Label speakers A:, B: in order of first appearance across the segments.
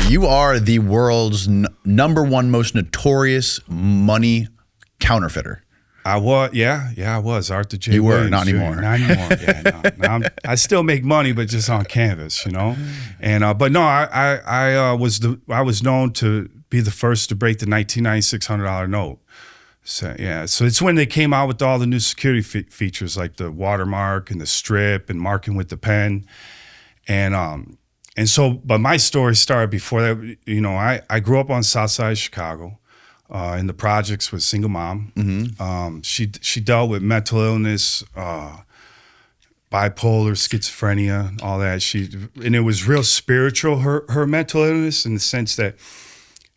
A: You are the world's #1 most notorious money counterfeiter.
B: I was, I was. Arthur J.
A: You were,
B: Williams,
A: not
B: Jr.
A: anymore.
B: Not anymore, Now I still make money, but just on canvas, And but no, I was known to be the first to break the 1996 $100 note. So so it's when they came out with all the new security features like the watermark and the strip and marking with the pen, and so, but my story started before that. I grew up on the South Side of Chicago. In the projects with single mom.
A: Mm-hmm.
B: She dealt with mental illness, bipolar, schizophrenia, all that. And it was real spiritual, her mental illness, in the sense that,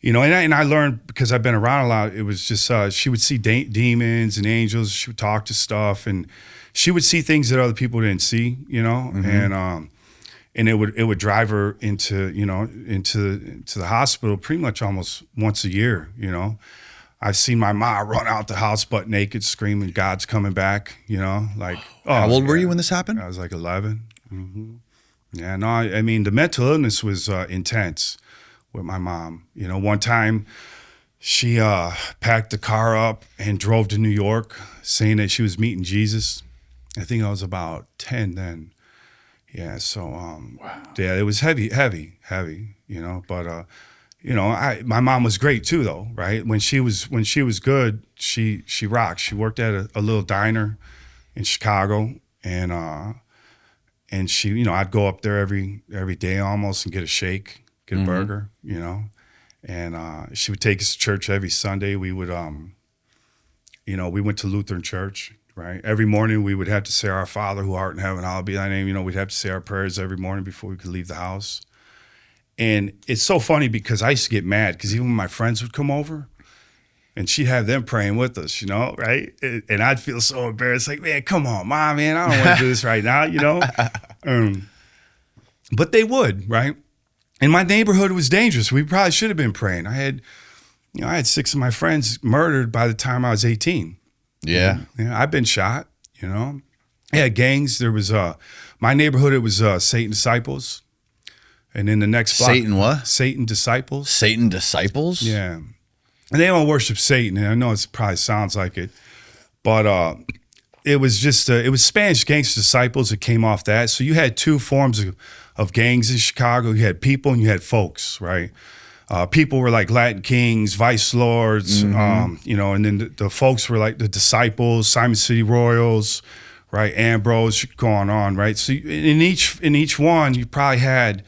B: and I learned, because I've been around a lot, it was just, she would see demons and angels, she would talk to stuff, and she would see things that other people didn't see, Mm-hmm. And it would drive her into the hospital pretty much almost once a year. I've seen my mom run out the house butt naked, screaming, "God's coming back!" Like.
A: How old were you when this happened?
B: I was like 11. Mm-hmm. Yeah, no, I mean the mental illness was intense with my mom. One time she packed the car up and drove to New York, saying that she was meeting Jesus. I think I was about 10 then. Yeah, so wow. Yeah, it was heavy, but my mom was great too, though, right? When she was good, she rocked. She worked at a little diner in Chicago, and she, I'd go up there every day almost and get a shake, get a mm-hmm. burger, and she would take us to church every Sunday. We would we went to Lutheran church. Right. Every morning we would have to say, "Our Father who art in heaven, hallowed be thy name." We'd have to say our prayers every morning before we could leave the house. And it's so funny because I used to get mad because even when my friends would come over and she'd have them praying with us, right? And I'd feel so embarrassed, like, "Man, come on, Mom, man, I don't want to do this right now, But they would, right? And my neighborhood was dangerous. We probably should have been praying. I had 6 of my friends murdered by the time I was 18.
A: Yeah.
B: I've been shot, Yeah, gangs. There was my neighborhood, it was Satan Disciples. And in the next block.
A: Satan what?
B: Satan Disciples.
A: Satan Disciples?
B: Yeah. And they don't worship Satan. And I know it probably sounds like it. But it was just, it was Spanish Gangster Disciples that came off that. So you had 2 forms of gangs in Chicago. You had people and you had folks, right? People were like Latin Kings, Vice Lords, mm-hmm. And then the folks were like the Disciples, Simon City Royals, right? Ambrose, going on, right? So in each one, you probably had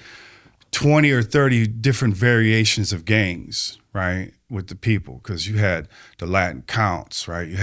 B: 20 or 30 different variations of gangs, right? With the people, because you had the Latin Counts, right? You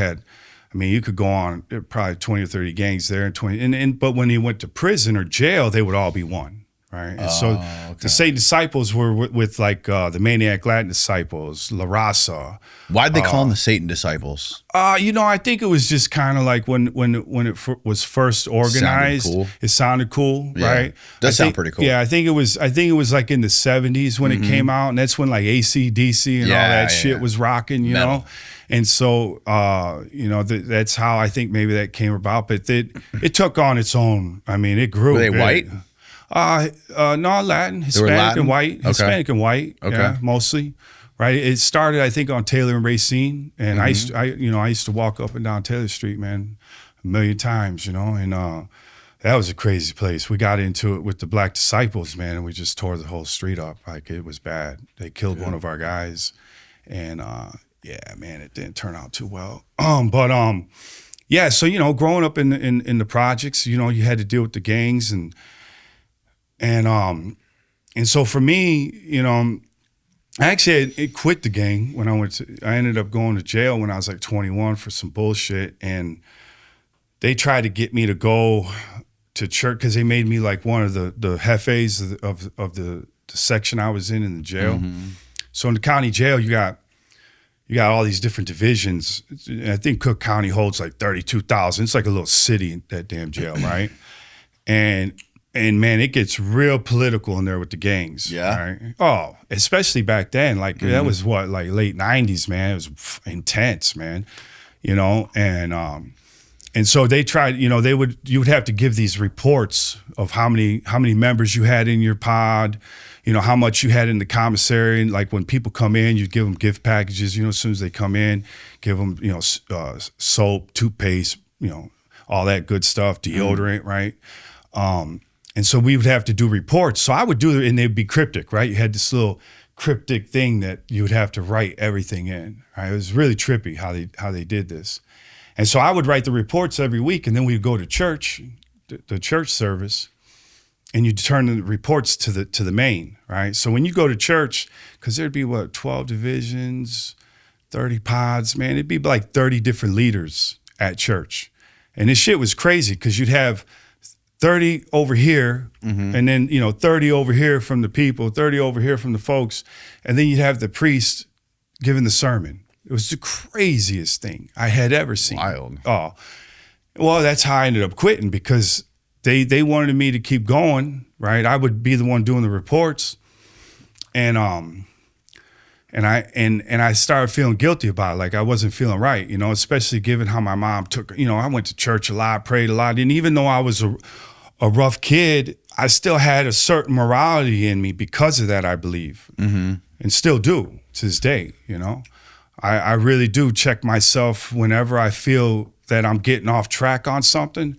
B: could go on probably 20 or 30 gangs there, but when they went to prison or jail, they would all be one. Right. And so the Satan Disciples were with like the Maniac Latin Disciples, La Raza.
A: Why'd they call them the Satan Disciples?
B: I think it was just kind of like when it was first organized, it sounded cool,
A: yeah.
B: Right?
A: Does sound pretty cool.
B: Yeah, I think it was like in the 70s when mm-hmm. it came out, and that's when like AC/DC and all that shit was rocking, you know. And so that's how I think maybe that came about. But it took on its own. It grew.
A: Were they white?
B: No, Latin, Hispanic and white. Okay. Hispanic and white, okay. Yeah, mostly. Right. It started, I think, on Taylor and Racine, and mm-hmm. I used to walk up and down Taylor Street, man, a million times, and that was a crazy place. We got into it with the Black Disciples, man, and we just tore the whole street up. Like, it was bad. They killed one of our guys, and man, it didn't turn out too well. Yeah. So growing up in the projects, you had to deal with the gangs and so for me, I actually quit the gang when I ended up going to jail when I was like 21 for some bullshit, and they tried to get me to go to church because they made me like one of the jefes of the section I was in the jail. Mm-hmm. So in the county jail, you got all these different divisions. I think Cook County holds like 32,000. It's like a little city, that damn jail, right? And man, it gets real political in there with the gangs.
A: Yeah.
B: Right? Oh, especially back then. Like that was like late 90s, man. It was intense, man. And And so they tried, you would have to give these reports of how many members you had in your pod, how much you had in the commissary. And like when people come in, you give them gift packages, as soon as they come in, give them, soap, toothpaste, all that good stuff, deodorant, right? And so we would have to do reports. So I would do it, and they'd be cryptic, right? You had this little cryptic thing that you would have to write everything in, right? It was really trippy how they did this. And so I would write the reports every week, and then we'd go to church, the church service, and you'd turn the reports to the main, right? So when you go to church, because there'd be 12 divisions, 30 pods, man, it'd be like 30 different leaders at church. And this shit was crazy because you'd have 30 over here, and then 30 over here from the people, 30 over here from the folks, and then you'd have the priest giving the sermon. It was the craziest thing I had ever seen.
A: Wild.
B: Oh, well, that's how I ended up quitting because they wanted me to keep going, right? I would be the one doing the reports, and I started feeling guilty about it. Like I wasn't feeling right, especially given how my mom took. I went to church a lot, prayed a lot, and even though I was a rough kid, I still had a certain morality in me because of that, I believe, and still do to this day. I really do check myself whenever I feel that I'm getting off track on something.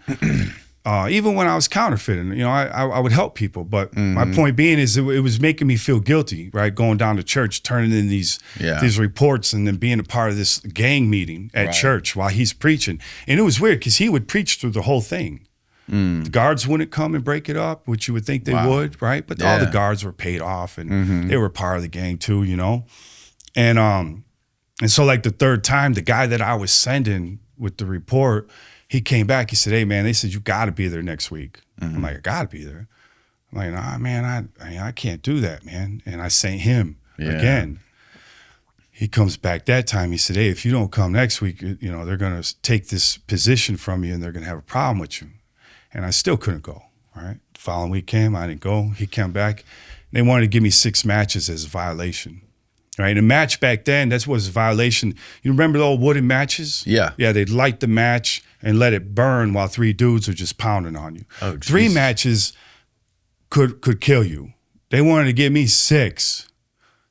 B: Even when I was counterfeiting, I would help people. But my point being is it was making me feel guilty, right? Going down to church, turning in these reports, and then being a part of this gang meeting at church while he's preaching. And it was weird because he would preach through the whole thing. The guards wouldn't come and break it up, which you would think they would, right? But all the guards were paid off, and they were part of the gang too, And so like the third time, the guy that I was sending with the report, he came back. He said, "Hey man, they said you got to be there next week." I'm like, "I got to be there." I'm like, "Nah, man, I can't do that, man." And I sent him again. He comes back that time. He said, "Hey, if you don't come next week, they're gonna take this position from you, and they're gonna have a problem with you." And I still couldn't go. Right. The following week came, I didn't go. He came back. They wanted to give me 6 matches as a violation. Right, a match back then, that was a violation. You remember the old wooden matches?
A: Yeah.
B: Yeah, they'd light the match and let it burn while 3 dudes are just pounding on you.
A: Oh,
B: 3 matches could kill you. They wanted to give me 6.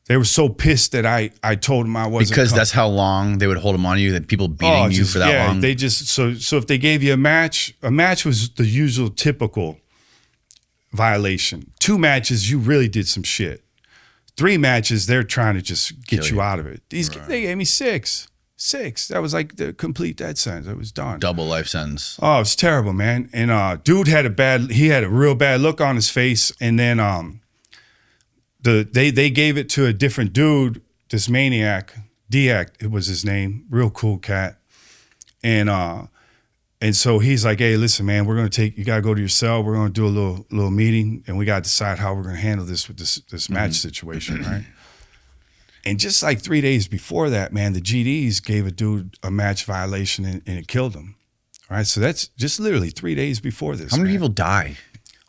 B: They were so pissed that I told them I wasn't
A: because that's how long they would hold them on you. That people beating you for that long.
B: They just so if they gave you a match was the usual typical violation. 2 matches, you really did some shit. 3 matches, they're trying to just get you out of it. They gave me 6. 6. That was like the complete death sentence. It was done.
A: Double life sentence.
B: Oh, it was terrible, man. And dude had a real bad look on his face. And then they gave it to a different dude, this maniac, Diak, it was his name, real cool cat. And so he's like, "Hey, listen, man, you gotta go to your cell. We're gonna do a little meeting, and we gotta decide how we're gonna handle this with this match situation, right?" And just like 3 days before that, man, the GDs gave a dude a match violation and it killed him. Right? So that's just literally 3 days before this.
A: How many people die?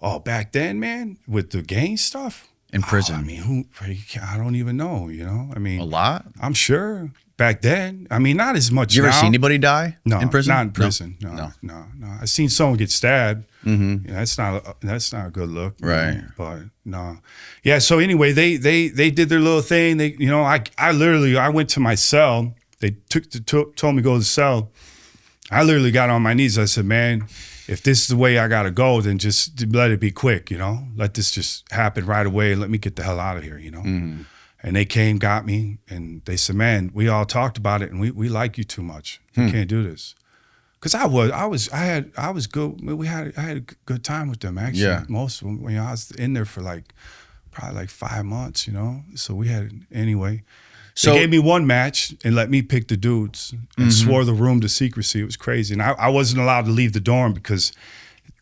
B: Oh, back then, man, with the gang stuff?
A: In prison.
B: I mean, I don't even know, I mean,
A: A lot?
B: I'm sure. Back then, I mean, not as much.
A: You ever
B: now.
A: see anybody die in prison?
B: Not in prison. No. I seen someone get stabbed. That's not a good look,
A: right?
B: But no, yeah. So anyway, they did their little thing. They, I went to my cell. They told me to go to the cell. I literally got on my knees. I said, "Man, if this is the way I gotta go, then just let it be quick. Let this just happen right away. Let me get the hell out of here. And they came, got me, and they said, "Man, we all talked about it, and we like you too much. You can't do this." Because I was good. I had a good time with them actually.
A: Yeah.
B: Most of them. I was in there for probably 5 months. So we had anyway. So they gave me 1 match and let me pick the dudes and swore the room to secrecy. It was crazy, and I wasn't allowed to leave the dorm because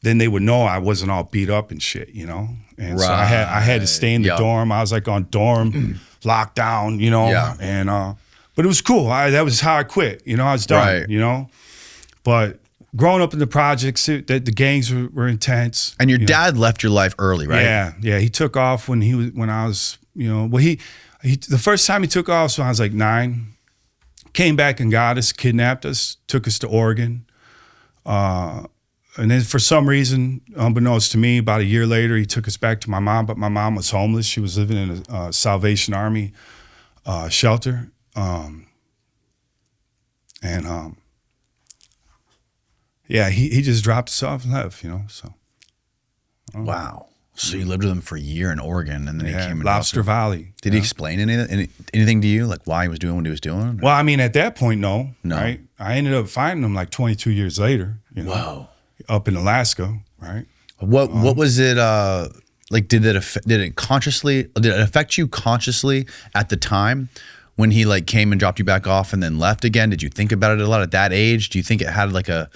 B: then they would know I wasn't all beat up and shit. And so I had to stay in the dorm. I was like on dorm lockdown, and but it was cool. That was how I quit. I was done.
A: Right.
B: But growing up in the projects, the gangs were intense.
A: And your dad left your life early, right?
B: Yeah. He took off when I was, he the first time he took off was when I was like 9. Came back and got us, kidnapped us, took us to Oregon. And then for some reason, unbeknownst to me, about a year later, he took us back to my mom, but my mom was homeless. She was living in a Salvation Army shelter. Yeah, he just dropped us off and left, so.
A: Wow. So you lived with him for a year in Oregon, and then he came in
B: Lobster Valley.
A: Did he explain anything to you, like why he was doing what he was doing?
B: Well, I mean, at that point, no. Right? I ended up finding him like 22 years later,
A: Whoa.
B: Up in Alaska, right?
A: What was it like? Did it affect you consciously at the time when he like came and dropped you back off and then left again? Did you think about it a lot at that age? Do you think it had like a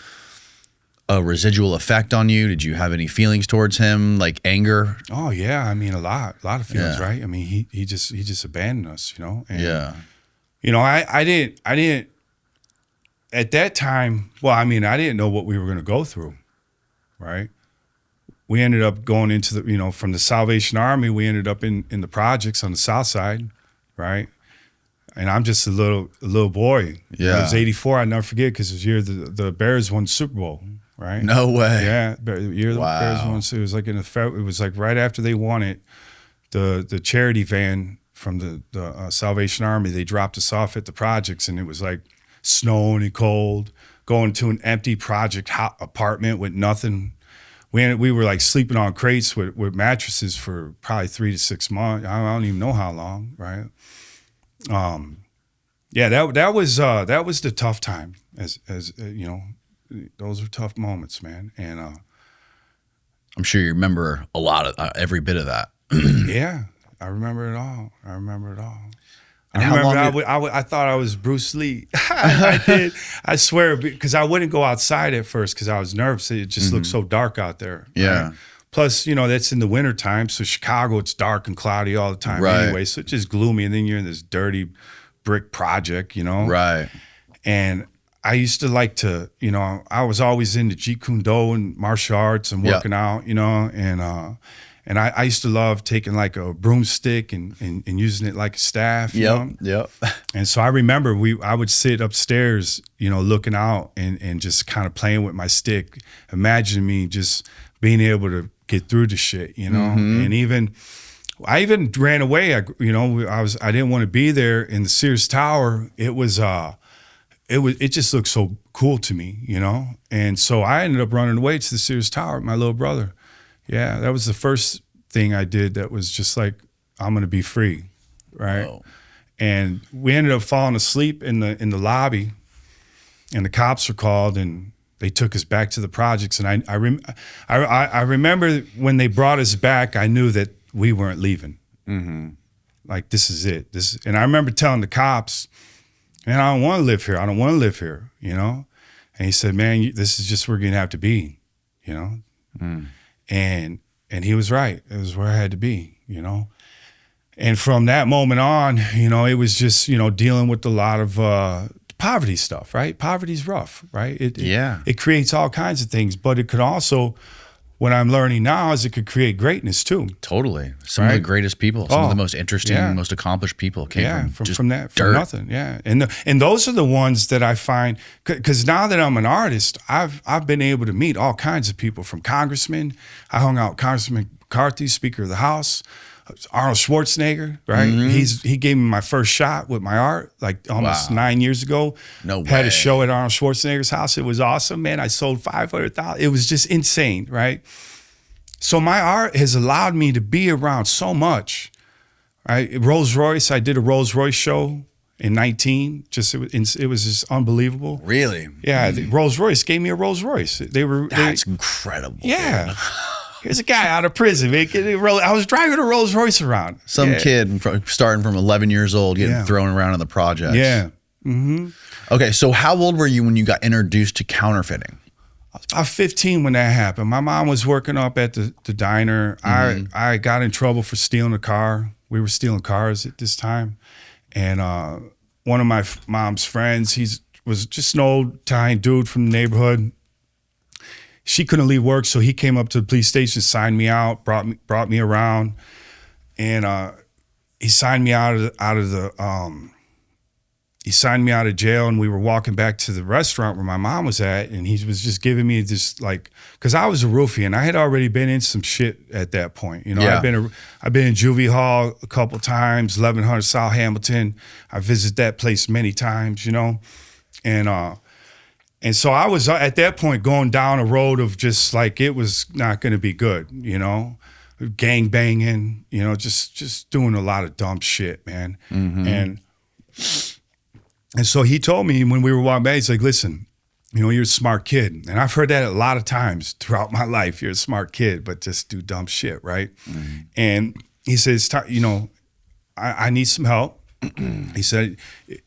A: residual effect on you? Did you have any feelings towards him, like anger?
B: Oh yeah, I mean a lot of feelings, right? I mean he just abandoned us, And, I didn't at that time. Well, I mean I didn't know what we were going to go through, right? We ended up going into the from the Salvation Army. We ended up in the projects on the south side, right? And I'm just a little boy.
A: Yeah,
B: I was 84. I never forget because it was the year the Bears won the Super Bowl. Right?
A: No way.
B: Yeah, the year the Bears won. So it was like it was like right after they won it, the charity van from the Salvation Army, they dropped us off at the projects, and it was like snowing and cold. Going to an empty project apartment with nothing. We were like sleeping on crates with mattresses for probably 3 to 6 months. I don't even know how long, right? Yeah, that was the tough time. As those were tough moments, man. And
A: I'm sure you remember a lot of every bit of that.
B: Yeah, I remember it all.
A: And
B: I thought I was Bruce Lee. I did. I swear, because I wouldn't go outside at first because I was nervous. It just looked so dark out there.
A: Yeah.
B: Right? Plus, that's in the wintertime. So Chicago, it's dark and cloudy all the time anyway. So it's just gloomy. And then you're in this dirty brick project,
A: Right.
B: And I used to like to, I was always into Jeet Kune Do and martial arts and working out, and I used to love taking like a broomstick and using it like a staff.
A: Yep.
B: And so I remember I would sit upstairs, looking out and just kind of playing with my stick, imagining me just being able to get through the shit, And I even ran away. I didn't want to be there in the Sears Tower. It just looked so cool to me, And so I ended up running away to the Sears Tower with my little brother. Yeah, that was the first thing I did that was just like, I'm going to be free, right?
A: Whoa.
B: And we ended up falling asleep in the lobby, and the cops were called, and they took us back to the projects. And I remember when they brought us back, I knew that we weren't leaving. Mm-hmm. Like, this is it. And I remember telling the cops, man, I don't want to live here. I don't want to live here, And he said, man, this is just where you're going to have to be, Mm. And he was right. It was where I had to be, And from that moment on, it was just, dealing with a lot of poverty stuff, right? Poverty's rough, right? It creates all kinds of things, but it could also, what I'm learning now is it could create greatness too.
A: Totally. Some of the greatest people, some of the most interesting, most accomplished people came from
B: nothing. Yeah. And those are the ones that I find, because now that I'm an artist, I've been able to meet all kinds of people, from congressmen. I hung out with Congressman McCarthy, Speaker of the House, Arnold Schwarzenegger, right? Mm-hmm. He gave me my first shot with my art like almost 9 years ago.
A: No way.
B: Had a show at Arnold Schwarzenegger's house. It was awesome, man. I sold 500,000. It was just insane, right? So my art has allowed me to be around so much, right? Rolls Royce, I did a Rolls Royce show in 19. It was just unbelievable.
A: Really?
B: Yeah, Rolls Royce gave me a Rolls Royce.
A: That's incredible.
B: Yeah.
A: Dude.
B: Here's a guy out of prison. I was driving a Rolls Royce around.
A: Some kid starting from 11 years old getting thrown around in the projects.
B: Yeah. Mm-hmm.
A: Okay, so how old were you when you got introduced to counterfeiting?
B: I was about 15 when that happened. My mom was working up at the diner. Mm-hmm. I got in trouble for stealing a car. We were stealing cars at this time. And one of my mom's friends, he was just an old Italian dude from the neighborhood. She couldn't leave work, so he came up to the police station, signed me out, brought me around, and he signed me out of the he signed me out of jail, and we were walking back to the restaurant where my mom was at, and he was just giving me this, like, because I was a roofie and I had already been in some shit at that point. You know,
A: Yeah.
B: I've been in juvie hall a couple times, 1100 South Hamilton. I visited that place many times, you know, and so I was at that point going down a road of just like, it was not going to be good, you know, gang banging, you know, just doing a lot of dumb shit, man. And so he told me when we were walking back, he's like, listen, you know, you're a smart kid. And I've heard that a lot of times throughout my life. You're a smart kid, but just do dumb shit, right? And he says, you know, I need some help. He said,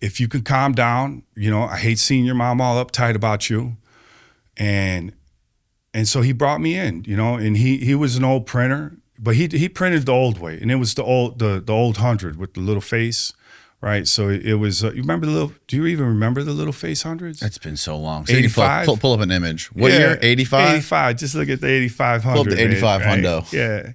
B: if you can calm down, you know, I hate seeing your mom all uptight about you. And so he brought me in, you know, and he was an old printer, but he printed the old way. And it was the old 100 with the little face. Right, so it was. You remember the little? Do you even remember the little face hundreds?
A: It's been so long. So
B: 85.
A: Pull up an image. What year? 85.
B: 85. Just look at the 8500.
A: Pull up the 85
B: right?
A: hundo.
B: Yeah.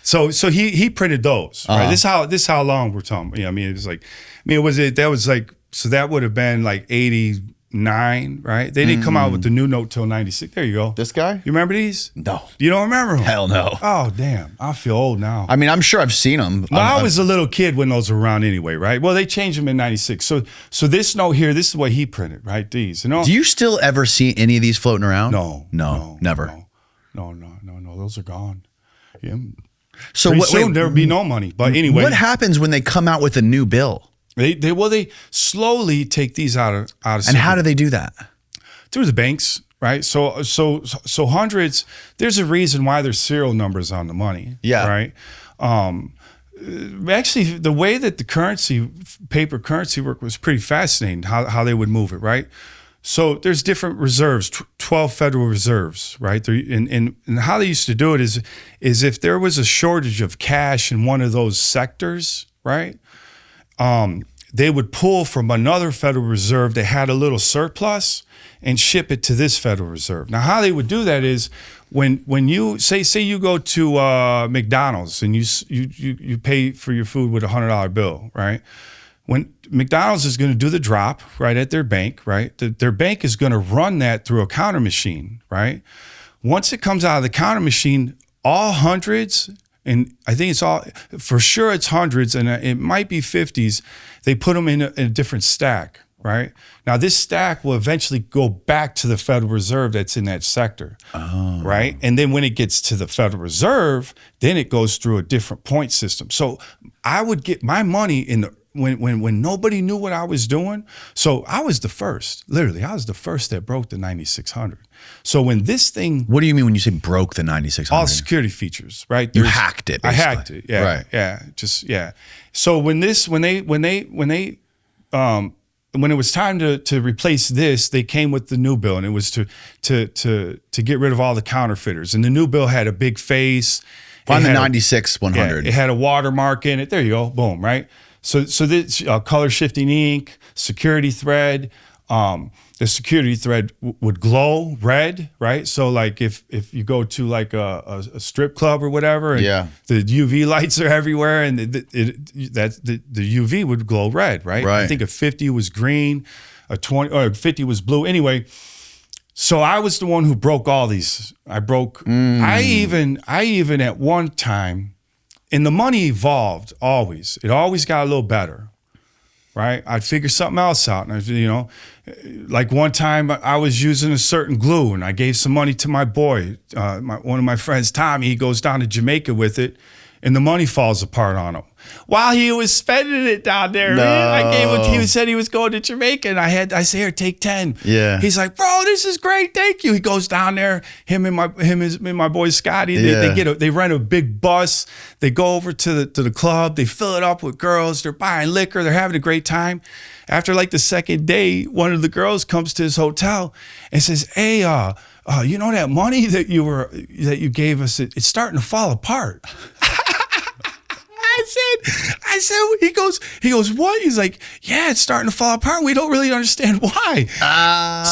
B: So he printed those. Right. This how long we're talking. Yeah. I mean, it was like. I mean, that was like. So that would have been like 89, right? They didn't come out with the new note till 96. There you go.
A: This guy?
B: You remember these?
A: No.
B: You don't remember them?
A: Hell no.
B: Oh damn! I feel old now.
A: I mean, I'm sure I've seen them.
B: Well, I was a little kid when those were around anyway, right? Well, they changed them in 96. So this note here, this is what he printed, right? These. You know?
A: Do you still ever see any of these floating around?
B: No,
A: Never.
B: No. Those are gone. Yeah.
A: So
B: Pretty soon there would be no money. But anyway,
A: what happens when they come out with a new bill?
B: They slowly take these out of.
A: And how do they do that?
B: Through the banks, right? So hundreds. There's a reason why there's serial numbers on the money.
A: Yeah.
B: Right. Actually, the way that the paper currency worked was pretty fascinating. How they would move it, right? So there's different reserves, 12 Federal Reserves, right? And how they used to do it is if there was a shortage of cash in one of those sectors, right? They would pull from another Federal Reserve that had a little surplus and ship it to this Federal Reserve. Now, how they would do that is when you say you go to McDonald's and you pay for your food with a $100 bill, right? When McDonald's is going to do the drop right at their bank, right? Their bank is going to run that through a counter machine, right? Once it comes out of the counter machine, all hundreds, and I think for sure it's hundreds, and it might be 50s, they put them in a different stack, right? Now this stack will eventually go back to the Federal Reserve that's in that sector, right? And then when it gets to the Federal Reserve, then it goes through a different point system. So I would get my money in the when nobody knew what I was doing. So I was the first, literally, I was the first that broke the 9600. So when this thing...
A: What do you mean when you say broke the 9600?
B: All security features, right?
A: You hacked it, basically.
B: I hacked it, yeah.
A: Right.
B: Yeah. So when it was time to replace this, they came with the new bill, and it was to get rid of all the counterfeiters. And the new bill had a big face.
A: Find the 96-100.
B: Yeah, it had a watermark in it. There you go. Boom, right? So this color shifting ink, security thread. The security thread would glow red, right? So like if you go to like a strip club or whatever, and the UV lights are everywhere, and the UV would glow red, right? I think a 50 was green, a 20 or 50 was blue. Anyway, so I was the one who broke all these. I broke. I even at one time. And the money evolved always. It always got a little better, right? I'd figure something else out. And like one time I was using a certain glue, and I gave some money to my boy, one of my friends, Tommy. He goes down to Jamaica with it, and the money falls apart on him while he was spending it down there.
A: No.
B: Man. He said he was going to Jamaica, and I said, here, take 10.
A: Yeah.
B: He's like, bro, this is great, thank you. He goes down there, him and my boy Scotty. They rent a big bus. They go over to the club. They fill it up with girls. They're buying liquor. They're having a great time. After like the second day, one of the girls comes to his hotel and says, hey, you know that money that you gave us? It's starting to fall apart. I said, he goes, what? He's like, yeah, it's starting to fall apart. We don't really understand why.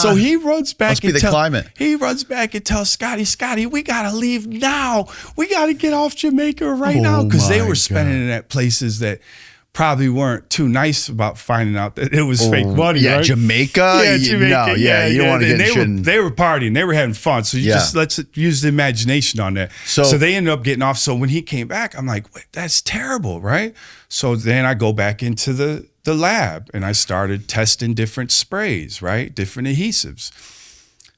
B: So he runs back.
A: Must be the climate.
B: He runs back and tells Scotty, we gotta leave now. We gotta get off Jamaica right now, because they were spending it at places that probably weren't too nice about finding out that it was fake money.
A: Yeah,
B: right?
A: Jamaica.
B: Yeah, Jamaica.
A: No, you don't want to get shit.
B: They were partying. They were having fun. So let's use the imagination on that. So they ended up getting off. So when he came back, I'm like, wait, that's terrible, right? So then I go back into the lab and I started testing different sprays, right? Different adhesives.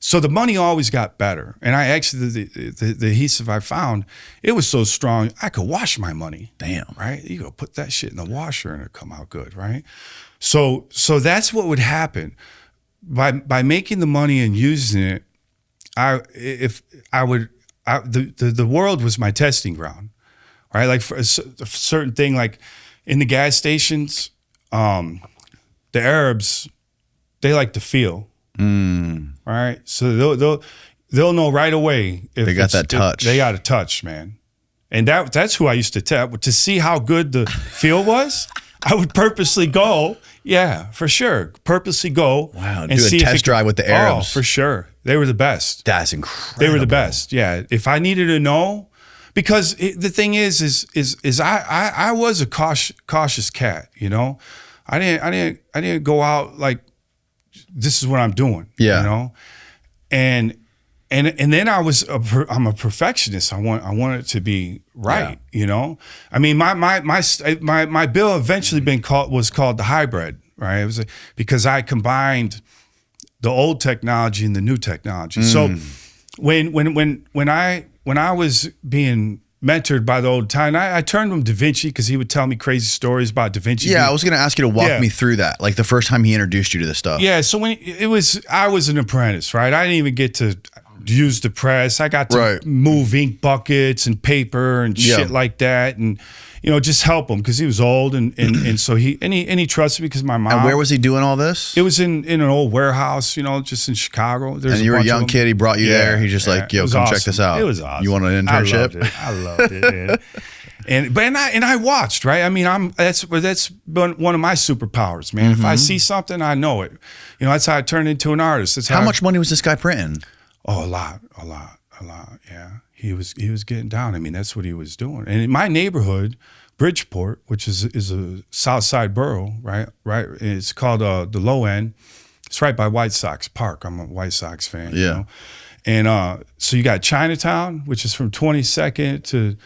B: So the money always got better. And I actually, the adhesive I found, it was so strong, I could wash my money.
A: Damn.
B: Right? You go put that shit in the washer and it'll come out good, right? So that's what would happen. By making the money and using it, the world was my testing ground, right? Like for a certain thing, like in the gas stations, the Arabs, they like to feel. Right, so they'll know right away if
A: they got that touch.
B: They got a touch, man, and that's who I used to tap to see how good the feel was. I would purposely go, yeah, for sure, purposely go.
A: Wow, and do a test drive with the Arabs.
B: Oh, for sure, they were the best.
A: That's incredible.
B: They were the best. Yeah, if I needed to know, because the thing is I was a cautious cat. You know, I didn't go out like, this is what I'm doing, you know, and then I'm a perfectionist. I want it to be right, you know. I mean, my bill eventually was called the hybrid, right? It was because I combined the old technology and the new technology. So when I was being mentored by the old time, I turned him to Vinci because he would tell me crazy stories about Da Vinci.
A: Yeah, I was going to ask you to walk me through that, like the first time he introduced you to this stuff.
B: Yeah, so I was an apprentice, right? I didn't even get to use the press. I got to move ink buckets and paper and shit like that, and just help him because he was old, and so he trusted me because my mom.
A: And where was he doing all this?
B: It was in an old warehouse, just in Chicago.
A: And you were a young kid. He brought you there. He's just like, yo, come check this out.
B: It was awesome.
A: You want an internship?
B: I loved it. Man. And I watched, right? I mean, that's been one of my superpowers, man. If I see something, I know it. That's how I turned into an artist. That's
A: how much money was this guy printing?
B: Oh, a lot. Yeah, he was getting down. I mean, that's what he was doing. And in my neighborhood, Bridgeport, which is a South Side borough, right. It's called the Low End. It's right by White Sox Park. I'm a White Sox fan. Yeah. And so you got Chinatown, which is from 22nd to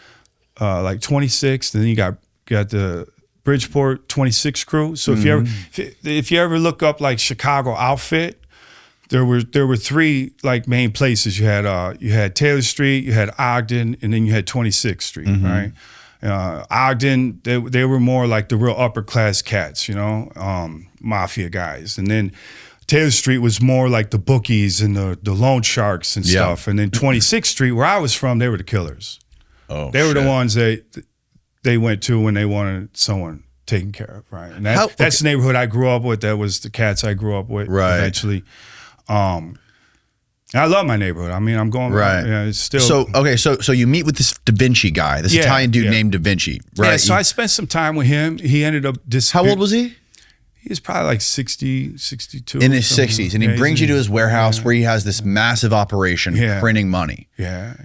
B: like 26th, and then you got the Bridgeport 26 crew. So if you ever look up like Chicago outfit, there were three like main places. You had Taylor Street, you had Ogden, and then you had 26th Street, right? Ogden, they were more like the real upper class cats, mafia guys, and then Taylor Street was more like the bookies and the loan sharks and stuff. And then 26th Street, where I was from, they were the killers. Oh, they were the ones that they went to when they wanted someone taken care of, right? And that's the neighborhood I grew up with. That was the cats I grew up with. Right. Eventually. I love my neighborhood. I mean, I'm going right. Yeah, it's still
A: So you meet with this Da Vinci guy, this Italian dude named Da Vinci, right?
B: Yeah. So I spent some time with him. He ended up
A: How old was he?
B: He was probably like 60, 62.
A: In his 60s, and he brings you to his warehouse where he has this massive operation printing money.
B: Yeah.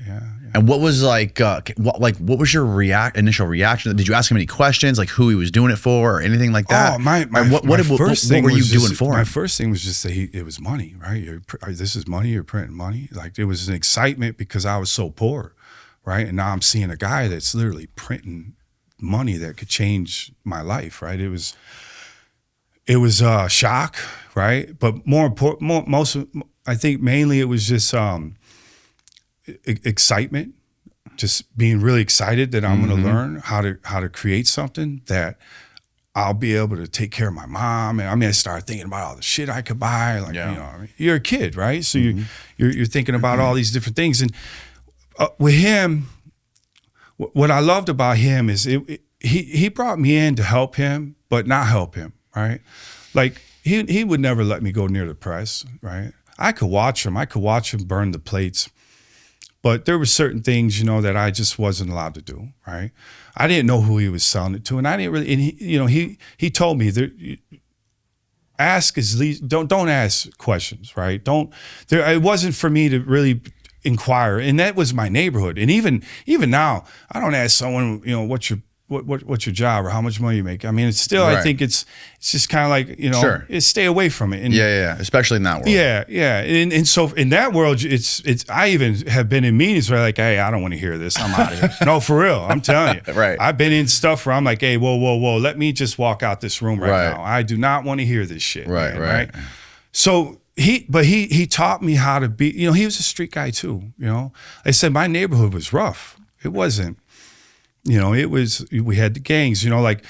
A: And what was what was your initial reaction? Did you ask him any questions, like who he was doing it for or anything like that?
B: Oh, what were
A: you doing for him?
B: My first thing was just that it was money, right? This is money, you're printing money. Like it was an excitement because I was so poor, right? And now I'm seeing a guy that's literally printing money that could change my life, right? It was a shock, right? But more important, I think mainly it was just excitement, just being really excited that I'm going to learn how to create something that I'll be able to take care of my mom. And I started thinking about all the shit I could buy. Like, you're a kid, right? So you're thinking about all these different things. And with him, what I loved about him is he brought me in to help him, but not help him, right? Like he would never let me go near the press, right? I could watch him burn the plates. But there were certain things, that I just wasn't allowed to do, right? I didn't know who he was selling it to, and I didn't really. And he told me that don't ask questions, right? It wasn't for me to really inquire, and that was my neighborhood. And even now, I don't ask someone, what what's your job or how much money you make? I mean, it's still, I think it's just kind of like, you know,
A: Sure.
B: it's stay away from it. And
A: especially in that world.
B: Yeah. And so in that world, it's, I even have been in meetings where like, hey, I don't want to hear this. I'm out of here. No, for real. I'm telling you.
A: Right.
B: I've been in stuff where I'm like, hey, whoa. Let me just walk out this room right now. I do not want to hear this shit. Right. So he taught me how to be, you know, he was a street guy too, you know. I said my neighborhood was rough. It wasn't, you know, we had the gangs, you know, like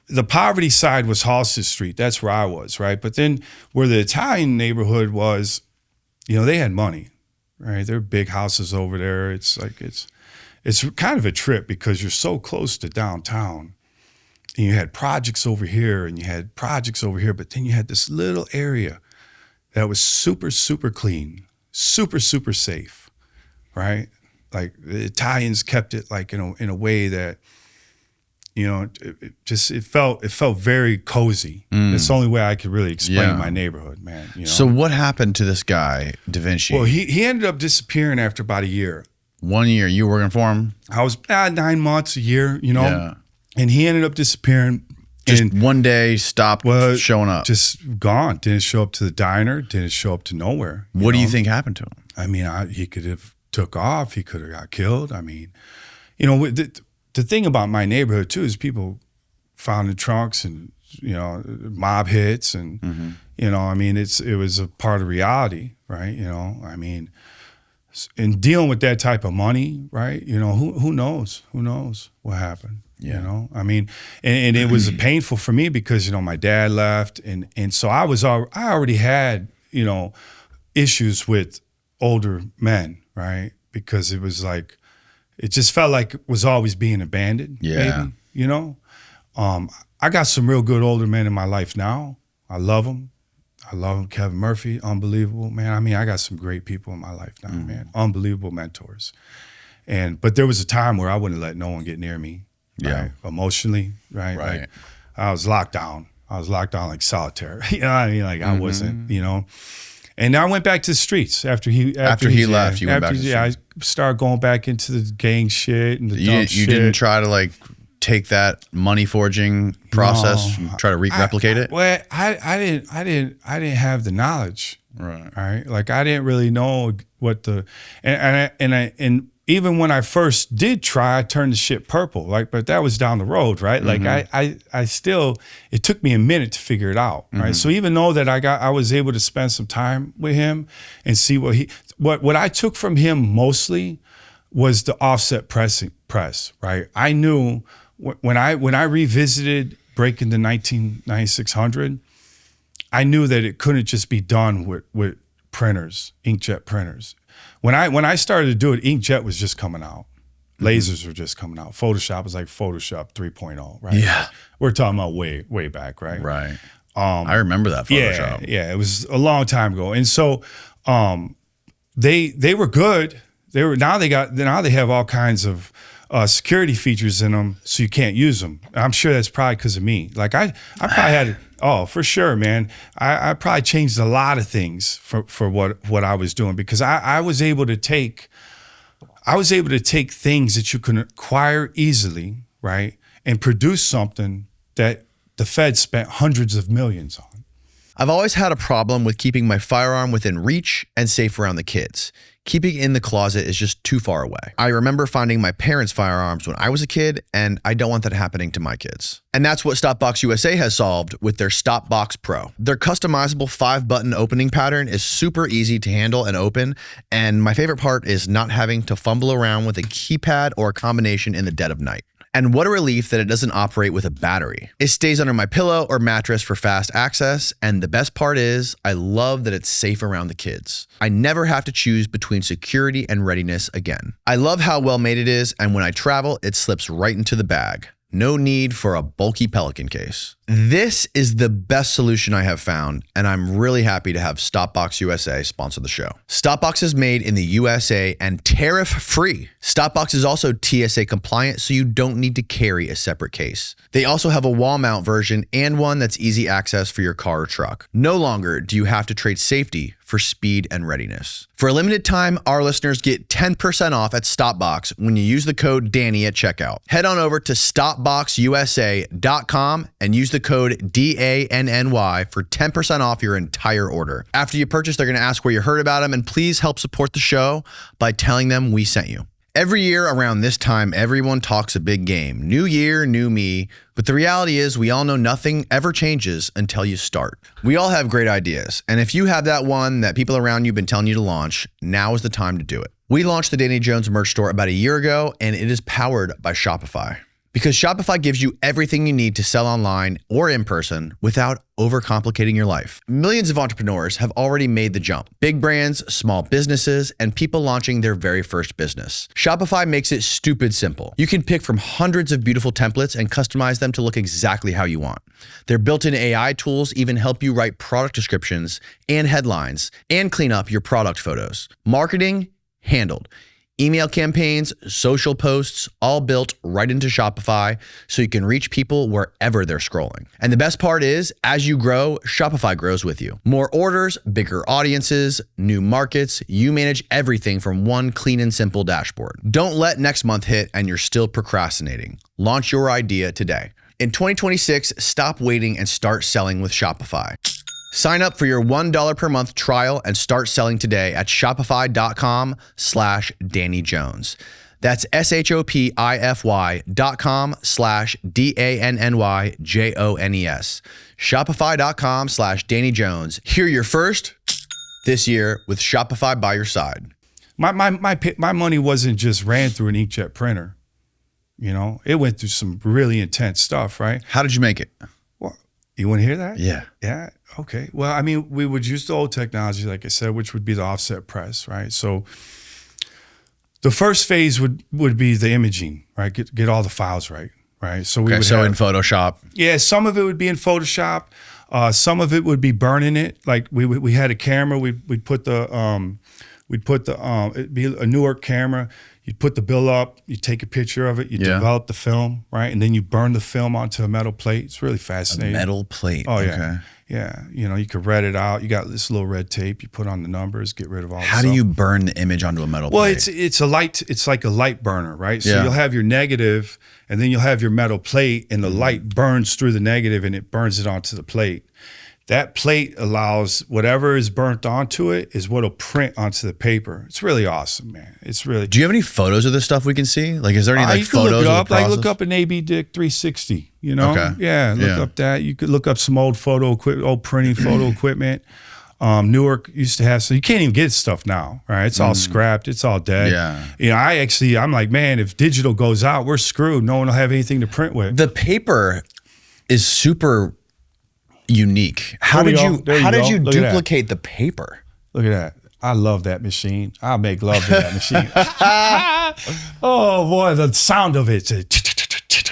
B: the poverty side was Halsted Street. That's where I was, right? But then where the Italian neighborhood was, you know, they had money, right? There are big houses over there. It's like, it's kind of a trip because you're so close to downtown. And you had projects over here and you had projects over here, but then you had this little area that was super, super clean, super, super safe, right? Like the Italians kept it like in a way that, you know, it felt very cozy. That's the only way I could really explain my neighborhood, man. You know?
A: So what happened to this guy, Da Vinci?
B: Well, he ended up disappearing after about a year.
A: 1 year, you were working for him?
B: I was 9 months, a year, you know, and he ended up disappearing.
A: Just one day stopped showing up.
B: Just gone. Didn't show up to the diner. Didn't show up to nowhere.
A: What do you think happened to him?
B: I mean, he could have took off. He could have got killed. I mean, you know, the thing about my neighborhood too is people found in trunks and, you know, mob hits and, you know, I mean, it was a part of reality, right? You know, I mean, in dealing with that type of money, right? You know, who knows? Who knows what happened? You know, I mean, and it was painful for me because, you know, my dad left and so I already had, you know, issues with older men, right? Because it was like, it just felt like it was always being abandoned, maybe, you know? I got some real good older men in my life now. I love them. Kevin Murphy, unbelievable, man. I mean, I got some great people in my life now, man. Unbelievable mentors. But there was a time where I wouldn't let no one get near me. Right? Emotionally, right? Like, I was locked down. I was locked down like solitaire. You know what I mean? Like I wasn't, you know. And I went back to the streets after he left. You went back to the streets. I started going back into the gang shit and the dumb shit.
A: You didn't try to like take that money forging process, try to replicate it?
B: Well, I didn't have the knowledge. Right. Like I didn't really know what the and even when I first did try, I turned the shit purple. Like, but that was down the road, right? Like I still, it took me a minute to figure it out, right? So even though that I was able to spend some time with him and see what I took from him mostly was the offset press, right? I knew when I revisited Breaking the 9600, I knew that it couldn't just be done with printers, inkjet printers. When I started to do it, inkjet was just coming out. Lasers were just coming out. Photoshop was like Photoshop 3.0, right?
A: Yeah.
B: Like, we're talking about way back, right?
A: Right. I remember that Photoshop.
B: Yeah, it was a long time ago. And so they were good. Now they have all kinds of security features in them, so you can't use them. I'm sure that's probably because of me. Like I probably had, for sure, man. I probably changed a lot of things for what I was doing because I was able to take things that you can acquire easily, right, and produce something that the Fed spent hundreds of millions on.
A: I've always had a problem with keeping my firearm within reach and safe around the kids. Keeping it in the closet is just too far away. I remember finding my parents' firearms when I was a kid, and I don't want that happening to my kids. And that's what Stopbox USA has solved with their Stopbox Pro. Their customizable 5-button opening pattern is super easy to handle and open, and my favorite part is not having to fumble around with a keypad or a combination in the dead of night. And what a relief that it doesn't operate with a battery. It stays under my pillow or mattress for fast access, and the best part is, I love that it's safe around the kids. I never have to choose between security and readiness again. I love how well made it is, and when I travel, it slips right into the bag. No need for a bulky Pelican case. This is the best solution I have found, and I'm really happy to have Stopbox USA sponsor the show. Stopbox is made in the USA and tariff-free. Stopbox is also TSA compliant, so you don't need to carry a separate case. They also have a wall mount version and one that's easy access for your car or truck. No longer do you have to trade safety for speed and readiness. For a limited time, our listeners get 10% off at Stopbox when you use the code Danny at checkout. Head on over to stopboxusa.com and use the code DANNY for 10% off your entire order. After you purchase, they're going to ask where you heard about them, and please help support the show by telling them we sent you. Every year around this time, everyone talks a big game. New year, new me. But the reality is we all know nothing ever changes until you start. We all have great ideas. And if you have that one that people around you have been telling you to launch, now is the time to do it. We launched the Danny Jones merch store about a year ago, and it is powered by Shopify. Because Shopify gives you everything you need to sell online or in person without overcomplicating your life. Millions of entrepreneurs have already made the jump. Big brands, small businesses, and people launching their very first business. Shopify makes it stupid simple. You can pick from hundreds of beautiful templates and customize them to look exactly how you want. Their built-in AI tools even help you write product descriptions and headlines and clean up your product photos. Marketing, handled. Email campaigns, social posts, all built right into Shopify so you can reach people wherever they're scrolling. And the best part is, as you grow, Shopify grows with you. More orders, bigger audiences, new markets, you manage everything from one clean and simple dashboard. Don't let next month hit and you're still procrastinating. Launch your idea today. In 2026, stop waiting and start selling with Shopify. Sign up for your $1 per month trial and start selling today at shopify.com/Danny Jones. That's shopify.com/DANNYJONES. Shopify.com/Danny Jones. Hear your first this year with Shopify by your side.
B: My money wasn't just ran through an inkjet printer. You know, it went through some really intense stuff, right?
A: How did you make it?
B: Well, you want to hear that?
A: Yeah.
B: Yeah. Okay. Well, I mean, we would use the old technology, like I said, which would be the offset press, right? So the first phase would be the imaging, right? Get all the files right? So we would
A: have, in Photoshop.
B: Yeah, some of it would be in Photoshop. Some of it would be burning it. Like we had a camera. We'd put the it'd be a Newark camera. You'd put the bill up, you take a picture of it, you develop the film, right? And then you burn the film onto a metal plate. It's really fascinating.
A: A metal plate.
B: Oh, yeah. Okay. Yeah. You know, you could red it out. You got this little red tape. You put on the numbers, get rid of all the
A: How do you burn the image onto a metal plate?
B: Well, it's like a light burner, right? So you'll have your negative, and then you'll have your metal plate, and the light burns through the negative, and it burns it onto the plate. That plate allows whatever is burnt onto it is what'll print onto the paper. It's really awesome, man. It's really.
A: Do you have any photos of this stuff we can see? Like, is there any photos
B: look it up,
A: of the process?
B: look up an AB Dick 360. You know,
A: okay.
B: Yeah, look up that. You could look up some old old printing photo equipment. Newark used to have, so you can't even get stuff now, right? It's all scrapped. It's all dead.
A: Yeah.
B: You know, I'm like, man, if digital goes out, we're screwed. No one will have anything to print with.
A: The paper is super unique. How did you duplicate the paper?
B: Look at that. I love that machine. I make love to that machine. Oh boy, the sound of it.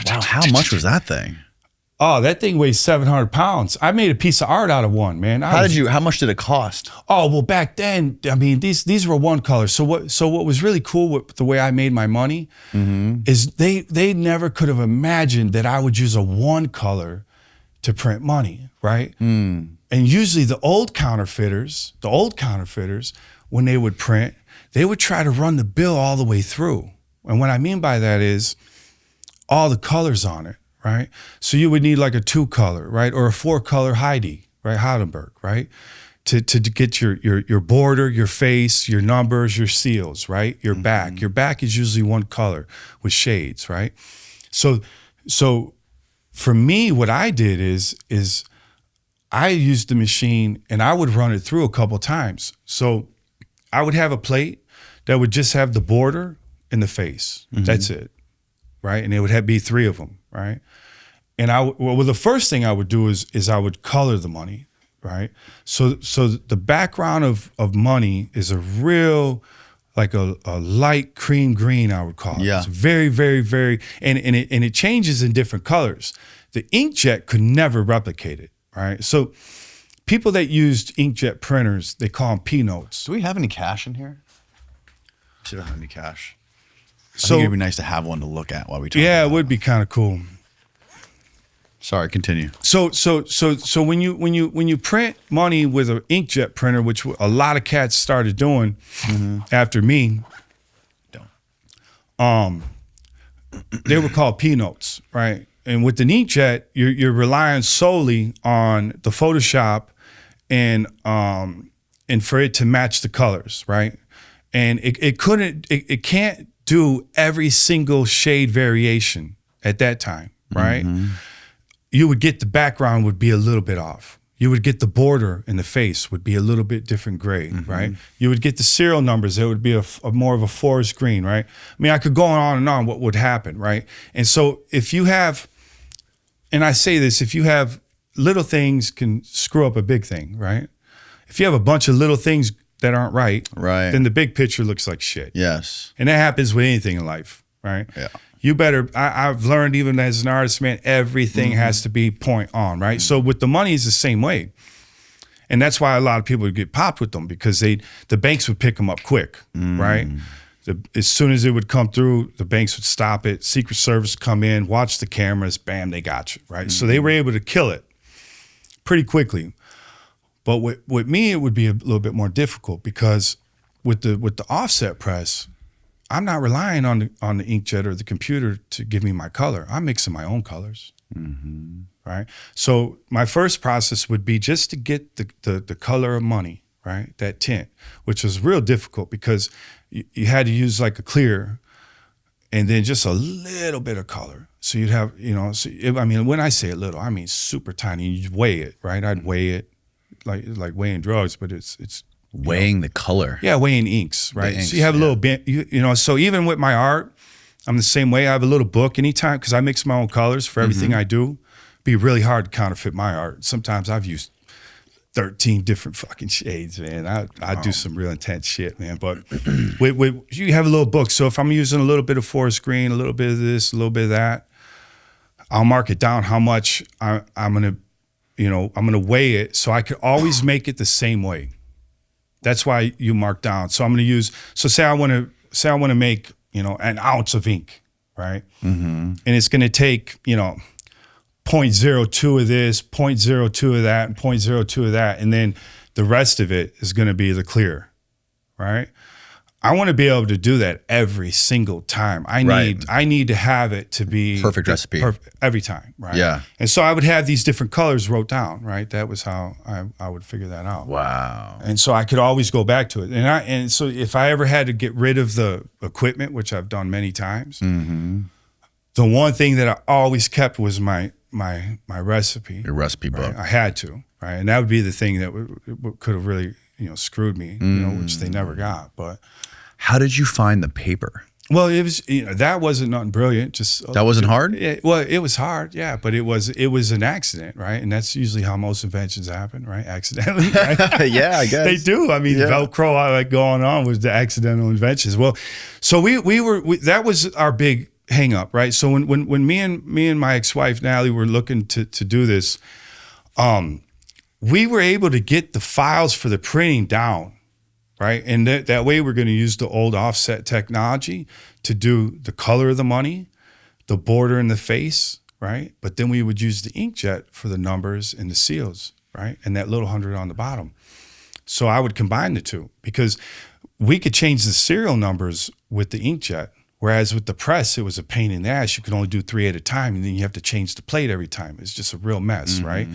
A: Wow, how much was that thing?
B: Oh, that thing weighs 700 pounds. I made a piece of art out of one, man.
A: How much did it cost?
B: Oh, well, back then, I mean, these were one color. So what was really cool with the way I made my money is they never could have imagined that I would use a one color to print money, right? And usually the old counterfeiters, when they would print, they would try to run the bill all the way through. And what I mean by that is all the colors on it, right? So you would need like a 2-color, right? Or a 4-color Heidi, right? Heidelberg, right? To get your border, your face, your numbers, your seals, right? Your back. Your back is usually one color with shades, right? So for me, what I did is I used the machine and I would run it through a couple times. So I would have a plate that would just have the border and the face. That's it, right? And it would be 3 of them, right? And the first thing I would do is I would color the money, right? So the background of money is a real like a light cream green, I would call it.
A: Yeah.
B: It's very, very, very, and it changes in different colors. The inkjet could never replicate it, right? So people that used inkjet printers, they call them P notes.
A: Do we have any cash in here? We don't have any cash. I
B: So
A: think it'd be nice to have one to look at while we talk.
B: yeah,
A: about
B: it would be kind of cool.
A: Sorry, continue.
B: So when you print money with an inkjet printer, which a lot of cats started doing after me, they were called P notes, right? And with the inkjet, you're relying solely on the Photoshop and for it to match the colors, right? And it can't do every single shade variation at that time, right? You would get the background would be a little bit off. You would get the border in the face would be a little bit different gray, right? You would get the serial numbers. It would be a more of a forest green, right? I mean, I could go on and on what would happen, right? And so if you have, and I say this, if you have little things can screw up a big thing, right? If you have a bunch of little things that aren't right, then the big picture looks like shit.
A: Yes.
B: And that happens with anything in life, right?
A: Yeah.
B: You better, I've learned even as an artist, man, everything has to be point on, right? So with the money is the same way. And that's why a lot of people would get popped with them because the banks would pick them up quick, right? As soon as it would come through, the banks would stop it. Secret Service come in, watch the cameras, bam, they got you, right? So they were able to kill it pretty quickly. But with me, it would be a little bit more difficult because with the offset press, I'm not relying on the inkjet or the computer to give me my color. I'm mixing my own colors, right? So my first process would be just to get the color of money, right? That tint, which was real difficult because you had to use like a clear and then just a little bit of color. So you'd have, I mean, when I say a little, I mean super tiny. You'd weigh it, right? I'd weigh it like weighing drugs, but it's
A: weighing the color.
B: Yeah, weighing inks, right?
A: Inks,
B: so you have a little bit, so even with my art, I'm the same way. I have a little book anytime, because I mix my own colors for everything I do. It'd be really hard to counterfeit my art. Sometimes I've used 13 different fucking shades, man. I do some real intense shit, man. But you have a little book. So if I'm using a little bit of forest green, a little bit of this, a little bit of that, I'll mark it down how much I'm gonna weigh it so I could always make it the same way. That's why you mark down. So I'm going to use, so say I want to make, an ounce of ink, right? And it's going to take, 0.02 of this, 0.02 of that, and 0.02 of that. And then the rest of it is going to be the clear, right? I want to be able to do that every single time. I need to have it to be
A: perfect recipe
B: every time, right?
A: Yeah.
B: And so I would have these different colors wrote down, right? That was how I would figure that out.
A: Wow.
B: And so I could always go back to it. And so if I ever had to get rid of the equipment, which I've done many times, the one thing that I always kept was my recipe.
A: Your recipe book.
B: Right? I had to, right? And that would be the thing that could have really, screwed me, which they never got, but.
A: How did you find the paper?
B: Well, it was that wasn't nothing brilliant. Just
A: that wasn't hard.
B: Well, it was hard, yeah, but it was an accident, right? And that's usually how most inventions happen, right? Accidentally, right?
A: Yeah, I guess
B: they do. I mean, Velcro, like going on was the accidental inventions. Well, so we that was our big hang up, right? So when me and my ex-wife Natalie were looking to do this, we were able to get the files for the printing down. Right. And that way we're going to use the old offset technology to do the color of the money, the border in the face. Right. But then we would use the inkjet for the numbers and the seals. Right. And that little 100 on the bottom. So I would combine the two because we could change the serial numbers with the inkjet. Whereas with the press, it was a pain in the ass. You could only do 3 at a time. And then you have to change the plate every time. It's just a real mess. Right.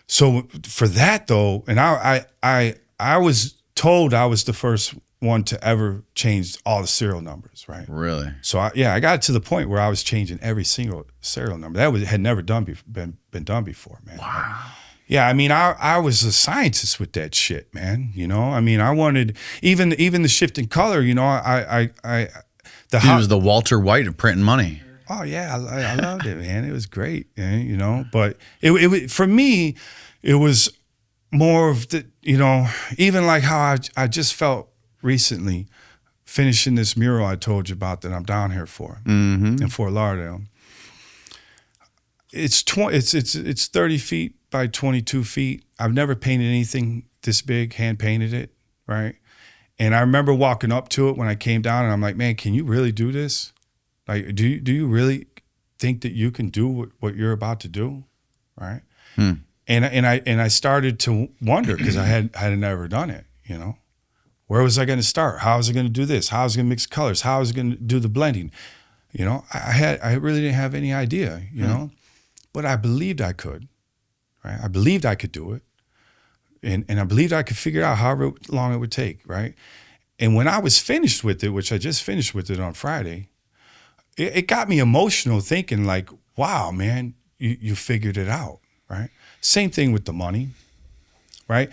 B: So for that, though, and I was told I was the first one to ever change all the serial numbers, right?
A: Really?
B: So I got to the point where I was changing every single serial number. That had never been done before, man.
A: Wow.
B: Yeah, I mean, I was a scientist with that shit, man. I mean, I wanted even the shift in color.
A: It was the Walter White of printing money.
B: Oh yeah, I loved it, man. It was great, But it for me, it was more of the, even like how I just felt recently finishing this mural I told you about that I'm down here for in Fort Lauderdale. It's 30 feet by 22 feet. I've never painted anything this big, hand painted it, right? And I remember walking up to it when I came down, and I'm like, man, can you really do this? Like, do you really think that you can do what you're about to do, right? And I started to wonder, because I had never done it, you know. Where was I going to start? How was I going to do this? How was I going to mix colors? How was I going to do the blending? You know, I really didn't have any idea, you know, but I believed I could, right? I believed I could do it. And I believed I could figure out however long it would take, right? And when I was finished with it, which I just finished with it on Friday, it got me emotional, thinking like, wow, man, you figured it out, right? Same thing with the money, right?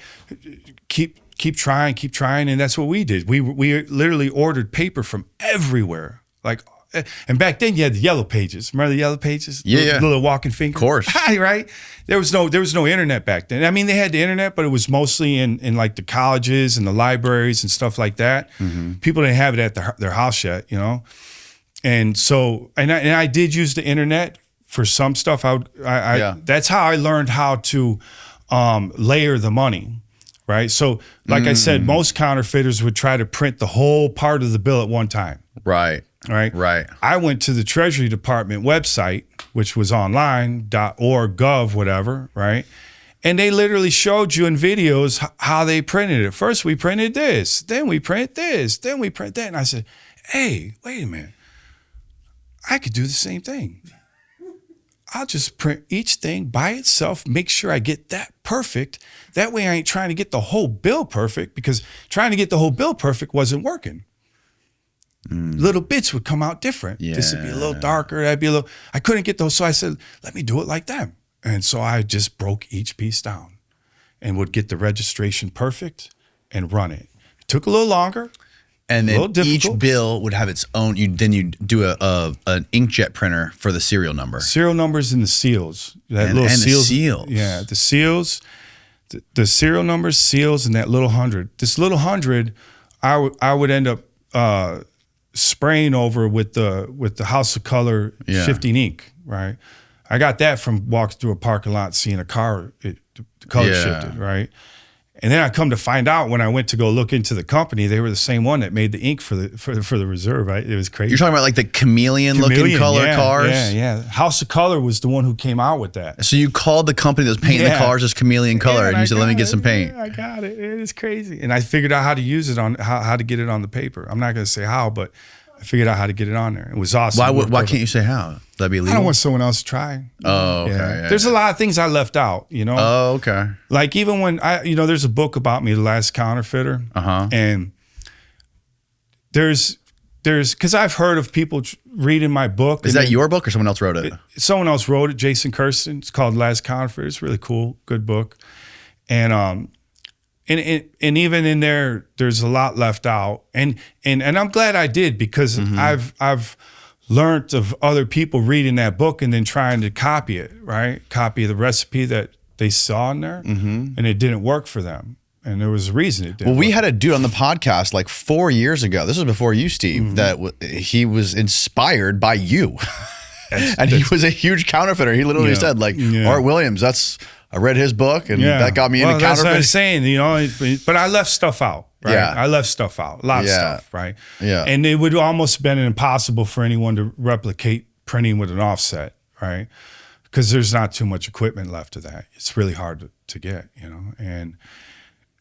B: Keep trying, and that's what we did. We literally ordered paper from everywhere, like. And back then you had the yellow pages. Remember the yellow pages?
A: Yeah.
B: Little walking finger.
A: Of course.
B: Right? There was no internet back then. I mean, they had the internet, but it was mostly in like the colleges and the libraries and stuff like that. People didn't have it at their house yet, you know? And so, and I did use the internet for some stuff. That's how I learned how to layer the money, right? So, like I said, most counterfeiters would try to print the whole part of the bill at one time.
A: Right.
B: Right. I went to the Treasury Department website, which was online, .org, gov, whatever, right? And they literally showed you in videos how they printed it. First, we printed this, then we print this, then we print that. And I said, hey, wait a minute. I could do the same thing. I'll just print each thing by itself, make sure I get that perfect. That way I ain't trying to get the whole bill perfect, because trying to get the whole bill perfect wasn't working. Little bits would come out different.
A: Yeah.
B: This would be a little darker. That'd be a little. I couldn't get those, so I said, "Let me do it like them." And so I just broke each piece down, and would get the registration perfect and run it. It took a little longer,
A: and then each bill would have its own. You'd do an inkjet printer for the serial number,
B: serial numbers, and the seals. That little seals. The seals. Yeah, the seals, the serial numbers, seals, and that little 100. This little 100, I would end up spraying over with the House of Color shifting ink, right? I got that from walking through a parking lot, seeing a car, the color shifted, right? And then I come to find out, when I went to go look into the company, they were the same one that made the ink for the Reserve, right? It was crazy.
A: You're talking about like the chameleon looking color cars?
B: Yeah. House of Color was the one who came out with that.
A: So you called the company that was painting the cars as chameleon color, and you said, let me get some paint.
B: Yeah, I got it. It is crazy. And I figured out how to use it on, how to get it on the paper. I'm not going to say how, but I figured out how to get it on there. It was awesome.
A: Why can't you say how? That'd be illegal?
B: I don't want someone else to try.
A: Oh, okay. Yeah.
B: There's a lot of things I left out, you know?
A: Oh, okay.
B: Like even when there's a book about me, The Last Counterfeiter. And there's, because I've heard of people reading my book.
A: Is that your book or someone else wrote it?
B: Someone else wrote it, Jason Kirsten. It's called Last Counterfeiter. It's really cool, good book. And even in there, there's a lot left out. And I'm glad I did, because I've learned of other people reading that book and then trying to copy it, right? Copy the recipe that they saw in there, and it didn't work for them. And there was a reason it didn't.
A: Well, we had a dude on the podcast like 4 years ago. This was before you, Steve, that he was inspired by you. And he was a huge counterfeiter. He literally said, like, Art Williams, I read his book, and that got me into counterfeiting. That's what I'm
B: saying, you know, but I left stuff out, right?
A: Yeah.
B: I left stuff out, a lot of stuff, right?
A: Yeah.
B: And it would almost been impossible for anyone to replicate printing with an offset, right? Because there's not too much equipment left of that. It's really hard to get, you know,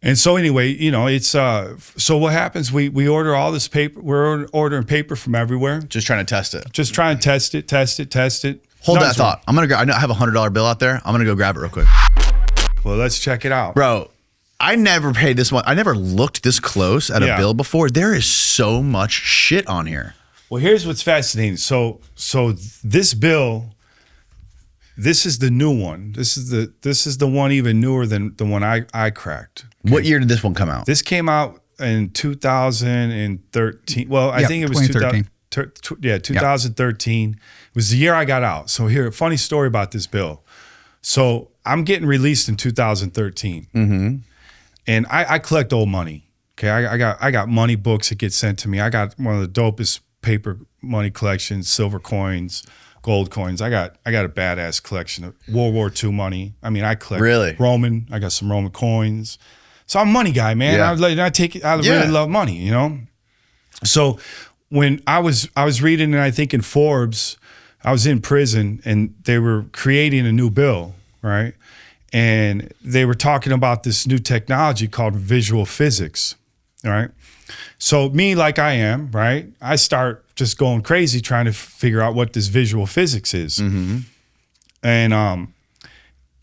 B: and so anyway, you know, it's so what happens? We order all this paper. We're ordering paper from everywhere.
A: Just trying to test it.
B: Just trying to test it.
A: Hold that thought. I'm gonna go. I have a $100 bill out there. I'm gonna go grab it real quick.
B: Well, let's check it out,
A: bro. I never paid this one. I never looked this close at a bill before. There is so much shit on here.
B: Well, here's what's fascinating. So this bill, this is the new one. This is the one even newer than the one I cracked. Okay?
A: What year did this one come out?
B: This came out in 2013. Well, I think it was 2013. 2013. It was the year I got out. So here, a funny story about this bill. So I'm getting released in 2013. And I collect old money. Okay, I got money books that get sent to me. I got one of the dopest paper money collections, silver coins, gold coins. I got a badass collection of World War II money. I mean, I collect Roman. I got some Roman coins. So I'm a money guy, man.
A: Yeah.
B: I really love money, you know? So when I was reading, and I think in Forbes, I was in prison and they were creating a new bill, right? And they were talking about this new technology called visual physics, right? So me, like I am, right? I start just going crazy trying to figure out what this visual physics is. Mm-hmm.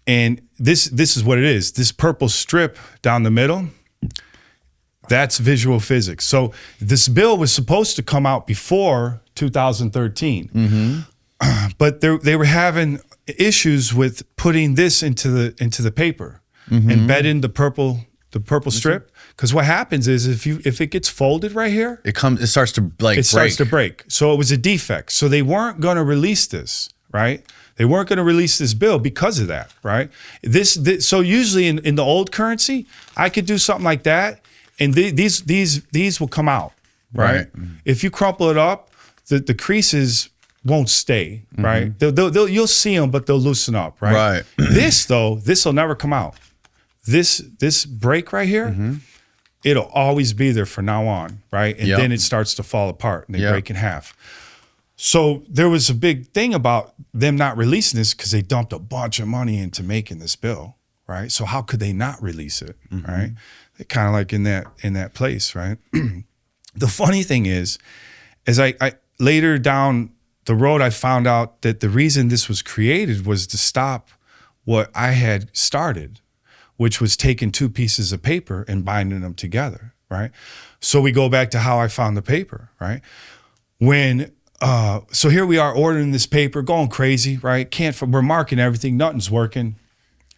B: And this is what it is. This purple strip down the middle, that's visual physics. So this bill was supposed to come out before 2013. Mm-hmm. But they were having issues with putting this into the paper, mm-hmm. embedding the purple strip. Because what happens is if it gets folded right here,
A: it starts to break.
B: Starts to break. So it was a defect. So they weren't going to release this, right? They weren't going to release this bill because of that, right? So usually in the old currency, I could do something like that, and these will come out, right? If you crumple it up, the creases won't stay, right? Mm-hmm. You'll see them, but they'll loosen up, right?
A: Right.
B: This will never come out. This break right here, mm-hmm. it'll always be there from now on, right? And then it starts to fall apart and they break in half. So there was a big thing about them not releasing this because they dumped a bunch of money into making this bill, right? So how could they not release it, mm-hmm. right? They're kind of like in that place, right? The funny thing is, as I later down the road, I found out that the reason this was created was to stop what I had started, which was taking two pieces of paper and binding them together, right? So we go back to how I found the paper, right? So here we are ordering this paper, going crazy, right? We're marking everything, nothing's working.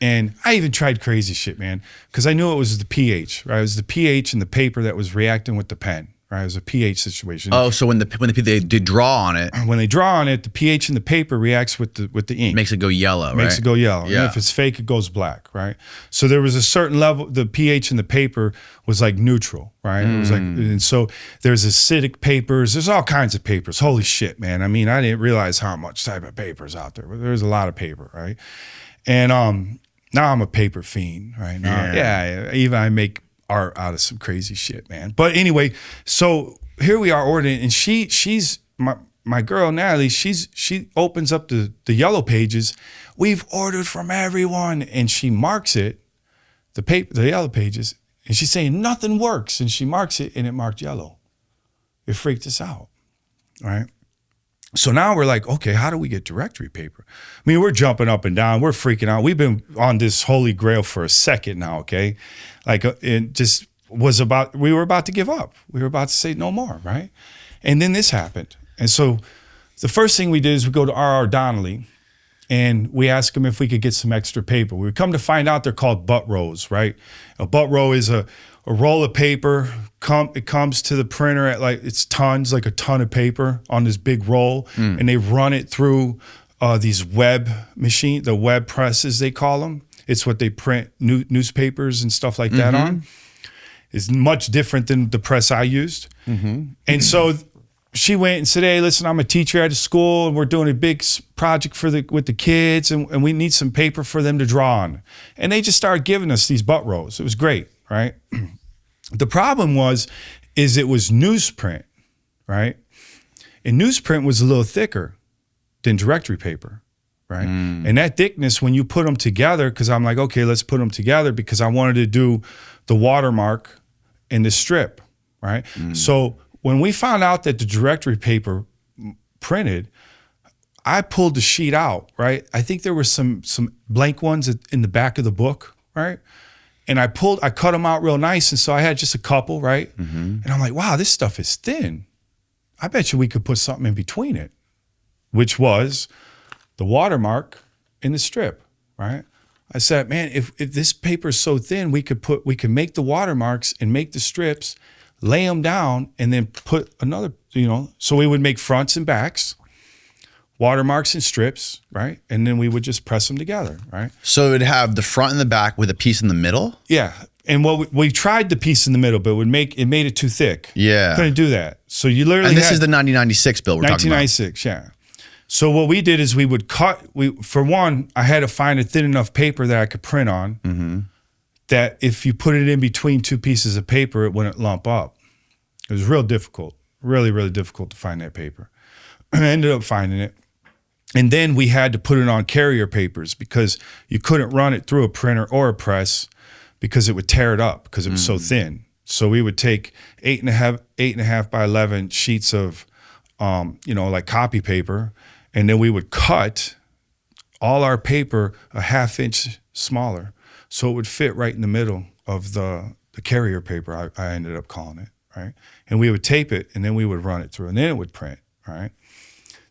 B: And I even tried crazy shit, man, because I knew it was the pH, right? It was the pH in the paper that was reacting with the pen, right? It was a pH situation.
A: Oh, so when they draw on it,
B: when they draw on it, the pH in the paper reacts with the ink.
A: Makes it go yellow, right?
B: Makes it go yellow.
A: Yeah.
B: And if it's fake, it goes black, right? So there was a certain level. The pH in the paper was like neutral, right? It was like, and so there's acidic papers. There's all kinds of papers. Holy shit, man! I mean, I didn't realize how much type of papers out there, but there's a lot of paper, right? And now I'm a paper fiend, right? Now, even I make art out of some crazy shit, man. But anyway, so here we are ordering, and she's my girl Natalie. She opens up the yellow pages. We've ordered from everyone, and she marks it, the yellow pages, and she's saying nothing works, and she marks it, and it marked yellow. It freaked us out, right? So now we're like, okay, how do we get directory paper? I mean, we're jumping up and down. We're freaking out. We've been on this holy grail for a second now, okay? Like, it just we were about to give up. We were about to say no more, right? And then this happened. And so the first thing we did is we go to R.R. Donnelly and we ask him if we could get some extra paper. We come to find out they're called butt rows, right? A butt row is a roll of paper. It comes to the printer at it's tons, like a ton of paper on this big roll, and they run it through these web machines, the web presses they call them. It's what they print newspapers and stuff like that on. It's much different than the press I used. Mm-hmm. And so she went and said, hey, listen, I'm a teacher at a school and we're doing a big project with the kids and we need some paper for them to draw on. And they just started giving us these butt rows. It was great, right? The problem is it was newsprint, right? And newsprint was a little thicker than directory paper, right? And that thickness, when you put them together, because I'm like, okay, let's put them together because I wanted to do the watermark and the strip, right? So when we found out that the directory paper printed, I pulled the sheet out, right? I think there were some blank ones in the back of the book, right? And I cut them out real nice. And so I had just a couple, right? And I'm like, wow, this stuff is thin. I bet you we could put something in between it, which was the watermark in the strip, right? I said, man, if this paper is so thin, we could make the watermarks and make the strips, lay them down, and then put another, so we would make fronts and backs, watermarks and strips, right? And then we would just press them together, right?
A: So it would have the front and the back with a piece in the middle?
B: Yeah. And what we tried the piece in the middle, but it made it too thick.
A: Yeah.
B: Couldn't do that. So you literally
A: And this is the 1996 bill we're talking about.
B: 1996, yeah. So what we did is we would cut. For one, I had to find a thin enough paper that I could print on. That if you put it in between two pieces of paper, it wouldn't lump up. It was real difficult, really, really difficult to find that paper. I ended up finding it. And then we had to put it on carrier papers because you couldn't run it through a printer or a press because it would tear it up because it was so thin. So we would take 8.5 by 11 sheets of, like copy paper, and then we would cut all our paper a 1/2 inch smaller, so it would fit right in the middle of the carrier paper. I ended up calling it, right? And we would tape it, and then we would run it through, and then it would print, right?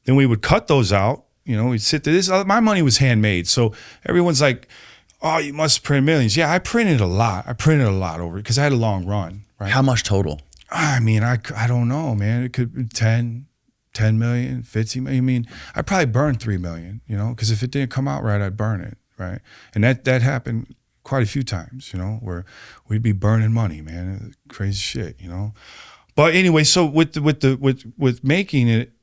B: Then we would cut those out. We'd sit there. My money was handmade, so everyone's like, "Oh, you must print millions." Yeah, I printed a lot. I printed a lot over it because I had a long run. Right?
A: How much total?
B: I mean, I don't know, man. It could be 10 million, 50 million. I mean, I probably burned 3 million. Because if it didn't come out right, I'd burn it, right? And that happened quite a few times. Where we'd be burning money, man. Crazy shit, But anyway, so with making it.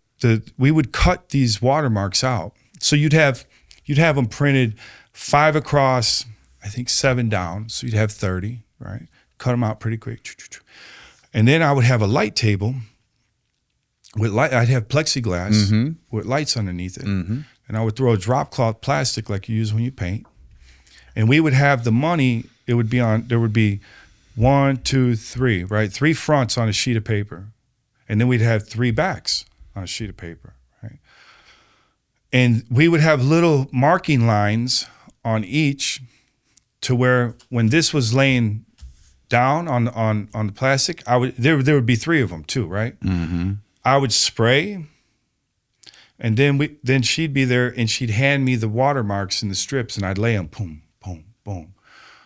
B: We would cut these watermarks out. So you'd have them printed 5 across, I think 7 down. So you'd have 30, right? Cut them out pretty quick. And then I would have a light table with light. I'd have plexiglass with lights underneath it. And I would throw a drop cloth plastic like you use when you paint. And we would have the money, there would be 1, 2, 3, right? 3 fronts on a sheet of paper. And then we'd have 3 backs on a sheet of paper, right? And we would have little marking lines on each to where when this was laying down on the plastic, there would be 3 of them too, right? I would spray, and then she'd be there and she'd hand me the watermarks and the strips, and I'd lay them, boom, boom, boom.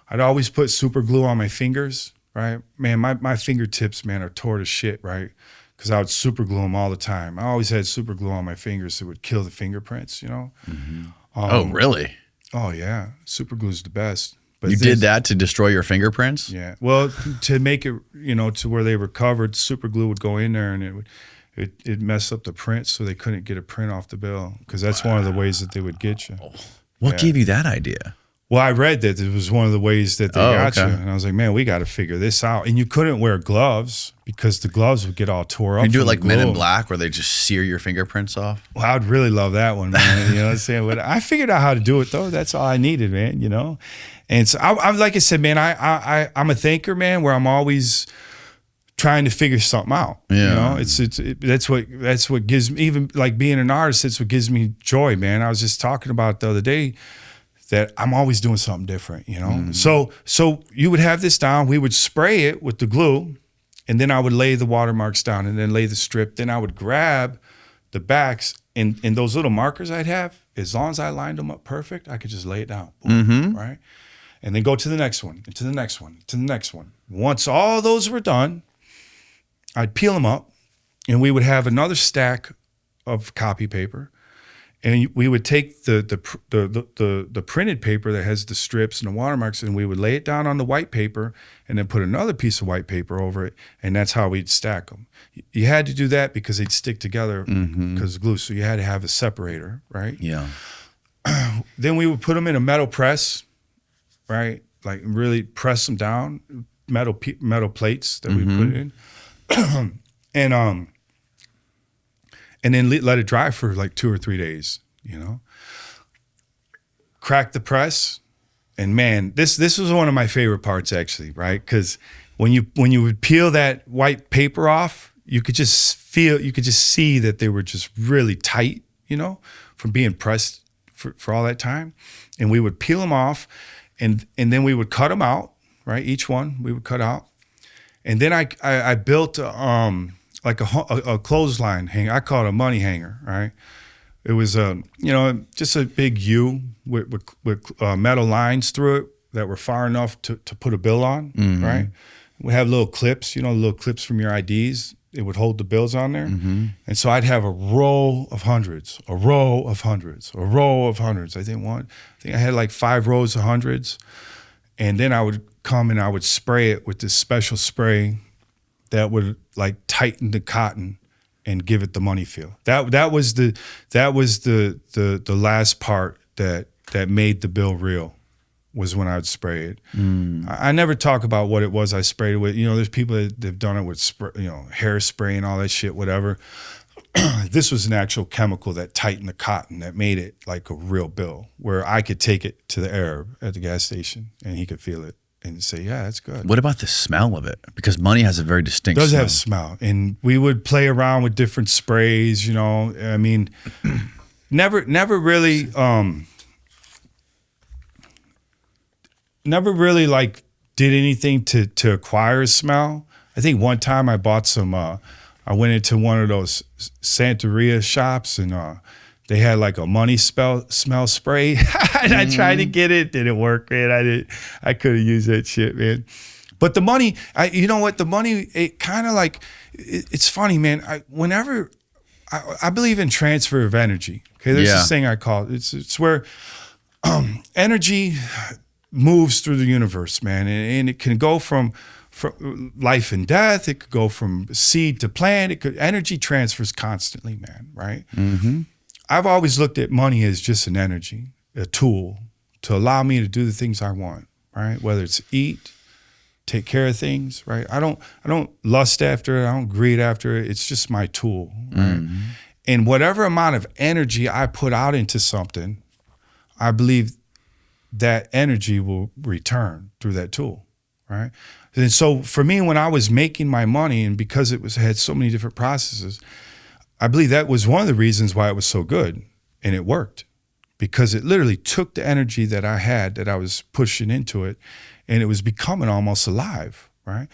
B: I'd always put super glue on my fingers, right? Man, my fingertips, man, are tore to shit, right? Because I would super glue them all the time. I always had super glue on my fingers that would kill the fingerprints,
A: Oh, really?
B: Oh, yeah. Super glue's the best. But
A: You did that to destroy your fingerprints?
B: Yeah. Well, to make it, to where they were covered, super glue would go in there and it messed up the print, so they couldn't get a print off the bill, because that's one of the ways that they would get you.
A: What gave you that idea?
B: Well, I read that it was one of the ways that they got
A: okay.
B: you. And I was like, man, we got to figure this out. And you couldn't wear gloves because the gloves would get all tore up.
A: You do it like Men in Black, where they just sear your fingerprints off?
B: Well, I'd really love that one, man. You know what I'm saying? But I figured out how to do it, though. That's all I needed, man, And so, I'm like I said, man, I'm a thinker, man, where I'm always trying to figure something out.
A: Yeah.
B: That's what gives me, even like being an artist, that's what gives me joy, man. I was just talking about the other day that I'm always doing something different, So you would have this down, we would spray it with the glue, and then I would lay the watermarks down and then lay the strip. Then I would grab the backs and those little markers I'd have, as long as I lined them up perfect, I could just lay it down, boom, right? And then go to the next one, and to the next one, to the next one. Once all those were done, I'd peel them up, and we would have another stack of copy paper, and we would take the printed paper that has the strips and the watermarks, and we would lay it down on the white paper, and then put another piece of white paper over it, and that's how we'd stack them. You had to do that because they'd stick together because of glue, so you had to have a separator, right?
A: Yeah.
B: Then we would put them in a metal press, right? Like really press them down, metal plates that we put in. And then let it dry for like 2 or 3 days, Crack the press, and man, this was one of my favorite parts, actually, right? Because when you would peel that white paper off, you could just see that they were just really tight, from being pressed for all that time. And we would peel them off, and then we would cut them out, right? Each one we would cut out. And then I built like a clothesline hanger. I call it a money hanger, right? It was just a big U with metal lines through it that were far enough to put a bill on, right? We have little clips, little clips from your IDs. It would hold the bills on there. And so I'd have a row of hundreds, a row of hundreds, a row of hundreds. I think I had like 5 rows of hundreds. And then I would come and I would spray it with this special spray that would like tighten the cotton and give it the money feel. That was the last part that made the bill real, was when I would spray it. I never talk about what it was I sprayed it with. You know, there's people that have done it with hairspray and all that shit, whatever. This was an actual chemical that tightened the cotton, that made it like a real bill, where I could take it to the Arab at the gas station and he could feel it and say, yeah, that's good.
A: What about the smell of it? Because money has a very distinct
B: smell. It does
A: smell.
B: have smell. And we would play around with different sprays, you know. I mean, never really like did anything to acquire a smell. I think one time I bought some, I went into one of those Santeria shops and they had like a money smell spray. And I tried to get it, didn't work, man. I couldn't use that shit, man. But the money, you know what? The money, it kind of like, it's funny, man. I believe in transfer of energy. Okay, there's this thing I call it. It's where energy moves through the universe, man, and it can go from life and death. It could go from seed to plant. Energy transfers constantly, man, right? Mm-hmm. I've always looked at money as just an energy, a tool to allow me to do the things I want, right? Whether it's eat, take care of things, right? I don't lust after it. I don't greed after it. It's just my tool, right? Mm-hmm. And whatever amount of energy I put out into something, I believe that energy will return through that tool, right? And so for me, when I was making my money, and because it had so many different processes, I believe that was one of the reasons why it was so good, and it worked, because it literally took the energy that I had, that I was pushing into it, and it was becoming almost alive, right?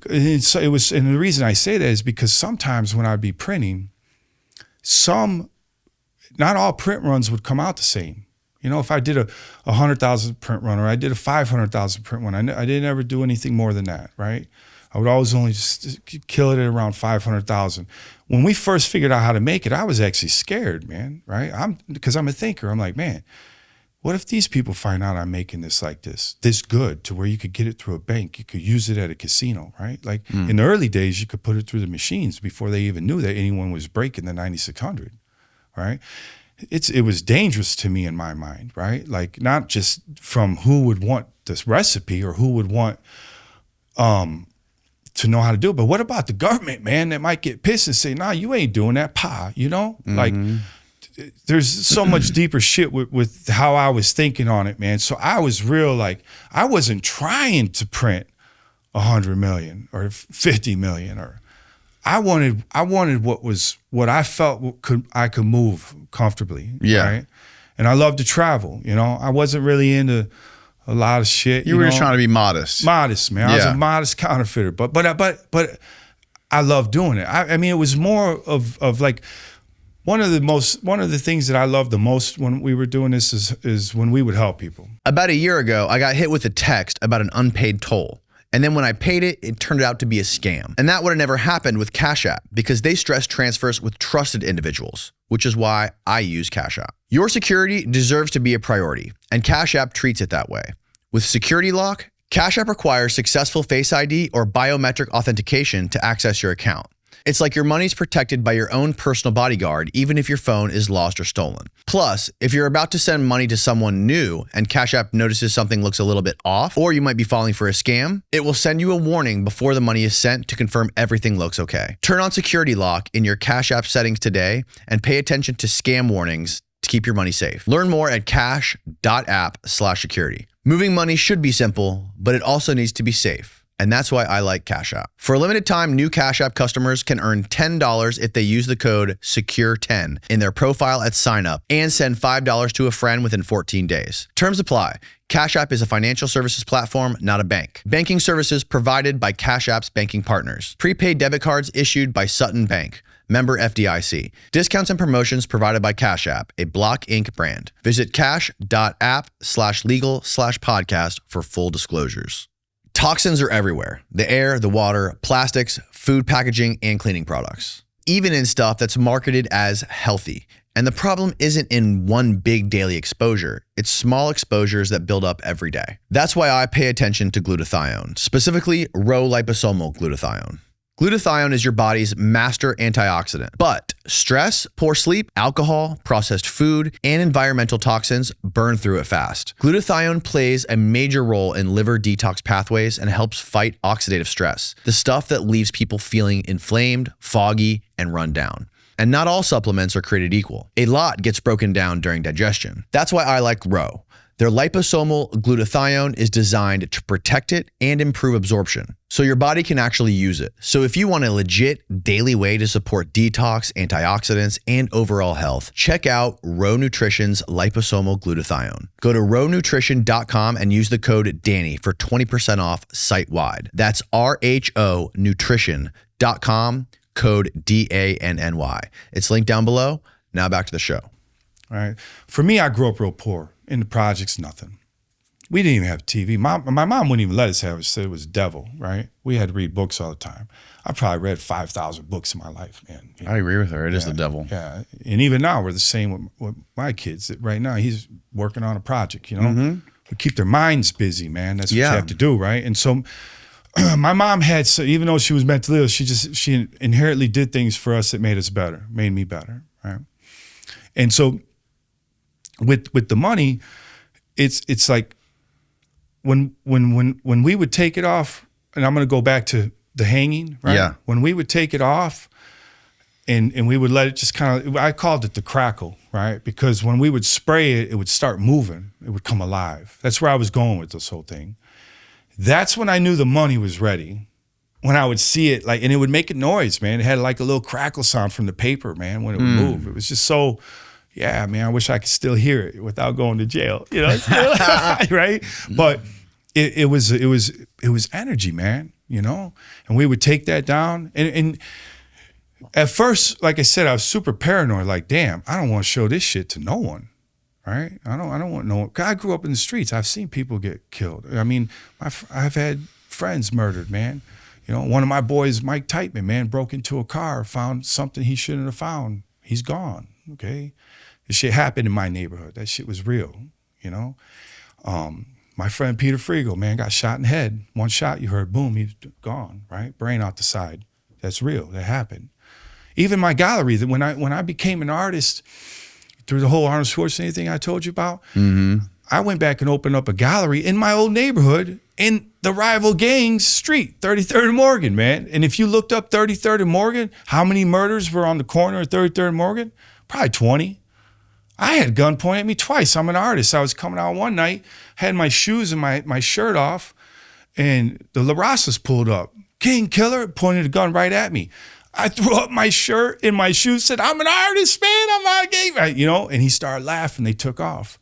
B: And so and the reason I say that is because sometimes when I'd be printing, not all print runs would come out the same. You know, if I did a 100,000 print run, or I did a 500,000 print one, I didn't ever do anything more than that, right? I would always only just kill it at around 500,000. When we first figured out how to make it, I was actually scared, man, right? Because I'm a thinker. I'm like, man, what if these people find out I'm making this like this good, to where you could get it through a bank, you could use it at a casino, right? Like in the early days, you could put it through the machines before they even knew that anyone was breaking the 9600, right? It was dangerous to me in my mind, right? Like, not just from who would want this recipe or who would want to know how to do it, but what about the government, man, that might get pissed and say, nah, you ain't doing that, you know? Mm-hmm. Like, there's so much deeper shit with how I was thinking on it, man. So I was real, like, I wasn't trying to print 100 million or 50 million, or I wanted what I felt I could move comfortably. Yeah. Right? And I love to travel, you know. I wasn't really into a lot of shit.
A: You were just trying to be modest.
B: Modest, man. I was a modest counterfeiter, but I love doing it. I mean, it was more of like one of the things that I loved the most when we were doing this is when we would help people.
A: About a year ago, I got hit with a text about an unpaid toll. And then when I paid it, it turned out to be a scam. And that would have never happened with Cash App, because they stress transfers with trusted individuals, which is why I use Cash App. Your security deserves to be a priority, and Cash App treats it that way. With Security Lock, Cash App requires successful Face ID or biometric authentication to access your account. It's like your money's protected by your own personal bodyguard, even if your phone is lost or stolen. Plus, if you're about to send money to someone new and Cash App notices something looks a little bit off, or you might be falling for a scam, it will send you a warning before the money is sent to confirm everything looks okay. Turn on Security Lock in your Cash App settings today and pay attention to scam warnings to keep your money safe. Learn more at cash.app/security. Moving money should be simple, but it also needs to be safe. And that's why I like Cash App. For a limited time, new Cash App customers can earn $10 if they use the code SECURE10 in their profile at sign up, and send $5 to a friend within 14 days. Terms apply. Cash App is a financial services platform, not a bank. Banking services provided by Cash App's banking partners. Prepaid debit cards issued by Sutton Bank. Member FDIC. Discounts and promotions provided by Cash App, a Block Inc. brand. Visit cash.app/legal/podcast for full disclosures. Toxins are everywhere. The air, the water, plastics, food packaging, and cleaning products. Even in stuff that's marketed as healthy. And the problem isn't in one big daily exposure. It's small exposures that build up every day. That's why I pay attention to glutathione, specifically low liposomal glutathione. Glutathione is your body's master antioxidant, but stress, poor sleep, alcohol, processed food, and environmental toxins burn through it fast. Glutathione plays a major role in liver detox pathways and helps fight oxidative stress, the stuff that leaves people feeling inflamed, foggy, and run down. And not all supplements are created equal. A lot gets broken down during digestion. That's why I like Ro. Their liposomal glutathione is designed to protect it and improve absorption, so your body can actually use it. So if you want a legit daily way to support detox, antioxidants, and overall health, check out Ro Nutrition's liposomal glutathione. Go to ronutrition.com and use the code DANNY for 20% off site-wide. That's RHO nutrition.com, code DANNY. It's linked down below. Now back to the show.
B: All right. For me, I grew up real poor. In the projects, nothing. We didn't even have TV. My mom wouldn't even let us have it. Said it was devil, right? We had to read books all the time. I probably read 5,000 books in my life, man.
A: I agree with her. It is the devil.
B: Yeah. And even now, we're the same with my kids. Right now, he's working on a project, you know? We keep their minds busy, man. That's what you have to do, right? And so my mom had, so even though she was mentally ill, she inherently did things for us that made us better, made me better, right? And so with the money, it's like when we would take it off, and I'm gonna go back to the hanging, right?
A: Yeah.
B: When we would take it off and we would let it just kind of, I called it the crackle, right? Because when we would spray it, it would start moving, it would come alive. That's where I was going with this whole thing. That's when I knew the money was ready. When I would see it, like, and it would make a noise, man. It had like a little crackle sound from the paper, man, when it would move. It was just so, yeah, man, I wish I could still hear it without going to jail, you know, right? But it was energy, man, you know? And we would take that down. And at first, like I said, I was super paranoid, like, damn, I don't want to show this shit to no one, right? I don't want no one. 'Cause I grew up in the streets. I've seen people get killed. I mean, I've had friends murdered, man. You know, one of my boys, Mike Titeman, man, broke into a car, found something he shouldn't have found. He's gone, okay? This shit happened in my neighborhood. That shit was real, you know? My friend Peter Frigo, man, got shot in the head. One shot, you heard, boom, he's gone, right? Brain out the side. That's real. That happened. Even my gallery, that when I became an artist, through the whole Arnold Schwarzenegger thing I told you about, I went back and opened up a gallery in my old neighborhood in the rival gang's street, 33rd and Morgan, man. And if you looked up 33rd and Morgan, how many murders were on the corner of 33rd and Morgan? Probably 20. I had a gun pointed at me twice. I'm an artist. I was coming out one night, had my shoes and my shirt off, and the La Rasas pulled up. King Killer pointed a gun right at me. I threw up my shirt and my shoes, said, I'm an artist, man. I'm not a gay, you know? And he started laughing. They took off.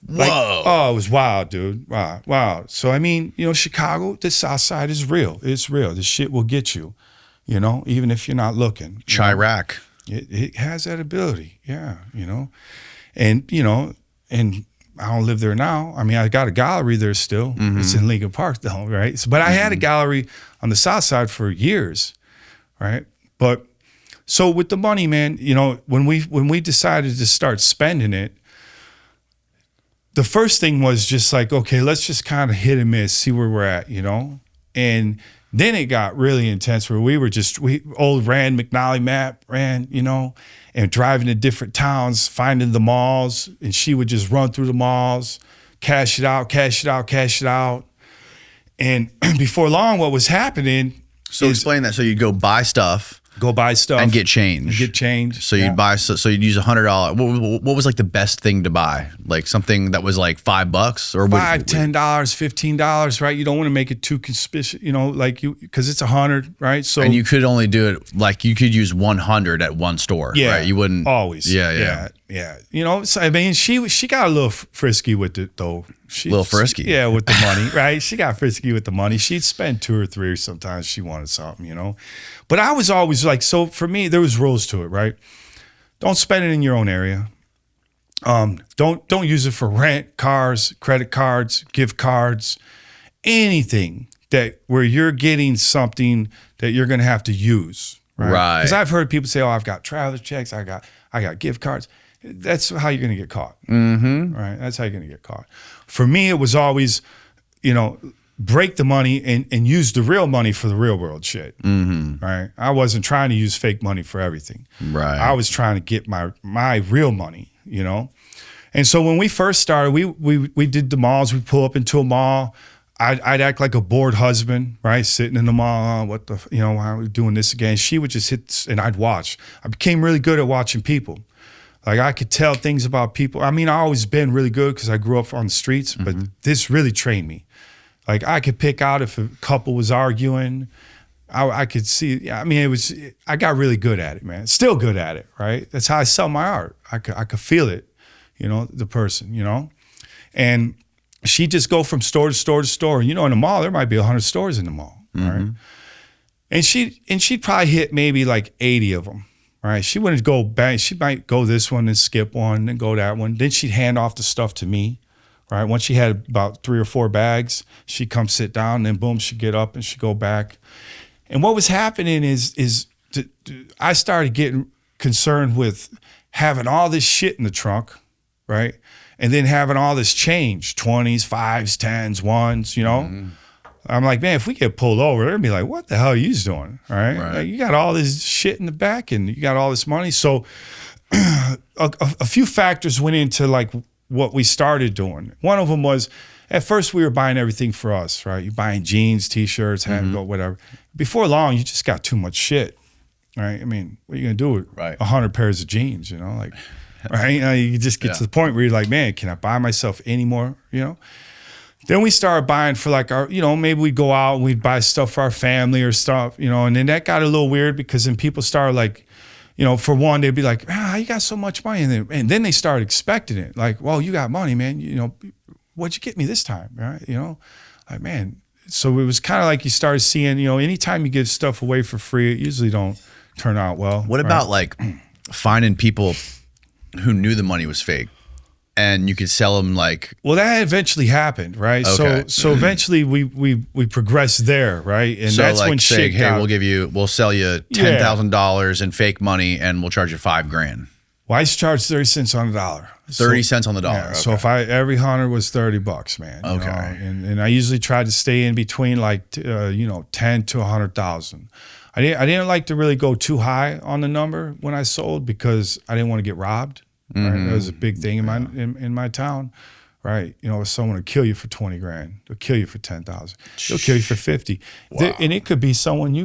B: Like,
A: Whoa.
B: Oh, it was wild, dude. Wow. So, I mean, you know, Chicago, the South Side is real. It's real. This shit will get you, you know, even if you're not looking.
A: Chirac.
B: It has that ability, yeah, you know. And, you know, and I don't live there now. I mean, I got a gallery there still. It's in Lincoln Park, though, right? So, but I had a gallery on the South Side for years, right? But so with the money, man, you know, when we decided to start spending it, the first thing was just like, okay, let's just kind of hit and miss, see where we're at, you know? And then it got really intense where we old Rand McNally map, you know, and driving to different towns, finding the malls, and she would just run through the malls, cash it out. And before long, what was happening.
A: So explain that. So you'd go buy stuff.
B: Go buy stuff.
A: And get change. So you'd buy, so you'd use $100. What was like the best thing to buy? Like something that was like $5 or
B: $5, $10, $15, right? You don't want to make it too conspicuous, you know, like because it's 100, right? So,
A: and you could only do it, like you could use 100 at one store, right? You wouldn't.
B: Always. Yeah. You know, so, I mean, she got a little frisky with it though.
A: A little frisky.
B: Yeah, with the money, right? She got frisky with the money. She'd spend 2 or 3 sometimes she wanted something, you know? But I was always like, so for me, there was rules to it, right? Don't spend it in your own area. Don't use it for rent, cars, credit cards, gift cards, anything that where you're getting something that you're gonna have to use, right? Because I've heard people say, oh, I've got traveler checks, I I got gift cards. That's how you're gonna get caught. Right? That's how you're gonna get caught. For me, it was always, break the money and use the real money for the real world shit. Right? I wasn't trying to use fake money for everything.
A: Right.
B: I was trying to get my real money, And so when we first started, we did the malls. We pull up into a mall. I'd act like a bored husband, right? Sitting in the mall, why are we doing this again? She would just hit, and I'd watch. I became really good at watching people. Like I could tell things about people. I mean, I always been really good because I grew up on the streets, but this really trained me. Like I could pick out if a couple was arguing. I could see. I mean, I got really good at it, man. Still good at it, right? That's how I sell my art. I could feel it, the person, and she'd just go from store to store to store. In the mall, there might be 100 stores in the mall, right? And she'd probably hit maybe like 80 of them. Right, she wouldn't go back. She might go this one and skip one and go that one. Then she'd hand off the stuff to me. Right, once she had about 3 or 4 bags, she'd come sit down. And then boom, she'd get up and she'd go back. And what was happening is I started getting concerned with having all this shit in the trunk, right, and then having all this change, 20s, 5s, 10s, 1s, I'm like, man, if we get pulled over, they're gonna be like, what the hell are you doing? All right. Like, you got all this shit in the back and you got all this money. So a few factors went into like what we started doing. One of them was at first we were buying everything for us, right? You're buying jeans, t-shirts, hat, whatever. Before long, you just got too much shit, right? I mean, what are you gonna do with 100 pairs of jeans, right? You just get to the point where you're like, man, can I buy myself any more, Then we started buying for like our, maybe we'd go out and we'd buy stuff for our family or stuff, and then that got a little weird because then people started like, for one, they'd be like, how you got so much money? And then they started expecting it. Like, well, you got money, man. What'd you get me this time? Right? Like, man. So it was kind of like you started seeing, anytime you give stuff away for free, it usually don't turn out well.
A: What about like finding people who knew the money was fake? And you could sell them like.
B: Well, that eventually happened, right?
A: Okay.
B: So eventually we progressed there, right? And
A: so
B: that's
A: like
B: when
A: say,
B: shit
A: hey,
B: got,
A: we'll sell you $10,000 in fake money, and we'll charge you $5,000.
B: Well, I used to charge 30 cents on the dollar.
A: 30 cents on the dollar.
B: Yeah, okay. So if every 100 was $30, man.
A: Okay.
B: And I usually tried to stay in between like 10 to 100,000. I didn't like to really go too high on the number when I sold because I didn't want to get robbed. Right? That was a big thing in my town, right? If someone would kill you for 20 grand, they'll kill you for 10,000. They'll kill you for 50.
A: Wow.
B: And it could be someone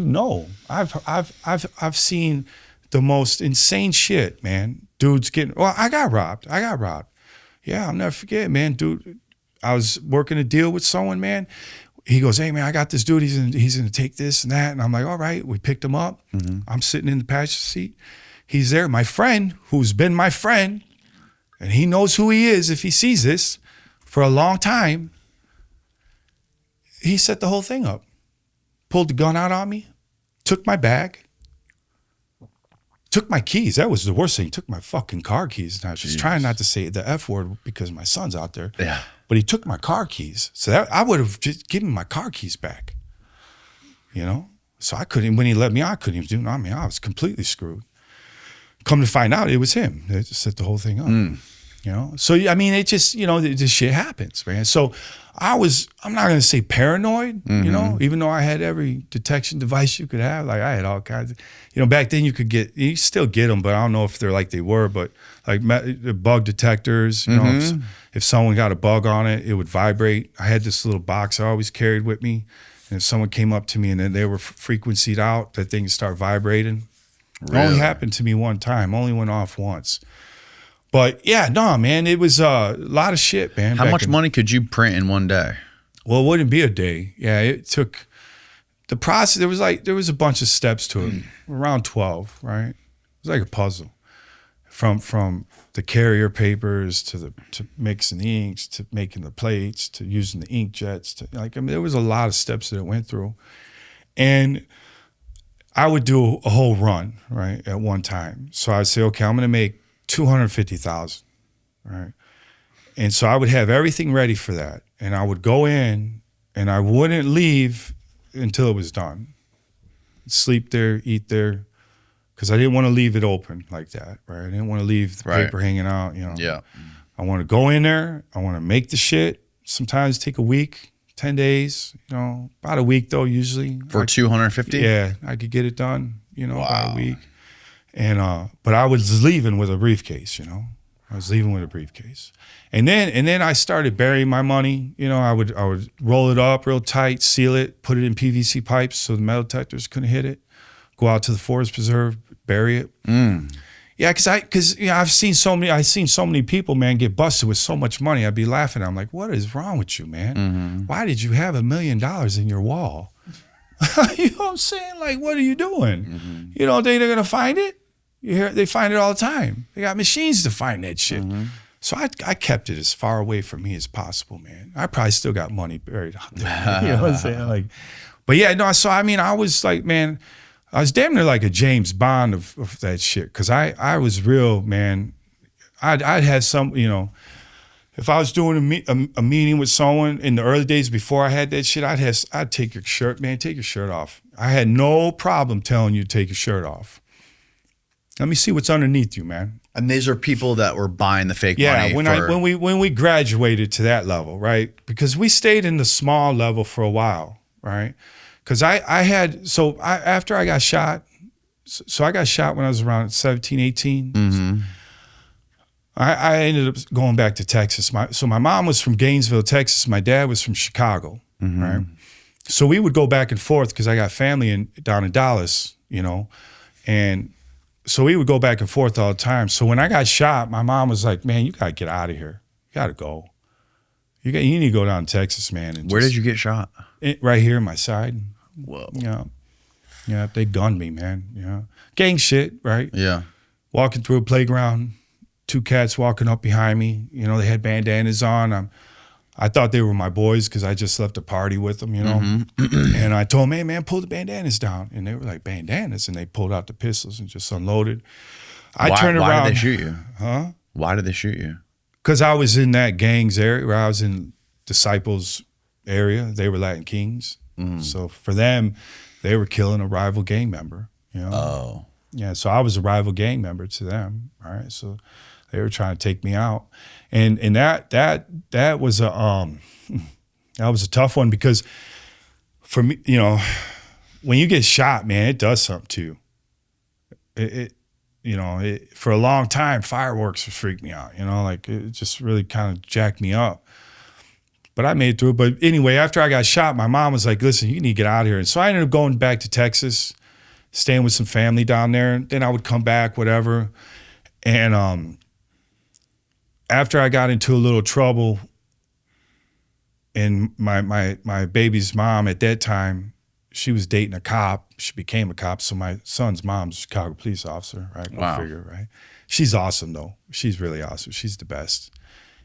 B: I've seen the most insane shit, man. Dudes getting. Well, I got robbed. Yeah, I'll never forget, man. Dude, I was working a deal with someone, man. He goes, hey man, I got this dude. He's gonna take this and that, and I'm like, all right. We picked him up. I'm sitting in the passenger seat. He's there. My friend, who's been my friend, and he knows who he is if he sees this for a long time, he set the whole thing up. Pulled the gun out on me, took my bag, took my keys. That was the worst thing. He took my fucking car keys. And I was just trying not to say the F word because my son's out there.
A: Yeah.
B: But he took my car keys. So I would have just given my car keys back. So I couldn't, when he let me out, I couldn't even do it. I mean, I was completely screwed. Come to find out, it was him that just set the whole thing up. So I mean, it just this shit happens, man. So I'm not gonna say paranoid, even though I had every detection device you could have. Like I had all kinds of, back then you still get them, but I don't know if they're like they were. But like bug detectors, if someone got a bug on it, it would vibrate. I had this little box I always carried with me, and if someone came up to me and then they were frequencied out, that thing would start vibrating. Really? It only happened to me one time. Only went off once. But yeah, no, man, it was a lot of shit, man.
A: How much money could you print in one day?
B: Well, it wouldn't be a day. Yeah, it took the process. There was a bunch of steps to it, around 12, right? It was like a puzzle, from the carrier papers to mixing the inks to making the plates to using the ink jets there was a lot of steps that it went through, and I would do a whole run, right, at one time. So I'd say, okay, I'm going to make 250,000, right? And so I would have everything ready for that. And I would go in and I wouldn't leave until it was done. Sleep there, eat there, because I didn't want to leave it open like that, right? I didn't want to leave the paper hanging out, you know.
A: Yeah.
B: I want to go in there. I want to make the shit. Sometimes take a week, 10 days, you know, about a week though, usually.
A: For 250?
B: Yeah, I could get it done, you know, about a week. And but I was leaving with a briefcase, you know. I was leaving with a briefcase. And then I started burying my money. You know, I would roll it up real tight, seal it, put it in PVC pipes so the metal detectors couldn't hit it. Go out to the forest preserve, bury it. Yeah, because you know, I've seen so many people, man, get busted with so much money. I'd be laughing. I'm like, what is wrong with you, man? Why did you have $1 million in your wall? You know what I'm saying? Like, what are you doing? You don't think they're gonna find it? You hear they find it all the time. They got machines to find that shit. So I kept it as far away from me as possible, man. I probably still got money buried out there. You know what I'm saying? Like, but yeah, no. So I mean, I was like, man, I was damn near like a James Bond of that shit, because I was real, man. I'd had some, you know, if I was doing a meeting with someone in the early days before I had that shit, I'd take your shirt, man, take your shirt off. I had no problem telling you to take your shirt off. Let me see what's underneath you, man.
A: And these are people that were buying the fake money.
B: Yeah, when we graduated to that level, right? Because we stayed in the small level for a while, right? Because after I got shot, so I got shot when I was around 17, 18. I ended up going back to Texas. So my mom was from Gainesville, Texas. My dad was from Chicago, right? So we would go back and forth because I got family down in Dallas, you know, and so we would go back and forth all the time. So when I got shot, my mom was like, man, you got to get out of here. You got to go. You need to go down to Texas, man. And
A: where did you get shot?
B: Right here in my side.
A: Whoa.
B: Yeah, they gunned me, man. Yeah. Gang shit, right?
A: Yeah. Walking
B: through a playground, 2 cats walking up behind me. You know, they had bandanas on. I thought they were my boys because I just left a party with them, you know. And I told them, hey, man, pull the bandanas down. And they were like, bandanas? And they pulled out the pistols and just unloaded. I turned around.
A: Why did they shoot you?
B: Huh?
A: Why did they shoot you?
B: Because I was in that gang's area, where I was in Disciples area. They were Latin Kings. So for them, they were killing a rival gang member, you know.
A: Oh.
B: Yeah, so I was a rival gang member to them, all right? So they were trying to take me out. And that was a tough one, because for me, you know, when you get shot, man, it does something to you. For a long time, fireworks would freak me out, you know, like it just really kind of jacked me up. But I made it through it. But anyway, after I got shot, my mom was like, listen, you need to get out of here. And so I ended up going back to Texas, staying with some family down there. And then I would come back, whatever. And after I got into a little trouble, and my baby's mom at that time, she was dating a cop. She became a cop. So my son's mom's a Chicago police officer, right? Go figure, right? She's awesome, though. She's really awesome. She's the best.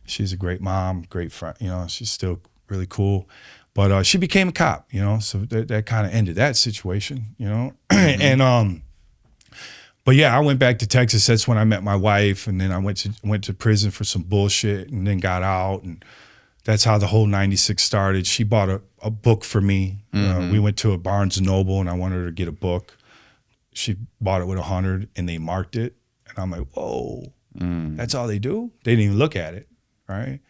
B: She's a great mom, great friend. You know, she's still really cool. But she became a cop, you know, so that kind of ended that situation, you know. And but yeah, I went back to Texas. That's when I met my wife, and then I went to prison for some bullshit, and then got out, and that's how the whole '96 started. She bought a book for me. We went to a Barnes & Noble, and I wanted her to get a book. She bought it with 100, and they marked it, and I'm like, whoa, that's all they do? They didn't even look at it, right?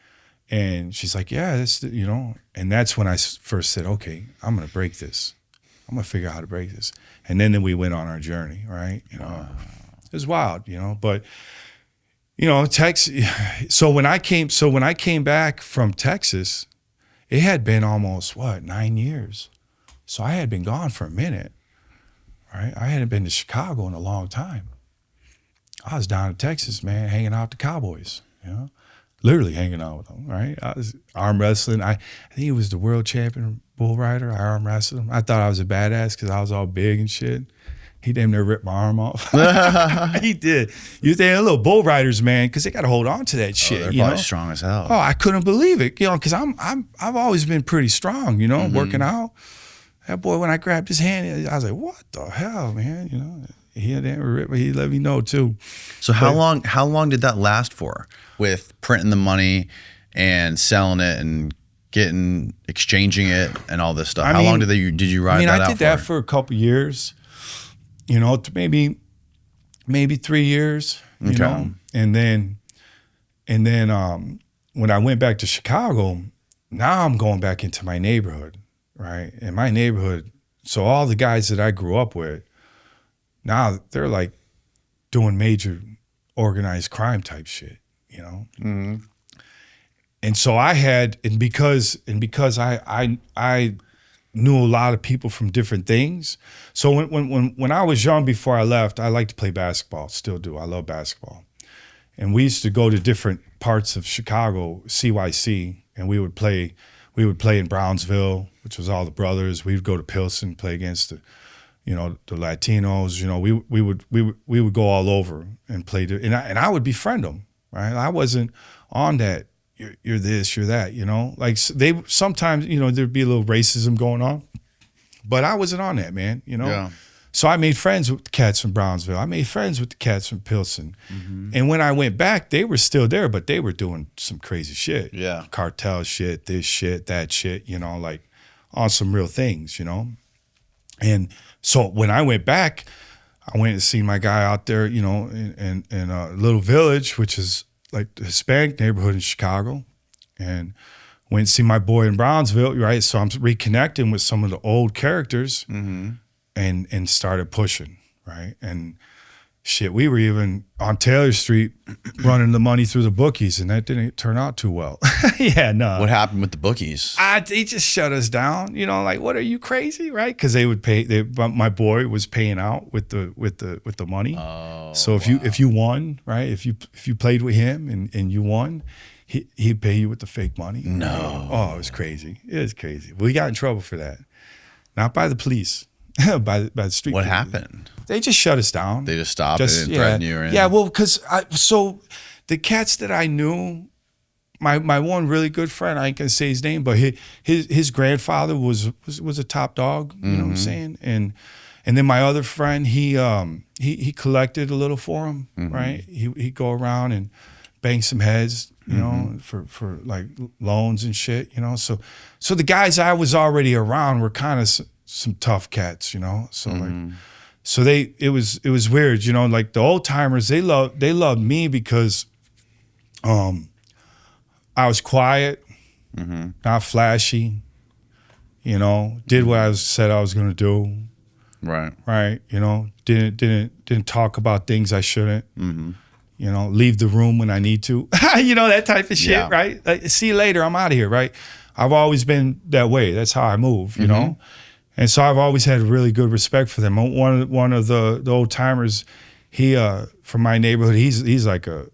B: And she's like, yeah, that's you know. And that's when I first said, okay, I'm gonna break this. I'm gonna figure out how to break this. And then we went on our journey, right? You know, it was wild, you know. But you know, Texas. So when I came back from Texas, it had been almost 9 years. So I had been gone for a minute, right? I hadn't been to Chicago in a long time. I was down in Texas, man, hanging out with the Cowboys, you know, literally hanging out with them, right? I was arm wrestling. I think he was the world champion bull rider. I arm wrestled him. I thought I was a badass because I was all big and shit. He damn near ripped my arm off. He did. You think little bull riders, man, because they got to hold on to that shit.
A: They're
B: you
A: probably
B: know?
A: strong as hell.
B: Oh, I couldn't believe it, you know, because I've always been pretty strong, you know, working out. That boy, when I grabbed his hand, I was like, what the hell, man? You know, he didn't rip, but he let me know too.
A: So how long did that last for, with printing the money and selling it and exchanging it and all this stuff? How long did you ride that out for?
B: I did that for a couple years, you know, maybe maybe 3 years, you
A: Okay.
B: know, and then when I went back to Chicago, now I'm going back into my neighborhood, right? And my neighborhood, so all the guys that I grew up with, now they're like doing major organized crime type shit, you know?
A: Mm-hmm.
B: And so I had, and because I knew a lot of people from different things. So when I was young, before I left, I liked to play basketball, still do. I love basketball. And we used to go to different parts of Chicago, CYC, and we would play in Brownsville, which was all the brothers. We would go to Pilsen, play against the Latinos. You know, we would go all over and play. And I would befriend them, right? I wasn't on that. You're this, you're that. You know, like they sometimes, you know, there'd be a little racism going on, but I wasn't on that, man. You know.
A: Yeah.
B: So I made friends with the cats from Brownsville. I made friends with the cats from Pilsen. Mm-hmm. And when I went back, they were still there, but they were doing some crazy shit.
A: Yeah.
B: Cartel shit, this shit, that shit, you know, like on some real things, you know. And so when I went back, I went and seen my guy out there, you know, in a little village, which is like the Hispanic neighborhood in Chicago. And went and see my boy in Brownsville, right? So I'm reconnecting with some of the old characters. Mm-hmm. And started pushing, right? And shit, we were even on Taylor Street running the money through the bookies, and that didn't turn out too well. Yeah, no.
A: What happened with the bookies?
B: They just shut us down. You know, like, what, are you crazy, right? Because they would pay. My boy was paying out with the money.
A: Oh,
B: so if you won, right? If you played with him and you won, he'd pay you with the fake money.
A: No.
B: Oh, it was crazy. It was crazy. We got in trouble for that, not by the police. by the street.
A: What
B: people.
A: happened?
B: They just shut us down.
A: They just stopped it and threatened you? Or
B: yeah, well, because so the cats that I knew, my one really good friend, I ain't gonna say his name, but his grandfather was a top dog. You know what I'm saying? And then my other friend, he collected a little for him, right? He'd go around and bang some heads, you know, for like loans and shit, you know. So the guys I was already around were kind of some tough cats, you know. So it was weird, you know, like the old timers, they loved me because I was quiet, not flashy, you know, did what I said I was gonna do. Right. You know, didn't talk about things I shouldn't. You know, leave the room when I need to. You know, that type of shit,
A: Yeah.
B: right? Like, see you later, I'm out of here, right? I've always been that way. That's how I move, you know? And so I've always had really good respect for them. One of the old timers, he from my neighborhood, he's like an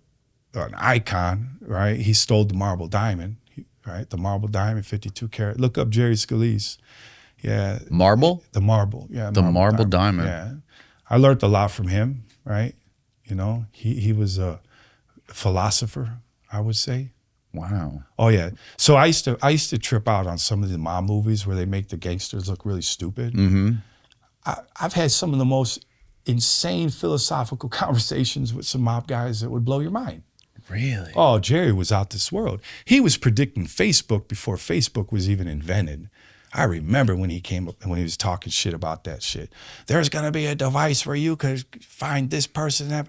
B: icon, right? He stole the marble diamond, right? The marble diamond, 52 karat. Look up Jerry Scalise. Yeah.
A: Marble?
B: The marble, yeah.
A: The marble diamond.
B: Yeah. I learned a lot from him, right? You know, he was a philosopher, I would say.
A: Wow.
B: Oh yeah. So I used to trip out on some of the mob movies where they make the gangsters look really stupid. I've had some of the most insane philosophical conversations with some mob guys that would blow your mind.
A: Really?
B: Oh, Jerry was out this world. He was predicting Facebook before Facebook was even invented. I remember when he came up and when he was talking shit about that shit. There's gonna be a device where you could find this person.